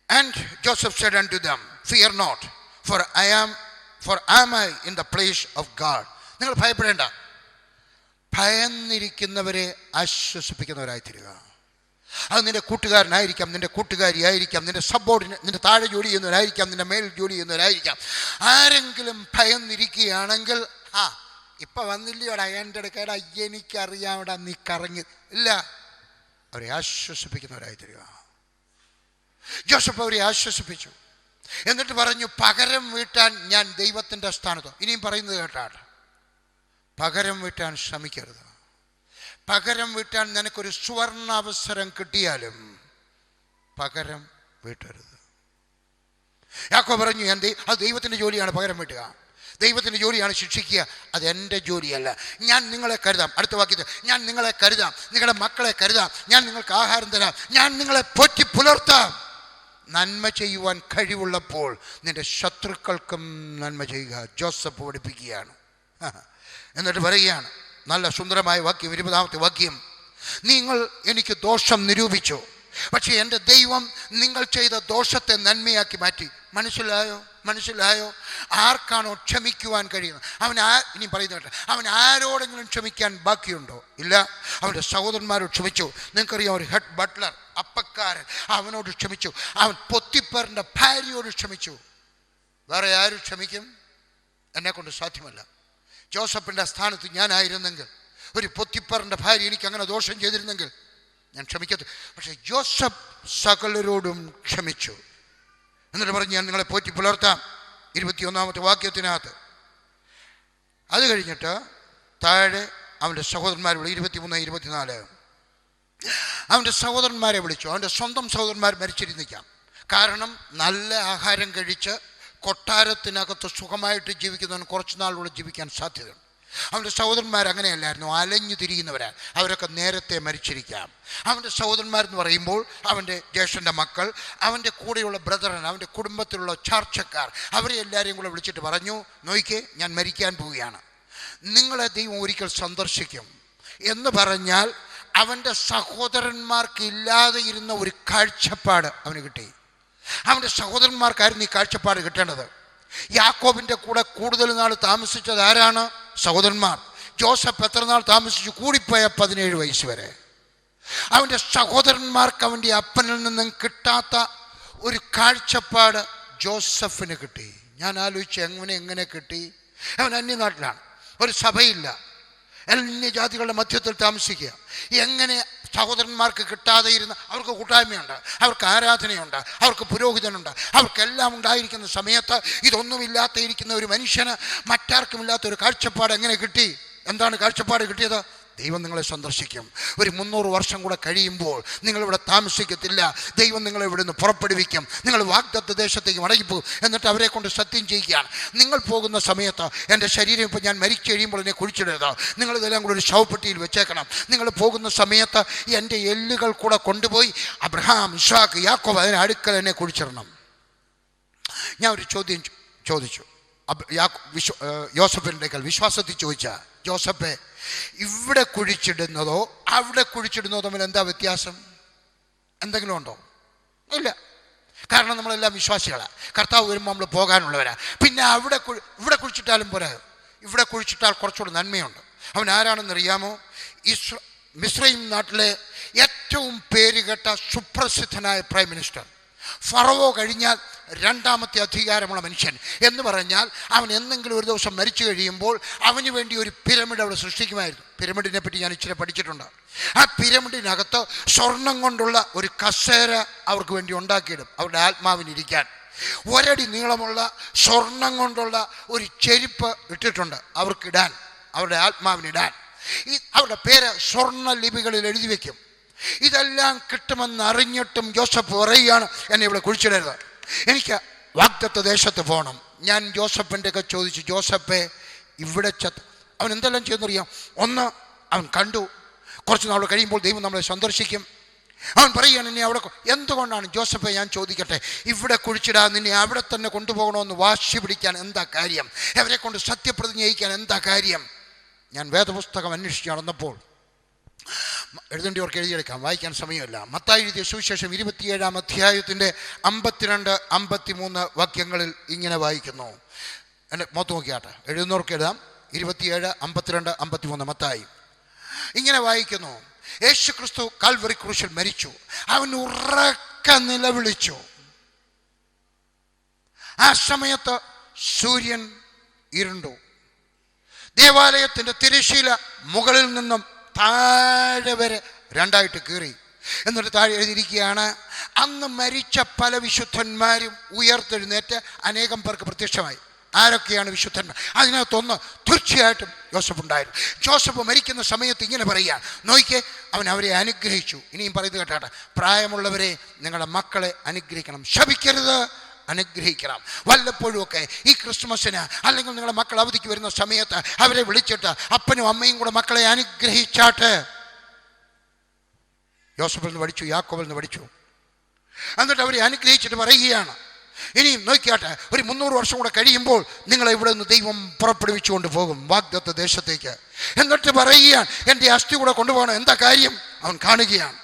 And Joseph said unto them, fear not, for am I in the place of God. നിങ്ങൾ ഭയപ്പെടേണ്ട, ഭയന്നിരിക്കുന്നവരെ ആശ്വസിപ്പിക്കുന്നവരായി തീരുക. അത് നിന്റെ കൂട്ടുകാരനായിരിക്കാം, നിന്റെ കൂട്ടുകാരിയായിരിക്കാം, നിന്റെ സബോർഡിനേറ്റ്, നിന്റെ താഴെ ജോലി ചെയ്യുന്നവരായിരിക്കാം, നിന്റെ മേൽ ജോലി ചെയ്യുന്നവരായിരിക്കാം. ആരെങ്കിലും ഭയന്നിരിക്കുകയാണെങ്കിൽ, ഇപ്പം വന്നില്ലയോടാ എൻ്റെ അടുക്കേടാ, എനിക്കറിയാമടാ നീ കറങ്ങി ഇല്ല, അവരെ ആശ്വസിപ്പിക്കുന്നവരായി തീരുക. ജോസഫ് അവരെ ആശ്വസിപ്പിച്ചു. എന്നിട്ട് പറഞ്ഞു, പകരം വീട്ടാൻ ഞാൻ ദൈവത്തിൻ്റെ സ്ഥാനത്ത്. ഇനിയും പറയുന്നത് കേട്ടാണ്, പകരം വീട്ടാൻ ശ്രമിക്കരുത്. പകരം വീട്ടാൻ നിനക്കൊരു സുവർണാവസരം കിട്ടിയാലും പകരം വീട്ടരുത്. യാക്കോബ് പറഞ്ഞു, അത് ദൈവത്തിൻ്റെ ജോലിയാണ് പകരം വീട്ടുക, ദൈവത്തിൻ്റെ ജോലിയാണ് ശിക്ഷിക്കുക, അത് എൻ്റെ ജോലിയല്ല. ഞാൻ നിങ്ങളെ കരുതാം. അടുത്ത വാക്യത്തിൽ, ഞാൻ നിങ്ങളെ കരുതാം, നിങ്ങളുടെ മക്കളെ കരുതാം, ഞാൻ നിങ്ങൾക്ക് ആഹാരം തരാം, ഞാൻ നിങ്ങളെ പോറ്റി പുലർത്താം. നന്മ ചെയ്യുവാൻ കഴിവുള്ളപ്പോൾ നിന്റെ ശത്രുക്കൾക്കും നന്മ ചെയ്യുക. ജോസഫ് പഠിപ്പിക്കുകയാണ്. എന്നിട്ട് പറയുകയാണ്, നല്ല സുന്ദരമായ വാക്യം, 20-ാമത്തെ വാക്യം, നിങ്ങൾ എനിക്ക് ദോഷം നിരൂപിച്ചു, പക്ഷേ എൻ്റെ ദൈവം നിങ്ങൾ ചെയ്ത ദോഷത്തെ നന്മയാക്കി മാറ്റി. മനസ്സിലായോ? ആർക്കാണോ ക്ഷമിക്കുവാൻ കഴിയുന്നത്? ഇനി പറയുന്നുണ്ട്, അവൻ ആരോടെങ്കിലും ക്ഷമിക്കാൻ ബാക്കിയുണ്ടോ? ഇല്ല. അവൻ്റെ സഹോദരന്മാരോട് ക്ഷമിച്ചു. നിങ്ങൾക്കറിയാം, ഒരു ഹെഡ് ബട്ട്ലർ, അപ്പക്കാരൻ, അവനോട് ക്ഷമിച്ചു. അവൻ പൊത്തിപ്പറിൻ്റെ ഭാര്യയോട് ക്ഷമിച്ചു. വേറെ ആരും ക്ഷമിക്കും? എന്നെക്കൊണ്ട് സാധ്യമല്ല. ജോസഫിൻ്റെ സ്ഥാനത്ത് ഞാനായിരുന്നെങ്കിൽ, ഒരു പൊത്തിപ്പറിൻ്റെ ഭാര്യ എനിക്ക് അങ്ങനെ ദോഷം ചെയ്തിരുന്നെങ്കിൽ ഞാൻ ക്ഷമിക്കത്തു. പക്ഷേ ജോസഫ് സകലരോടും ക്ഷമിച്ചു. എന്നിട്ട് പറഞ്ഞ്, ഞാൻ നിങ്ങളെ പോറ്റി പുലർത്താം. 21-ാമത്തെ വാക്യത്തിനകത്ത്. അത് കഴിഞ്ഞിട്ട് താഴെ അവൻ്റെ സഹോദരന്മാരെ വിളിച്ചു. 23, 24. അവൻ്റെ സഹോദരന്മാരെ വിളിച്ചു. അവൻ്റെ സ്വന്തം സഹോദരന്മാർ മരിച്ചിരുന്നിക്കാം. കാരണം നല്ല ആഹാരം കഴിച്ച് കൊട്ടാരത്തിനകത്ത് സുഖമായിട്ട് ജീവിക്കുന്നവന് കുറച്ച് നാളുകൂടെ ജീവിക്കാൻ സാധ്യതയുണ്ട്. അവൻ്റെ സഹോദരന്മാർ അങ്ങനെയല്ലായിരുന്നു, അലഞ്ഞു തിരിയുന്നവരാണ്. അവരൊക്കെ നേരത്തെ മരിച്ചിരിക്കാം. അവൻ്റെ സഹോദരന്മാരെന്ന് പറയുമ്പോൾ അവൻ്റെ ജ്യേഷ്ഠൻ്റെ മക്കൾ, അവൻ്റെ കൂടെയുള്ള ബ്രദറൻ, അവൻ്റെ കുടുംബത്തിലുള്ള ചാർച്ചക്കാർ, അവരെ എല്ലാവരെയും കൂടെ വിളിച്ചിട്ട് പറഞ്ഞു, നോയിക്കേ, ഞാൻ മരിക്കാൻ പോവുകയാണ്, നിങ്ങളെ ദൈവം ഒരിക്കൽ സന്ദർശിക്കും എന്ന് പറഞ്ഞാൽ അവൻ്റെ സഹോദരന്മാർക്ക് ഇല്ലാതെ ഇരുന്ന ഒരു കാഴ്ചപ്പാട് അവന് കിട്ടി. അവൻ്റെ സഹോദരന്മാർക്കായിരുന്നു ഈ കാഴ്ചപ്പാട് കിട്ടേണ്ടത്. യാക്കോബിൻ്റെ കൂടെ കൂടുതൽ നാൾ താമസിച്ചത് ആരാണ്? സഹോദരന്മാർ. ജോസഫ് എത്ര നാൾ താമസിച്ചു? കൂടിപ്പോയ 17 വയസ്സ് വരെ. അവൻ്റെ സഹോദരന്മാർക്ക് അവൻ്റെ അപ്പനിൽ നിന്നും കിട്ടാത്ത ഒരു കാഴ്ചപ്പാട് ജോസഫിന് കിട്ടി. ഞാൻ ആലോചിച്ച്, എങ്ങനെ കിട്ടി? അവൻ അന്യനാട്ടിലാണ്, ഒരു സഭയില്ല, അന്യജാതികളുടെ മധ്യത്തിൽ താമസിക്കുക. എങ്ങനെ സഹോദരന്മാർക്ക് കിട്ടാതെ ഇരുന്ന്? അവർക്ക് കൂട്ടായ്മയുണ്ട്, അവർക്ക് ആരാധനയുണ്ട്, അവർക്ക് പുരോഹിതനുണ്ട്, അവർക്കെല്ലാം ഉണ്ടായിരിക്കുന്ന സമയത്ത് ഇതൊന്നുമില്ലാത്ത ഇരിക്കുന്ന ഒരു മനുഷ്യന് മറ്റാർക്കുമില്ലാത്ത ഒരു കാഴ്ചപ്പാട് എങ്ങനെ കിട്ടി? എന്താണ് കാഴ്ചപ്പാട് കിട്ടിയത്? ദൈവം നിങ്ങളെ സന്ദർശിക്കും. ഒരു 300 വർഷം കൂടെ കഴിയുമ്പോൾ നിങ്ങളിവിടെ താമസിക്കത്തില്ല, ദൈവം നിങ്ങളെ ഇവിടെ നിന്ന് പുറപ്പെടുവിക്കും, നിങ്ങൾ വാഗ്ദത്ത ദേശത്തേക്ക് മടങ്ങിപ്പോകും. എന്നിട്ട് അവരെ കൊണ്ട് സത്യം ചെയ്യുകയാണ്, നിങ്ങൾ പോകുന്ന സമയത്ത് എൻ്റെ ശരീരം ഇപ്പോൾ ഞാൻ മരിച്ചു കഴിയുമ്പോൾ എന്നെ കുഴിച്ചിടരുത്, നിങ്ങളിതെല്ലാം കൂടെ ഒരു ശവപ്പെട്ടിയിൽ വെച്ചേക്കണം. നിങ്ങൾ പോകുന്ന സമയത്ത് എൻ്റെ എല്ലുകൾ കൂടെ കൊണ്ടുപോയി അബ്രഹാം, ഇസ്ഹാക്ക്, യാക്കോബ് അതിന് അടുക്കൽ എന്നെ കുഴിച്ചിടണം. ഞാൻ ഒരു ചോദ്യം ചോദിച്ചു യോസഫിൻ്റെ വിശ്വാസത്തിൽ ചോദിച്ച, ജോസഫെ, ഇവിടെ കുഴിച്ചിടുന്നതോ അവിടെ കുഴിച്ചിടുന്നതോ തമ്മിൽ എന്താ വ്യത്യാസം? എന്തെങ്കിലും ഉണ്ടോ? ഇല്ല. കാരണം നമ്മളെല്ലാം വിശ്വാസികളാണ്. കർത്താവ് വരുമ്പോൾ നമ്മൾ പോകാനുള്ളവരാ. പിന്നെ ഇവിടെ കുഴിച്ചിട്ടാലും പോരാ, ഇവിടെ കുഴിച്ചിട്ടാൽ കുറച്ചുകൂടി നന്മയുണ്ട്. അവൻ ആരാണെന്നറിയാമോ? മിസ്രൈം നാട്ടിലെ ഏറ്റവും പേരുകേട്ട സുപ്രസിദ്ധനായ പ്രൈം മിനിസ്റ്റർ. ഫറവോ കഴിഞ്ഞാൽ രണ്ടാമത്തെ അധികാരമുള്ള മനുഷ്യൻ എന്ന് പറഞ്ഞാൽ അവൻ എന്തെങ്കിലും ഒരു ദിവസം മരിച്ചു കഴിയുമ്പോൾ അവന് വേണ്ടി ഒരു പിരമിഡ് അവിടെ സൃഷ്ടിക്കുമായിരുന്നു. പിരമിഡിനെ പറ്റി ഞാൻ ഇച്ചിരി പഠിച്ചിട്ടുണ്ട്. ആ പിരമിഡിനകത്ത് സ്വർണം കൊണ്ടുള്ള ഒരു കസേര അവർക്ക് വേണ്ടി ഉണ്ടാക്കിയിടും, അവരുടെ ആത്മാവിനിരിക്കാൻ. ഒരടി നീളമുള്ള സ്വർണം കൊണ്ടുള്ള ഒരു ചെരുപ്പ് ഇട്ടിട്ടുണ്ട് അവർക്കിടാൻ, അവരുടെ ആത്മാവിനിടാൻ. അവരുടെ പേര് സ്വർണ്ണ ലിപികളിൽ എഴുതി വയ്ക്കും. ഇതെല്ലാം കിട്ടുമെന്ന് അറിഞ്ഞിട്ടും ജോസഫ് പറയുകയാണ്, എന്നെ ഇവിടെ കുഴിച്ചിടരുത്, എനിക്ക് വാഗ്ദത്ത ദേശത്ത് പോകണം. ഞാൻ ജോസഫിൻ്റെ ഒക്കെ ചോദിച്ചു, ജോസഫെ ഇവിടെ അവൻ എന്തെല്ലാം ചെയ്യുന്നറിയാം? ഒന്ന്, അവൻ കണ്ടു കുറച്ച് നാൾ കഴിയുമ്പോൾ ദൈവം നമ്മളെ സന്ദർശിക്കും. അവൻ പറയുകയാണ്, എന്നെ അവിടെ എന്തുകൊണ്ടാണ് ജോസഫെ ഞാൻ ചോദിക്കട്ടെ, ഇവിടെ കുഴിച്ചിടാൻ നിന്നെ അവിടെ തന്നെ കൊണ്ടുപോകണമെന്ന് വാശി പിടിക്കാൻ എന്താ കാര്യം? അവരെ കൊണ്ട് സത്യപ്രതിജ്ഞ ചെയ്യിക്കാൻ എന്താ കാര്യം? ഞാൻ വേദപുസ്തകം അന്വേഷിച്ച് നടന്നപ്പോൾ, എഴുതേണ്ടിയവർക്ക് എഴുതിയെടുക്കാം, വായിക്കാൻ സമയമില്ല. മത്തായി എഴുതിയ സുവിശേഷം 27-ാം അധ്യായത്തിൻ്റെ 52, 53 വാക്യങ്ങളിൽ ഇങ്ങനെ വായിക്കുന്നു. എൻ്റെ മൊത്തം നോക്കിയാട്ടെ, എഴുതുന്നവർക്ക് എഴുതാം. 27, 52, 53 മത്തായി ഇങ്ങനെ വായിക്കുന്നു. യേശു ക്രിസ്തു കാൽവറി ക്രൂശിൽ മരിച്ചു. അവൻ ഉറക്ക നിലവിളിച്ചു. ആ സമയത്ത് സൂര്യൻ ഇരുണ്ടു. ദേവാലയത്തിൻ്റെ തിരശ്ശീല മുകളിൽ നിന്നും താഴെ വരെ രണ്ടായിട്ട് കീറി. എന്നിട്ട് താഴെ എഴുതിയിരിക്കുകയാണ്, അന്ന് മരിച്ച പല വിശുദ്ധന്മാരും ഉയർത്തെഴുന്നേറ്റ് അനേകം പേർക്ക് പ്രത്യക്ഷമായി. ആരൊക്കെയാണ് വിശുദ്ധന്മാർ? അതിനകത്തൊന്ന് തീർച്ചയായിട്ടും ജോസഫ് ഉണ്ടായിരുന്നു. ജോസഫ് മരിക്കുന്ന സമയത്ത് ഇങ്ങനെ പറയുക, നോക്കിക്കേ, അവൻ അവരെ അനുഗ്രഹിച്ചു. ഇനിയും പറയുന്നത് കേട്ടാട്ടെ, പ്രായമുള്ളവരെ നിങ്ങളുടെ മക്കളെ അനുഗ്രഹിക്കണം, ശപിക്കരുത്, അനുഗ്രഹിക്കണം. വല്ലപ്പോഴും ഒക്കെ ഈ ക്രിസ്മസിന് അല്ലെങ്കിൽ നിങ്ങളുടെ മക്കൾ അവധിക്ക് വരുന്ന സമയത്ത് അവരെ വിളിച്ചിട്ട് അപ്പനും അമ്മയും കൂടെ മക്കളെ അനുഗ്രഹിച്ചാട്ട്. യോസഫിൽ നിന്ന് പഠിച്ചു, യാക്കോബിൽ നിന്ന് പഠിച്ചു. എന്നിട്ട് അവരെ അനുഗ്രഹിച്ചിട്ട് പറയുകയാണ്, ഇനിയും നോക്കിയാട്ടെ, ഒരു 300 വർഷം കൂടെ കഴിയുമ്പോൾ നിങ്ങളെ ഇവിടെ നിന്ന് ദൈവം പുറപ്പെടുവിച്ചുകൊണ്ട് പോകും വാഗ്ദത്ത ദേശത്തേക്ക്. എന്നിട്ട് പറയുകയാണ്, എൻ്റെ അസ്ഥി കൂടെ കൊണ്ടുപോകണം. എന്താ കാര്യം? അവൻ കാണുകയാണ്,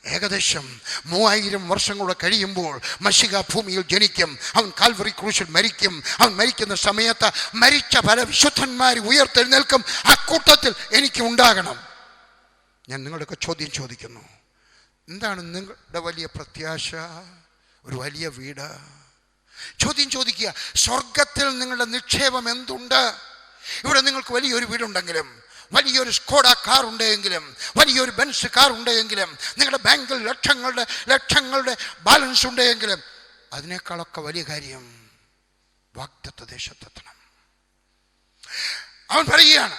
ഏകദേശം 3000 വർഷം കൂടെ കഴിയുമ്പോൾ മശിഹ ഭൂമിയിൽ ജനിക്കും. അവൻ കാൽവറി ക്രൂശിൽ മരിക്കും. അവൻ മരിക്കുന്ന സമയത്ത് മരിച്ച പല വിശുദ്ധന്മാർ ഉയർത്തെഴുന്നേൽക്കും. ആ കൂട്ടത്തിൽ എനിക്ക് ഉണ്ടാകണം. ഞാൻ നിങ്ങളുടെയൊക്കെ ചോദ്യം ചോദിക്കുന്നു, എന്താണ് നിങ്ങളുടെ വലിയ പ്രത്യാശ? ഒരു വലിയ വീട്. ചോദ്യം ചോദിക്കുക, സ്വർഗത്തിൽ നിങ്ങളുടെ നിക്ഷേപം എന്തുണ്ട്? ഇവിടെ നിങ്ങൾക്ക് വലിയൊരു വീടുണ്ടെങ്കിലും, വലിയൊരു സ്കോഡ കാർ ഉണ്ടെങ്കിലും, വലിയൊരു ബെൻസ് കാർ ഉണ്ടെങ്കിലും, നിങ്ങളുടെ ബാങ്കിൽ ലക്ഷങ്ങളുടെ ബാലൻസ് ഉണ്ടെങ്കിലും, അതിനേക്കാളൊക്കെ വലിയ കാര്യം വാഗ്ദത്ത ദേശത്തെത്തണം. അവൻ പറയുകയാണ്,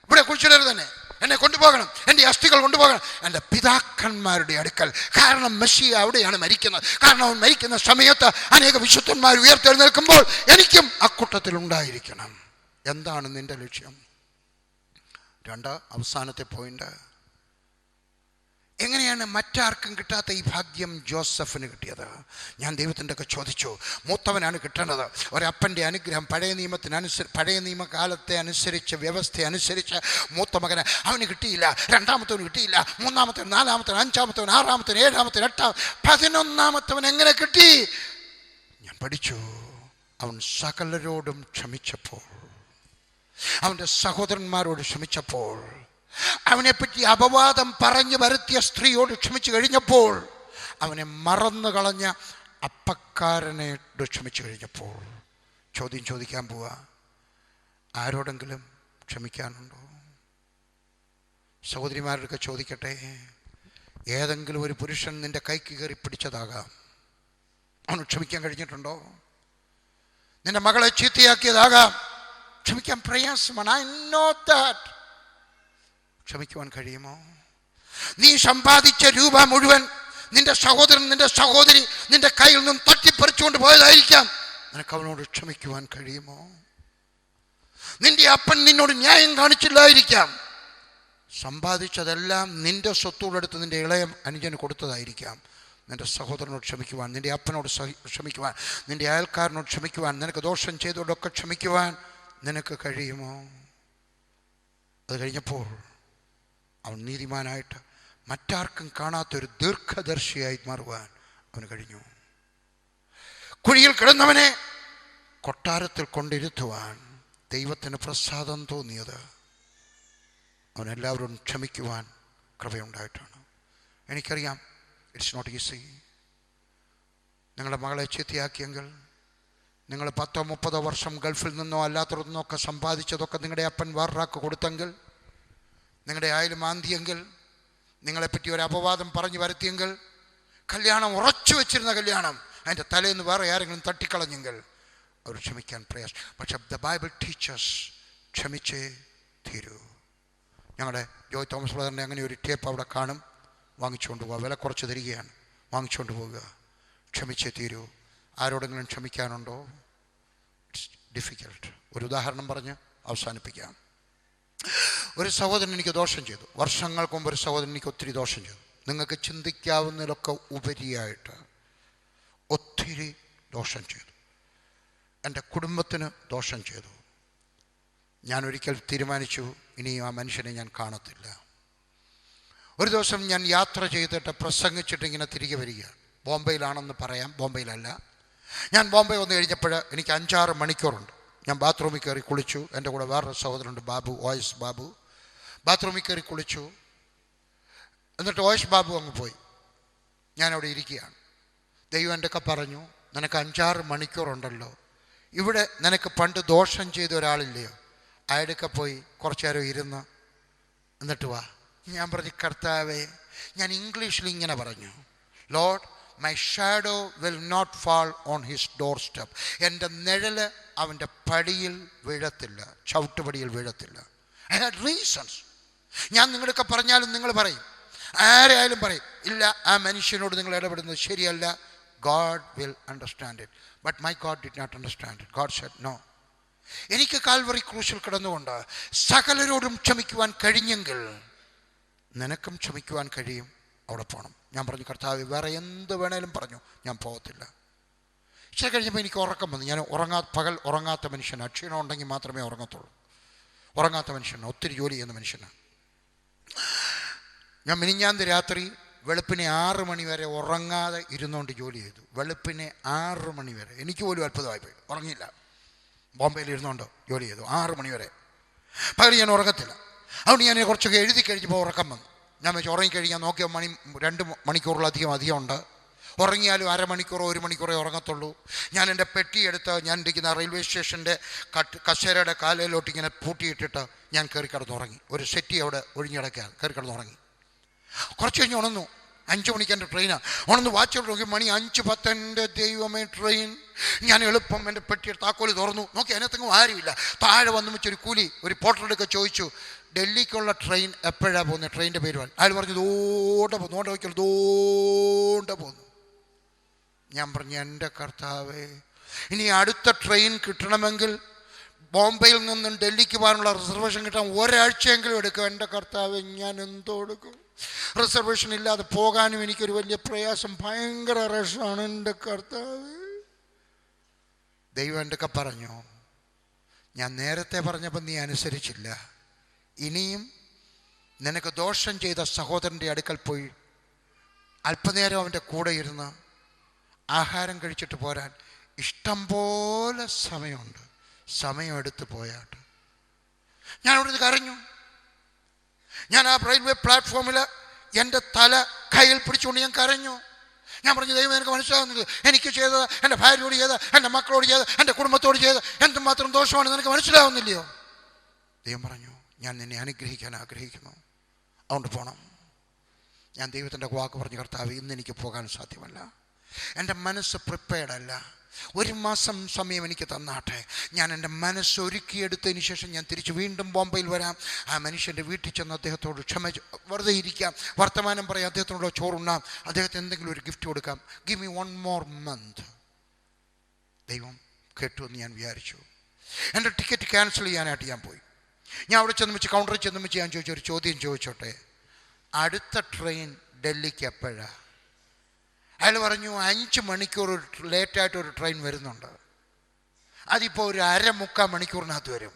ഇവിടെ കുഴിച്ചിടരുത്, തന്നെ എന്നെ കൊണ്ടുപോകണം, എൻ്റെ അസ്ഥികൾ കൊണ്ടുപോകണം എൻ്റെ പിതാക്കന്മാരുടെ അടുക്കൽ. കാരണം മെസ്സിയ അവിടെയാണ് മരിക്കുന്നത്. കാരണം അവൻ മരിക്കുന്ന സമയത്ത് അനേക വിശുദ്ധന്മാർ ഉയർത്തെഴുന്നേൽക്കുമ്പോൾ എനിക്കും അക്കൂട്ടത്തിൽ ഉണ്ടായിരിക്കണം. എന്താണ് നിന്റെ ലക്ഷ്യം? 2, അവസാനത്തെ പോയിന്റ്, എങ്ങനെയാണ് മറ്റാർക്കും കിട്ടാത്ത ഈ ഭാഗ്യം ജോസഫിന് കിട്ടിയത്? ഞാൻ ദൈവത്തിൻ്റെ ഒക്കെ ചോദിച്ചു. മൂത്തവനാണ് കിട്ടേണ്ടത്. ഒരപ്പൻ്റെ അനുഗ്രഹം പഴയ നിയമകാലത്തെ അനുസരിച്ച്, വ്യവസ്ഥ അനുസരിച്ച് മൂത്ത മകന് അവന് കിട്ടിയില്ല. രണ്ടാമത്തവന് കിട്ടിയില്ല. മൂന്നാമത്തവൻ, നാലാമത്തവൻ, അഞ്ചാമത്തവൻ, ആറാമത്തവൻ, ഏഴാമത്തവൻ, 8, 11ാമത്തവൻ എങ്ങനെ കിട്ടി? ഞാൻ പഠിച്ചു. അവൻ സകലരോടും ക്ഷമിച്ചപ്പോൾ, അവൻ്റെ സഹോദരന്മാരോട് ക്ഷമിച്ചപ്പോൾ, അവനെപ്പറ്റി അപവാദം പറഞ്ഞു വരുത്തിയ സ്ത്രീയോട് ക്ഷമിച്ചു കഴിഞ്ഞപ്പോൾ, അവനെ മറന്നു കളഞ്ഞ അപ്പക്കാരനോട് ക്ഷമിച്ചു കഴിഞ്ഞപ്പോൾ, ചോദ്യം ചോദിക്കാൻ പോവാ, ആരോടെങ്കിലും ക്ഷമിക്കാനുണ്ടോ? സഹോദരിമാരൊക്കെ ചോദിക്കട്ടെ, ഏതെങ്കിലും ഒരു പുരുഷൻ നിന്റെ കൈക്ക് കയറി പിടിച്ചതാകാം, അവന് ക്ഷമിക്കാൻ കഴിഞ്ഞിട്ടുണ്ടോ? നിന്റെ മകളെ ചീത്തയാക്കിയതാകാം, ക്ഷമിക്കാൻ പ്രയാസമാണ്. I know that. ക്ഷമിക്കുവാൻ കഴിയുമോ? നീ സമ്പാദിച്ച രൂപ മുഴുവൻ നിന്റെ സഹോദരൻ, നിന്റെ സഹോദരി നിന്റെ കയ്യിൽ നിന്നും തട്ടിപ്പറിച്ചുകൊണ്ട് പോയതായിരിക്കാം. നിനക്ക് അവനോട് ക്ഷമിക്കുവാൻ കഴിയുമോ? നിന്റെ അപ്പൻ നിന്നോട് ന്യായം കാണിച്ചില്ലായിരിക്കാം. സമ്പാദിച്ചതെല്ലാം നിന്റെ സ്വത്തുകളെടുത്ത് നിന്റെ ഇളയ അനുജന് കൊടുത്തതായിരിക്കാം. നിന്റെ സഹോദരനോട് ക്ഷമിക്കുവാൻ, നിന്റെ അപ്പനോട് ക്ഷമിക്കുവാൻ, നിന്റെ അയൽക്കാരനോട് ക്ഷമിക്കുവാൻ, നിനക്ക് ദോഷം ചെയ്തോടൊക്കെ ക്ഷമിക്കുവാൻ നിനക്ക് കഴിയുമോ? അത് കഴിഞ്ഞപ്പോൾ അവൻ നീതിമാനായിട്ട് മറ്റാർക്കും കാണാത്തൊരു ദീർഘദർശിയായി മാറുവാൻ അവന് കഴിഞ്ഞു. കുഴിയിൽ കിടന്നവനെ കൊട്ടാരത്തിൽ കൊണ്ടിരുത്തുവാൻ ദൈവത്തിന് പ്രസാദം തോന്നിയത് അവനെല്ലാവരോടും ക്ഷമിക്കുവാൻ കൃപയുണ്ടായിട്ടാണ്. എനിക്കറിയാം, ഇറ്റ്സ് നോട്ട് ഈസി. നിങ്ങളുടെ മകളെ ചീത്തയാക്കിയെങ്കിൽ, നിങ്ങൾ 10-30 വർഷം ഗൾഫിൽ നിന്നോ അല്ലാത്തടത്തുനിന്നോ ഒക്കെ സമ്പാദിച്ചതൊക്കെ നിങ്ങളുടെ അപ്പൻ വേറൊരാൾക്ക് കൊടുത്തെങ്കിൽ, നിങ്ങളുടെ ആയിൽ മാന്തിയെങ്കിൽ, നിങ്ങളെപ്പറ്റി ഒരു അപവാദം പറഞ്ഞു വരുത്തിയെങ്കിൽ, കല്യാണം ഉറച്ചു വെച്ചിരുന്ന കല്യാണം അതിൻ്റെ തലേന്ന് വേറെ ആരെങ്കിലും തട്ടിക്കളഞ്ഞെങ്കിൽ അവർ ക്ഷമിക്കാൻ പ്രയാസം. പക്ഷെ ദ ബൈബിൾ ടീച്ചേഴ്സ് ക്ഷമിച്ചേ തീരൂ. ഞങ്ങളുടെ ജോയ് തോമസ് ബ്രദറിൻ്റെ അങ്ങനെ ഒരു ടേപ്പ് അവിടെ കാണും. വാങ്ങിച്ചുകൊണ്ട് പോവുക, വില കുറച്ച് തരികയാണ്, വാങ്ങിച്ചുകൊണ്ട് പോവുക. ക്ഷമിച്ചേ തീരൂ. ആരോടെങ്കിലും ക്ഷമിക്കാനുണ്ടോ? It's difficult. ഒരു ഉദാഹരണം പറഞ്ഞ് അവസാനിപ്പിക്കാം. ഒരു സഹോദരൻ എനിക്ക് ദോഷം ചെയ്തു. വർഷങ്ങൾക്ക് മുമ്പ് ഒരു സഹോദരൻ എനിക്ക് ഒത്തിരി ദോഷം ചെയ്തു. നിങ്ങൾക്ക് ചിന്തിക്കാവുന്നതിലൊക്കെ ഉപരിയായിട്ട് ഒത്തിരി ദോഷം ചെയ്തു. എൻ്റെ കുടുംബത്തിന് ദോഷം ചെയ്തു. ഞാനൊരിക്കൽ തീരുമാനിച്ചു, ഇനിയും ആ മനുഷ്യനെ ഞാൻ കാണത്തില്ല. ഒരു ദിവസം ഞാൻ യാത്ര ചെയ്തിട്ട് പ്രസംഗിച്ചിട്ട് ഇങ്ങനെ തിരികെ വരികയാണ്. ബോംബെയിലാണെന്ന് പറയാം, ബോംബെയിലല്ല. ഞാൻ ബോംബെ വന്നു കഴിഞ്ഞപ്പോൾ എനിക്ക് 5-6 മണിക്കൂറുണ്ട്. ഞാൻ ബാത്റൂമിൽ കയറി കുളിച്ചു. എൻ്റെ കൂടെ വേറൊരു സഹോദരനുണ്ട്, ബാബു, ഓയസ് ബാബു. ബാത്റൂമിൽ കയറി കുളിച്ചു. എന്നിട്ട് ഓയസ് ബാബു അങ്ങ് പോയി. ഞാനവിടെ ഇരിക്കുകയാണ്. ദൈവം എൻ്റെ ഒക്കെ പറഞ്ഞു, നിനക്ക് 5-6 മണിക്കൂറുണ്ടല്ലോ, ഇവിടെ നിനക്ക് പണ്ട് ദോഷം ചെയ്ത ഒരാളില്ലയോ, അയാളൊക്കെ പോയി കുറച്ചു നേരം ഇരുന്ന് എന്നിട്ട് വാ. ഞാൻ പറഞ്ഞു, കർത്താവേ, ഞാൻ ഇംഗ്ലീഷിൽ ഇങ്ങനെ പറഞ്ഞു, Lord, my shadow will not fall on his doorstep. എൻ്റെ നിഴല് അവൻ്റെ പടിയിൽ വീഴത്തില്ല, ചവിട്ടുപടിയിൽ വീഴത്തില്ല. I had reasons. ഞാൻ നിങ്ങളൊക്കെ പറഞ്ഞാലും നിങ്ങൾ പറയും, ആരായാലും പറയും, ഇല്ല, ആ മനുഷ്യനോട് നിങ്ങൾ ഇടപെടുന്നത് ശരിയല്ല. God will understand it. But my God did not understand it. God said no. എനിക്ക് കാൽവറി ക്രൂശിൽ കിടന്നുകൊണ്ട് സകലരോടും ക്ഷമിക്കുവാൻ കഴിഞ്ഞെങ്കിൽ നിനക്കും ക്ഷമിക്കുവാൻ കഴിയും. അവിടെ പോകണം. ഞാൻ പറഞ്ഞു, കർത്താവ്, വേറെ എന്ത് വേണേലും പറഞ്ഞു, ഞാൻ പോകത്തില്ല. ഇച്ചിരി കഴിഞ്ഞപ്പോൾ എനിക്ക് ഉറക്കം വന്നു. ഞാൻ പകൽ ഉറങ്ങാത്ത മനുഷ്യനാണ്. ക്ഷീണം ഉണ്ടെങ്കിൽ മാത്രമേ ഉറങ്ങത്തുള്ളൂ. ഉറങ്ങാത്ത മനുഷ്യനാണ്, ഒത്തിരി ജോലി ചെയ്യുന്ന മനുഷ്യനാണ്. ഞാൻ മിനിഞ്ഞാന്ന് രാത്രി വെളുപ്പിനെ 6 മണി വരെ ഉറങ്ങാതെ ഇരുന്നുകൊണ്ട് ജോലി ചെയ്തു. വെളുപ്പിനെ 6 മണി വരെ. എനിക്ക് പോലും അത്ഭുതമായിപ്പോയി. ഉറങ്ങിയില്ല. ബോംബെയിൽ ഇരുന്നുകൊണ്ട് ജോലി ചെയ്തു 6 മണി വരെ. പകൽ ഞാൻ ഉറങ്ങത്തില്ല. അതുകൊണ്ട് ഞാൻ കുറച്ചൊക്കെ എഴുതി കഴിഞ്ഞപ്പോൾ ഉറക്കം വന്നു. ഞാൻ വെച്ച് ഉറങ്ങിക്കഴിഞ്ഞാൽ നോക്കിയ 2 മണിക്കൂറിലധികം ഉണ്ട്. ഉറങ്ങിയാലും 1/2 മണിക്കൂറോ 1 മണിക്കൂറേ ഉറങ്ങത്തുള്ളൂ. ഞാൻ എൻ്റെ പെട്ടിയെടുത്ത് ഞാൻ ഇരിക്കുന്ന റെയിൽവേ സ്റ്റേഷൻ്റെ കസേരയുടെ കാലയിലോട്ട് ഇങ്ങനെ പൂട്ടിയിട്ടിട്ട് ഞാൻ കയറി കിടന്നുറങ്ങി. ഒരു സെറ്റി അവിടെ ഒഴിഞ്ഞിടയ്ക്കാണ്. കയറി കിടന്നുറങ്ങി. കുറച്ച് കഴിഞ്ഞ് ഉണർന്നു. 5 മണിക്ക് എൻ്റെ ട്രെയിനാണ്. ഉണർന്ന് വാച്ച് നോക്കി, മണി 5:10. എൻ്റെ ദൈവമേ, ട്രെയിൻ. ഞാൻ എളുപ്പം എൻ്റെ പെട്ടിയുടെ താക്കോല് തുറന്നു നോക്കി. അതിനകത്തെങ്ങും ആരുമില്ല. താഴെ വന്നു വെച്ചൊരു കൂലി, ഒരു പോർട്ടറെടുക്കെ ചോദിച്ചു, ഡൽഹിക്കുള്ള ട്രെയിൻ എപ്പോഴാണ് പോകുന്നത്, ട്രെയിനിൻ്റെ പേര് പറഞ്ഞു. അയാൾ പറഞ്ഞു, ദോണ്ട പോകുന്നു. ദോണ്ട വയ്ക്കുള്ളൂ, ദോണ്ട പോകുന്നു. ഞാൻ പറഞ്ഞു, എൻ്റെ കർത്താവേ, ഇനി അടുത്ത ട്രെയിൻ കിട്ടണമെങ്കിൽ ബോംബെയിൽ നിന്നും ഡൽഹിക്ക് പോകാനുള്ള റിസർവേഷൻ കിട്ടാൻ ഒരാഴ്ചയെങ്കിലും എടുക്കും. എൻ്റെ കർത്താവേ, ഞാൻ എന്തോ എടുക്കും? റിസർവേഷൻ ഇല്ലാതെ പോകാനും എനിക്കൊരു വലിയ പ്രയാസം, ഭയങ്കര റഷാണ്. എൻ്റെ കർത്താവേ. ദൈവം എൻ്റെ ഒക്കെ പറഞ്ഞു, ഞാൻ നേരത്തെ പറഞ്ഞപ്പോൾ നീ അനുസരിച്ചില്ല. ഇനിയും നിനക്ക് ദോഷം ചെയ്ത സഹോദരൻ്റെ അടുക്കൽ പോയി അല്പനേരം അവൻ്റെ കൂടെ ഇരുന്ന് ആഹാരം കഴിച്ചിട്ട് പോരാൻ ഇഷ്ടം പോലെ സമയമുണ്ട്. സമയം എടുത്ത് പോയാട്ട്. ഞാൻ അവിടുന്ന് കരഞ്ഞു. ഞാൻ ആ റെയിൽവേ പ്ലാറ്റ്ഫോമിൽ എൻ്റെ തല കയ്യിൽ പിടിച്ചുകൊണ്ട് ഞാൻ കരഞ്ഞു. ഞാൻ പറഞ്ഞു, ദൈവം എനിക്ക് മനസ്സിലാകുന്നത്, എനിക്ക് ചെയ്തത്, എൻ്റെ ഭാര്യയോട് ചെയ്ത്, എൻ്റെ മക്കളോട് ചെയ്ത്, എൻ്റെ കുടുംബത്തോട് ചെയ്ത് എന്തുമാത്രം ദോഷമാണ് നിനക്ക് മനസ്സിലാവുന്നില്ലയോ? ദൈവം പറഞ്ഞു, ഞാൻ നിന്നെ അനുഗ്രഹിക്കാൻ ആഗ്രഹിക്കുന്നു, അതുകൊണ്ട് പോകണം. ഞാൻ ദൈവത്തിൻ്റെ വാക്ക് പറഞ്ഞു, കർത്താവ്, ഇന്ന് എനിക്ക് പോകാൻ സാധ്യമല്ല. എൻ്റെ മനസ്സ് പ്രിപ്പയർഡ് അല്ല. 1 മാസം സമയം എനിക്ക് തന്നാട്ടെ. ഞാൻ എൻ്റെ മനസ്സൊരുക്കിയെടുത്തതിന് ശേഷം ഞാൻ തിരിച്ച് വീണ്ടും ബോംബെയിൽ വരാം. ആ മനുഷ്യൻ്റെ വീട്ടിൽ ചെന്ന് അദ്ദേഹത്തോട് വെറുതെ ഇരിക്കാം, വർത്തമാനം പറയാം, അദ്ദേഹത്തിനോട് ചോറുണ്ണാം, അദ്ദേഹത്തിന് എന്തെങ്കിലും ഒരു ഗിഫ്റ്റ് കൊടുക്കാം. Give me 1 more month. ദൈവം കേട്ടു എന്ന് ഞാൻ വിചാരിച്ചു. എൻ്റെ ടിക്കറ്റ് ക്യാൻസൽ ചെയ്യാനായിട്ട് ഞാൻ പോയി. ഞാൻ അവിടെ ചെന്ന് വെച്ച് കൗണ്ടറിൽ ചെന്ന് വെച്ച് ഞാൻ ഒരു ചോദ്യം ചോദിച്ചോട്ടെ, അടുത്ത ട്രെയിൻ ഡൽഹിക്ക് എപ്പോഴാണ്? അയാൾ പറഞ്ഞു, 5 മണിക്കൂർ ലേറ്റായിട്ടൊരു ട്രെയിൻ വരുന്നുണ്ട്, അതിപ്പോൾ ഒരു 1/2-3/4 മണിക്കൂറിനകത്ത് വരും.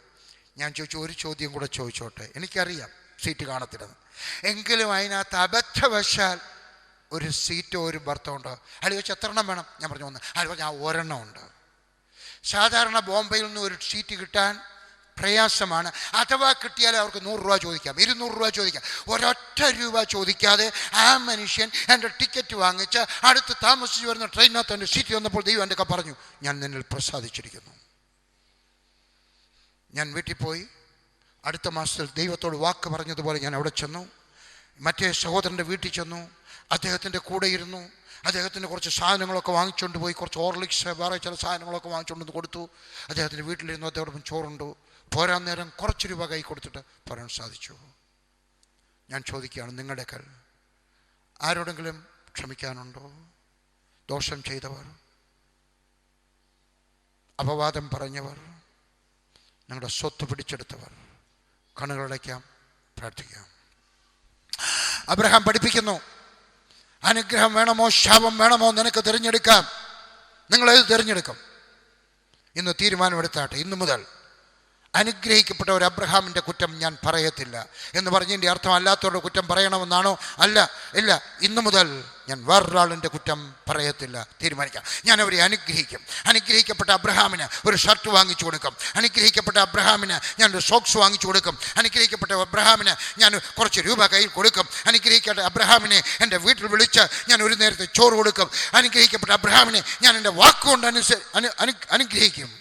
ഞാൻ ചോദിച്ചു, ഒരു ചോദ്യം കൂടെ ചോദിച്ചോട്ടെ? എനിക്കറിയാം സീറ്റ് കാണത്തില്ലെന്ന്, എങ്കിലും അതിനകത്ത് അബദ്ധവശാൽ ഒരു സീറ്റോ ഒരു ബർത്തോ ഉണ്ടോ? അയാൾ ചോദിച്ചു, എത്ര എണ്ണം വേണം? ഞാൻ പറഞ്ഞു, 1. അയാൾ പറഞ്ഞു, 1 എണ്ണം ഉണ്ട്. സാധാരണ ബോംബെയിൽ നിന്ന് ഒരു സീറ്റ് കിട്ടാൻ പ്രയാസമാണ്. അഥവാ കിട്ടിയാൽ അവർക്ക് 100 രൂപ ചോദിക്കാം, 200 രൂപ ചോദിക്കാം. ഒരൊറ്റ ഒരൊറ്റ രൂപ ചോദിക്കാതെ ആ മനുഷ്യൻ എൻ്റെ ടിക്കറ്റ് വാങ്ങിച്ച് അടുത്ത് താമസിച്ച് വരുന്ന ട്രെയിനകത്ത് എൻ്റെ സീറ്റ് വന്നപ്പോൾ ദൈവം എൻ്റെ ഒക്കെ പറഞ്ഞു, ഞാൻ നിന്നിൽ പ്രസാദിച്ചിരിക്കുന്നു. ഞാൻ വീട്ടിൽ പോയി അടുത്ത മാസത്തിൽ ദൈവത്തോട് വാക്ക് പറഞ്ഞതുപോലെ ഞാൻ അവിടെ ചെന്നു. മറ്റേ സഹോദരൻ്റെ വീട്ടിൽ ചെന്നു. അദ്ദേഹത്തിൻ്റെ കൂടെ ഇരുന്നു. അദ്ദേഹത്തിന് കുറച്ച് സാധനങ്ങളൊക്കെ വാങ്ങിച്ചുകൊണ്ട് പോയി. കുറച്ച് ഓർലിക്സ്, വേറെ ചില സാധനങ്ങളൊക്കെ വാങ്ങിച്ചുകൊണ്ട് കൊടുത്തു. അദ്ദേഹത്തിൻ്റെ വീട്ടിലിരുന്നു. അദ്ദേഹത്തോടൊപ്പം ചോറുണ്ടു. പോരാൻ നേരം കുറച്ച് രൂപ കൈ കൊടുത്തിട്ട് പോരാൻ സാധിച്ചു. ഞാൻ ചോദിക്കുകയാണ്, നിങ്ങളുടെക്കൽ ആരോടെങ്കിലും ക്ഷമിക്കാനുണ്ടോ? ദോഷം ചെയ്തവർ, അപവാദം പറഞ്ഞവർ, നിങ്ങളുടെ സ്വത്ത് പിടിച്ചെടുത്തവർ, കണ്ണുകളടയ്ക്കാം, പ്രാർത്ഥിക്കാം. അബ്രഹാം പഠിപ്പിക്കുന്നു, അനുഗ്രഹം വേണമോ ശാപം വേണമോ നിനക്ക് തിരഞ്ഞെടുക്കാം. നിങ്ങളേത് തിരഞ്ഞെടുക്കും? ഇന്ന് തീരുമാനമെടുത്താട്ടെ. ഇന്നു മുതൽ അനുഗ്രഹിക്കപ്പെട്ട ഒരു അബ്രഹാമിൻ്റെ കുറ്റം ഞാൻ പറയത്തില്ല എന്ന് പറഞ്ഞതിൻ്റെ അർത്ഥം അല്ലാത്തവരുടെ കുറ്റം പറയണമെന്നാണോ? അല്ല, ഇല്ല. ഇന്നു മുതൽ ഞാൻ വേറൊരാളിൻ്റെ കുറ്റം പറയത്തില്ല. തീരുമാനിക്കാം. ഞാൻ അവരെ അനുഗ്രഹിക്കും. അനുഗ്രഹിക്കപ്പെട്ട അബ്രഹാമിന് ഒരു ഷർട്ട് വാങ്ങിച്ചു കൊടുക്കും. അനുഗ്രഹിക്കപ്പെട്ട അബ്രഹാമിന് ഞാനൊരു സോക്സ് വാങ്ങിച്ചു കൊടുക്കും. അനുഗ്രഹിക്കപ്പെട്ട അബ്രഹാമിന് ഞാൻ കുറച്ച് രൂപ കയ്യിൽ കൊടുക്കും. അനുഗ്രഹിക്കപ്പെട്ട അബ്രഹാമിനെ എൻ്റെ വീട്ടിൽ വിളിച്ച് ഞാൻ ഒരു നേരത്തെ ചോറ് കൊടുക്കും. അനുഗ്രഹിക്കപ്പെട്ട അബ്രഹാമിനെ ഞാൻ എൻ്റെ വാക്കുകൊണ്ട് അനുഗ്രഹിക്കും.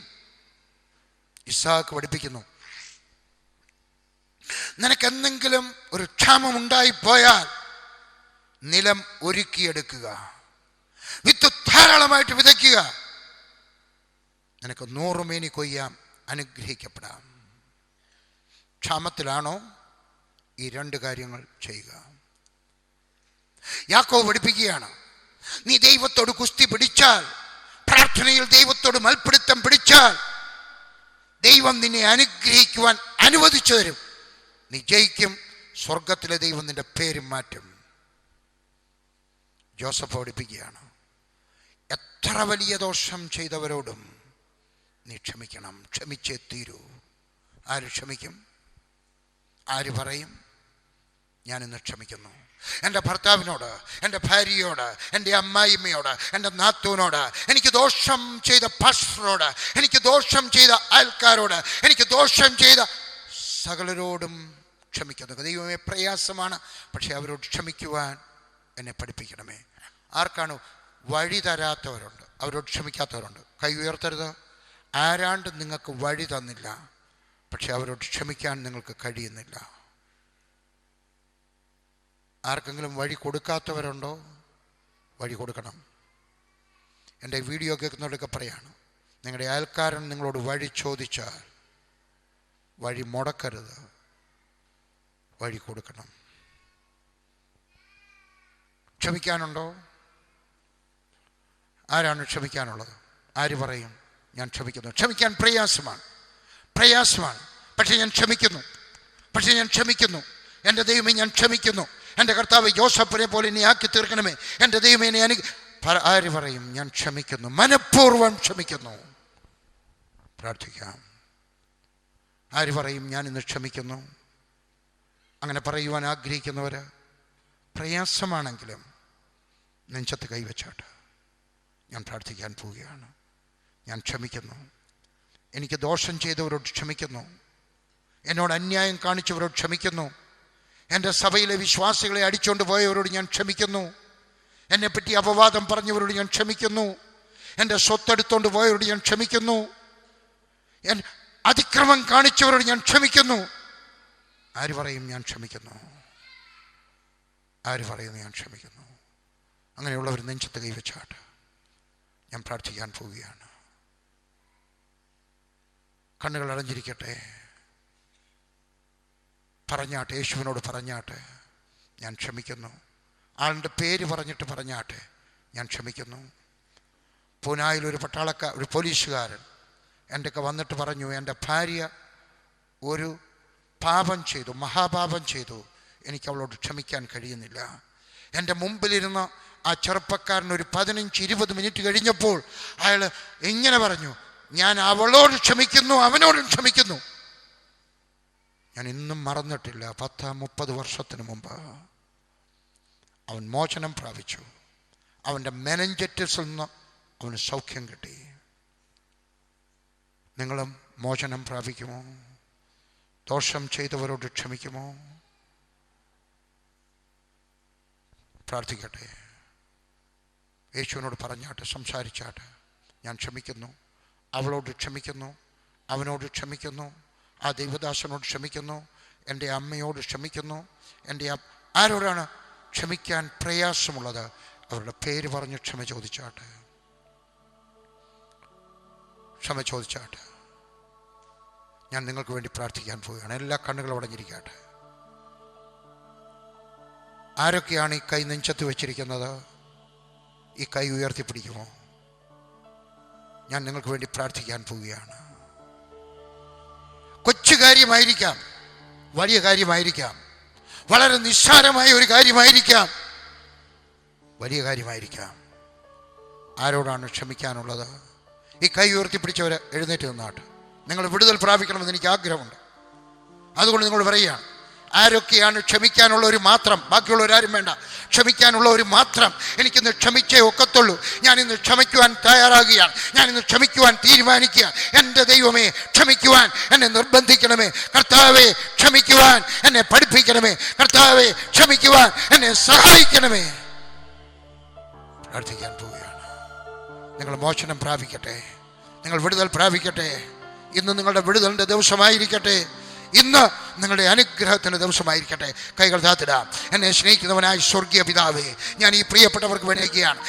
ഇസ്ഹാക്ക് പഠിപ്പിക്കുന്നു, നിനക്കെന്തെങ്കിലും ഒരു ക്ഷാമമുണ്ടായിപ്പോയാൽ നിലം ഒരുക്കിയെടുക്കുക, വിത്ത് ധാരാളമായിട്ട് വിതയ്ക്കുക, നിനക്ക് 100 മേനി കൊയ്യാം, അനുഗ്രഹിക്കപ്പെടാം. ക്ഷാമത്തിലാണോ? ഈ 2 കാര്യങ്ങൾ ചെയ്യുക. യാക്കോബ് പഠിപ്പിക്കുകയാണ്, നീ ദൈവത്തോട് കുസ്തി പിടിച്ചാൽ, പ്രാർത്ഥനയിൽ ദൈവത്തോട് മൽപ്പിടുത്തം പിടിച്ചാൽ ദൈവം നിന്നെ അനുഗ്രഹിക്കുവാൻ അനുവദിച്ചു തരും. നീ ജയിക്കും. സ്വർഗത്തിലെ ദൈവം നിന്റെ പേര് മാറ്റും. ജോസഫ് പഠിപ്പിക്കുകയാണ്, എത്ര വലിയ ദോഷം ചെയ്തവരോടും നീ ക്ഷമിക്കണം, ക്ഷമിച്ചേ തീരൂ. ആര് ക്ഷമിക്കും? ആര് പറയും ഞാനിന്ന് ക്ഷമിക്കുന്നു? എൻ്റെ ഭർത്താവിനോട്, എൻ്റെ ഭാര്യയോട്, എൻ്റെ അമ്മായിമ്മയോട്, എൻ്റെ നാത്തൂനോട്, എനിക്ക് ദോഷം ചെയ്ത പാസ്റ്ററോട്, എനിക്ക് ദോഷം ചെയ്ത അയൽക്കാരോട്, എനിക്ക് ദോഷം ചെയ്ത സകലരോടും ക്ഷമിക്കുന്നു. ദൈവമേ, പ്രയാസമാണ്, പക്ഷെ അവരോട് ക്ഷമിക്കുവാൻ എന്നെ പഠിപ്പിക്കണമേ. ആർക്കാണ് വഴി തരാത്തവരുണ്ട്, അവരോട് ക്ഷമിക്കാത്തവരുണ്ട്? കൈ ഉയർത്തരുത്. ആരാണ്ട് നിങ്ങൾക്ക് വഴി തന്നില്ല, പക്ഷെ അവരോട് ക്ഷമിക്കാൻ നിങ്ങൾക്ക് കഴിയുന്നില്ല. ആർക്കെങ്കിലും വഴി കൊടുക്കാത്തവരുണ്ടോ? വഴി കൊടുക്കണം. എൻ്റെ വീഡിയോ കേൾക്കുന്നവരൊക്കെ പറയാണ്, നിങ്ങളുടെ അയൽക്കാരൻ നിങ്ങളോട് വഴി ചോദിച്ചാൽ വഴി മുടക്കരുത്, വഴി കൊടുക്കണം. ക്ഷമിക്കാനുണ്ടോ? ആരാണ് ക്ഷമിക്കാനുള്ളത്? ആര് പറയും ഞാൻ ക്ഷമിക്കുന്നു? ക്ഷമിക്കാൻ പ്രയാസമാണ്, പക്ഷേ ഞാൻ ക്ഷമിക്കുന്നു. എൻ്റെ ദൈവമേ, ഞാൻ ക്ഷമിക്കുന്നു. എൻ്റെ കർത്താവ് യോസഫിനെ പോലെ എന്നെ ആക്കി തീർക്കണമേ. എൻ്റെ ദൈവമേ, ആര് പറയും ഞാൻ ക്ഷമിക്കുന്നു, മനഃപൂർവ്വം ക്ഷമിക്കുന്നു? പ്രാർത്ഥിക്കാം. ആര് പറയും ഞാൻ ഇന്ന് ക്ഷമിക്കുന്നു? അങ്ങനെ പറയുവാൻ ആഗ്രഹിക്കുന്നവർ പ്രയാസമാണെങ്കിലും നെഞ്ചത്ത് കൈവച്ചാട്ട് ഞാൻ പ്രാർത്ഥിക്കാൻ പോവുകയാണ്. ഞാൻ ക്ഷമിക്കുന്നു. എനിക്ക് ദോഷം ചെയ്തവരോട് ക്ഷമിക്കുന്നു. എന്നോട് അന്യായം കാണിച്ചവരോട് ക്ഷമിക്കുന്നു. എൻ്റെ സഭയിലെ വിശ്വാസികളെ അടിച്ചുകൊണ്ട് പോയവരോട് ഞാൻ ക്ഷമിക്കുന്നു. എന്നെപ്പറ്റി അപവാദം പറഞ്ഞവരോട് ഞാൻ ക്ഷമിക്കുന്നു. എൻ്റെ സ്വത്തെടുത്തുകൊണ്ട് പോയവരോട് ഞാൻ ക്ഷമിക്കുന്നു. അതിക്രമം കാണിച്ചവരോട് ഞാൻ ക്ഷമിക്കുന്നു. ആര് പറയും ഞാൻ ക്ഷമിക്കുന്നു? ആര് പറയുന്നു ഞാൻ ക്ഷമിക്കുന്നു? അങ്ങനെയുള്ളവർ നെഞ്ചത്ത് കൈവച്ചാട്ട് ഞാൻ പ്രാർത്ഥിക്കാൻ പോവുകയാണ്. കണ്ണുകൾ അടഞ്ഞിരിക്കട്ടെ. പറഞ്ഞാട്ടെ, യേശുവിനോട് പറഞ്ഞാട്ടെ ഞാൻ ക്ഷമിക്കുന്നു. ആളുടെ പേര് പറഞ്ഞിട്ട് പറഞ്ഞാട്ടെ ഞാൻ ക്ഷമിക്കുന്നു. പൂനായിൽ ഒരു പോലീസുകാരൻ എൻ്റെയൊക്കെ വന്നിട്ട് പറഞ്ഞു, എൻ്റെ ഭാര്യ ഒരു പാപം ചെയ്തു, മഹാപാപം ചെയ്തു, എനിക്ക് അവളോട് ക്ഷമിക്കാൻ കഴിയുന്നില്ല. എൻ്റെ മുമ്പിലിരുന്ന ആ ചെറുപ്പക്കാരൻ ഒരു 15-20 മിനിറ്റ് കഴിഞ്ഞപ്പോൾ അയാൾ ഇങ്ങനെ പറഞ്ഞു, ഞാൻ അവളോട് ക്ഷമിക്കുന്നു, അവനോടും ക്ഷമിക്കുന്നു. ഞാൻ ഇന്നും മറന്നിട്ടില്ല. 10-30 വർഷത്തിന് മുമ്പ് അവൻ മോചനം പ്രാപിച്ചു. അവൻ്റെ മെനഞ്ചറ്റിസിൽ നിന്ന് അവന് സൗഖ്യം കിട്ടി. നിങ്ങളും മോചനം പ്രാപിക്കുമോ? ദോഷം ചെയ്തവരോട് ക്ഷമിക്കുമോ? പ്രാർത്ഥിക്കട്ടെ. യേശുവിനോട് പറഞ്ഞാട്ടെ, സംസാരിച്ചാട്ടെ. ഞാൻ ക്ഷമിക്കുന്നു, അവളോട് ക്ഷമിക്കുന്നു, അവനോട് ക്ഷമിക്കുന്നു, ആ ദൈവദാസനോട് ക്ഷമിക്കുന്നു, എൻ്റെ അമ്മയോട് ക്ഷമിക്കുന്നു. എൻ്റെ ആരോടാണ് ക്ഷമിക്കാൻ പ്രയാസമുള്ളത് അവരുടെ പേര് പറഞ്ഞ് ക്ഷമ ചോദിച്ചാട്ടെ. ക്ഷമ ചോദിച്ചാട്ടെ. ഞാൻ നിങ്ങൾക്ക് വേണ്ടി പ്രാർത്ഥിക്കാൻ പോവുകയാണ്. എല്ലാ കണ്ണുകളും അടഞ്ഞിരിക്കട്ടെ. ആരൊക്കെയാണ് ഈ കൈ നെഞ്ചത്ത് വെച്ചിരിക്കുന്നത്? ഈ കൈ ഉയർത്തിപ്പിടിക്കുമോ? ഞാൻ നിങ്ങൾക്ക് വേണ്ടി പ്രാർത്ഥിക്കാൻ പോവുകയാണ്. കൊച്ചു കാര്യമായിരിക്കാം, വലിയ കാര്യമായിരിക്കാം, വളരെ നിസ്സാരമായ ഒരു കാര്യമായിരിക്കാം, വലിയ കാര്യമായിരിക്കാം. ആരോടാണ് ക്ഷമിക്കാനുള്ളത്? ഈ കൈ ഉയർത്തിപ്പിടിച്ചവർ എഴുന്നേറ്റ് നിന്നാട്ട്. നിങ്ങൾ വിടുതൽ പ്രാപിക്കണമെന്ന് എനിക്ക് ആഗ്രഹമുണ്ട്. അതുകൊണ്ട് നിങ്ങൾ പറയുകയാണ്, ആരൊക്കെയാണ് ക്ഷമിക്കാനുള്ളവർ മാത്രം, ബാക്കിയുള്ളവരാരും വേണ്ട, ക്ഷമിക്കാനുള്ളവർ മാത്രം. എനിക്കിന്ന് ക്ഷമിച്ചേ ഒക്കത്തുള്ളൂ. ഞാനിന്ന് ക്ഷമിക്കുവാൻ തയ്യാറാകുകയാണ്. ഞാനിന്ന് ക്ഷമിക്കുവാൻ തീരുമാനിക്കുക. എൻ്റെ ദൈവമേ, ക്ഷമിക്കുവാൻ എന്നെ നിർബന്ധിക്കണമേ. കർത്താവേ, ക്ഷമിക്കുവാൻ എന്നെ പഠിപ്പിക്കണമേ. കർത്താവേ, ക്ഷമിക്കുവാൻ എന്നെ സഹായിക്കണമേ. പ്രാർത്ഥിക്കാൻ പോവുകയാണ്. നിങ്ങൾ മോചനം പ്രാപിക്കട്ടെ, നിങ്ങൾ വിടുതൽ പ്രാപിക്കട്ടെ. ഇന്ന് നിങ്ങളുടെ വിടുതലിൻ്റെ ദിവസമായിരിക്കട്ടെ. ഇന്ന് നിങ്ങളുടെ അനുഗ്രഹത്തിൻ്റെ ദിവസമായിരിക്കട്ടെ. കൈകൾ താത്തിടാം. എന്നെ സ്നേഹിക്കുന്നവനായ സ്വർഗീയ പിതാവേ, ഞാൻ ഈ പ്രിയപ്പെട്ടവർക്ക് വേണ്ടിയാണ്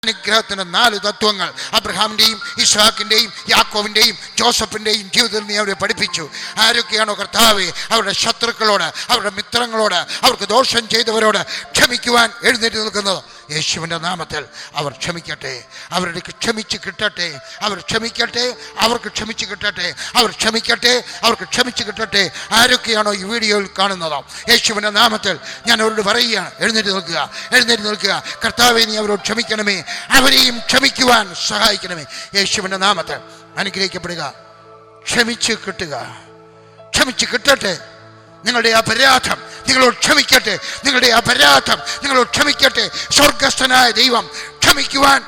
അനുഗ്രഹത്തിൻ്റെ 4 തത്വങ്ങൾ അബ്രഹാമിൻ്റെയും ഇസ്ഹാക്കിൻ്റെയും യാക്കോബിൻ്റെയും ജോസഫിൻ്റെയും ജീവിതത്തിൽ നീ അവരെ പഠിപ്പിച്ചു. ആരൊക്കെയാണോ കർത്താവേ അവരുടെ ശത്രുക്കളോട്, അവരുടെ മിത്രങ്ങളോട്, അവർക്ക് ദോഷം ചെയ്തവരോട് ക്ഷമിക്കുവാൻ എഴുന്നേറ്റ് നിൽക്കുന്നത്, യേശുവിൻ്റെ നാമത്തിൽ അവർ ക്ഷമിക്കട്ടെ. അവരുടെ ക്ഷമിച്ച് കിട്ടട്ടെ. അവർ ക്ഷമിക്കട്ടെ, അവർക്ക് ക്ഷമിച്ച് കിട്ടട്ടെ. അവർ ക്ഷമിക്കട്ടെ, അവർക്ക് ക്ഷമിച്ച് കിട്ടട്ടെ. ആരൊക്കെയാണോ ഈ വീഡിയോയിൽ കാണുന്നതോ, യേശുവിൻ്റെ നാമത്തിൽ ഞാൻ അവരോട് പറയുകയാണ്, എഴുന്നേറ്റ് നിൽക്കുക, എഴുന്നേറ്റ് നിൽക്കുക. കർത്താവേ, നീ അവരോട് ക്ഷമിക്കണമേ, അവരെയും ക്ഷമിക്കുവാൻ സഹായിക്കണമേ. യേശുവിൻ്റെ നാമത്തിൽ അനുഗ്രഹിക്കപ്പെടുക. ക്ഷമിച്ച് കിട്ടുക, ക്ഷമിച്ച് കിട്ടട്ടെ. നിങ്ങളുടെ അപരാധം നിങ്ങളോട് ക്ഷമിക്കട്ടെ. നിങ്ങളുടെ അപരാധം നിങ്ങളോട് ക്ഷമിക്കട്ടെ. സ്വർഗസ്ഥനായ ദൈവം ക്ഷമിക്കുവാൻ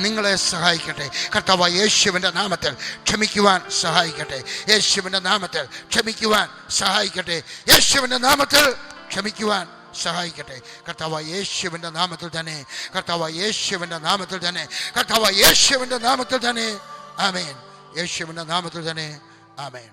നിങ്ങളെ സഹായിക്കട്ടെ. കർത്താവ് യേശുവിൻ്റെ നാമത്തിൽ ക്ഷമിക്കുവാൻ സഹായിക്കട്ടെ. യേശുവിൻ്റെ നാമത്തിൽ ക്ഷമിക്കുവാൻ സഹായിക്കട്ടെ. യേശുവിൻ്റെ നാമത്തിൽ ക്ഷമിക്കുവാൻ സഹായിക്കട്ടെ. കർത്താവ് യേശുവിൻ്റെ നാമത്തിൽ തന്നെ, കർത്താവ് യേശുവിൻ്റെ നാമത്തിൽ തന്നെ, കർത്താവ് യേശുവിൻ്റെ നാമത്തിൽ തന്നെ. ആമേൻ. യേശുവിൻ്റെ നാമത്തിൽ തന്നെ. ആമേൻ.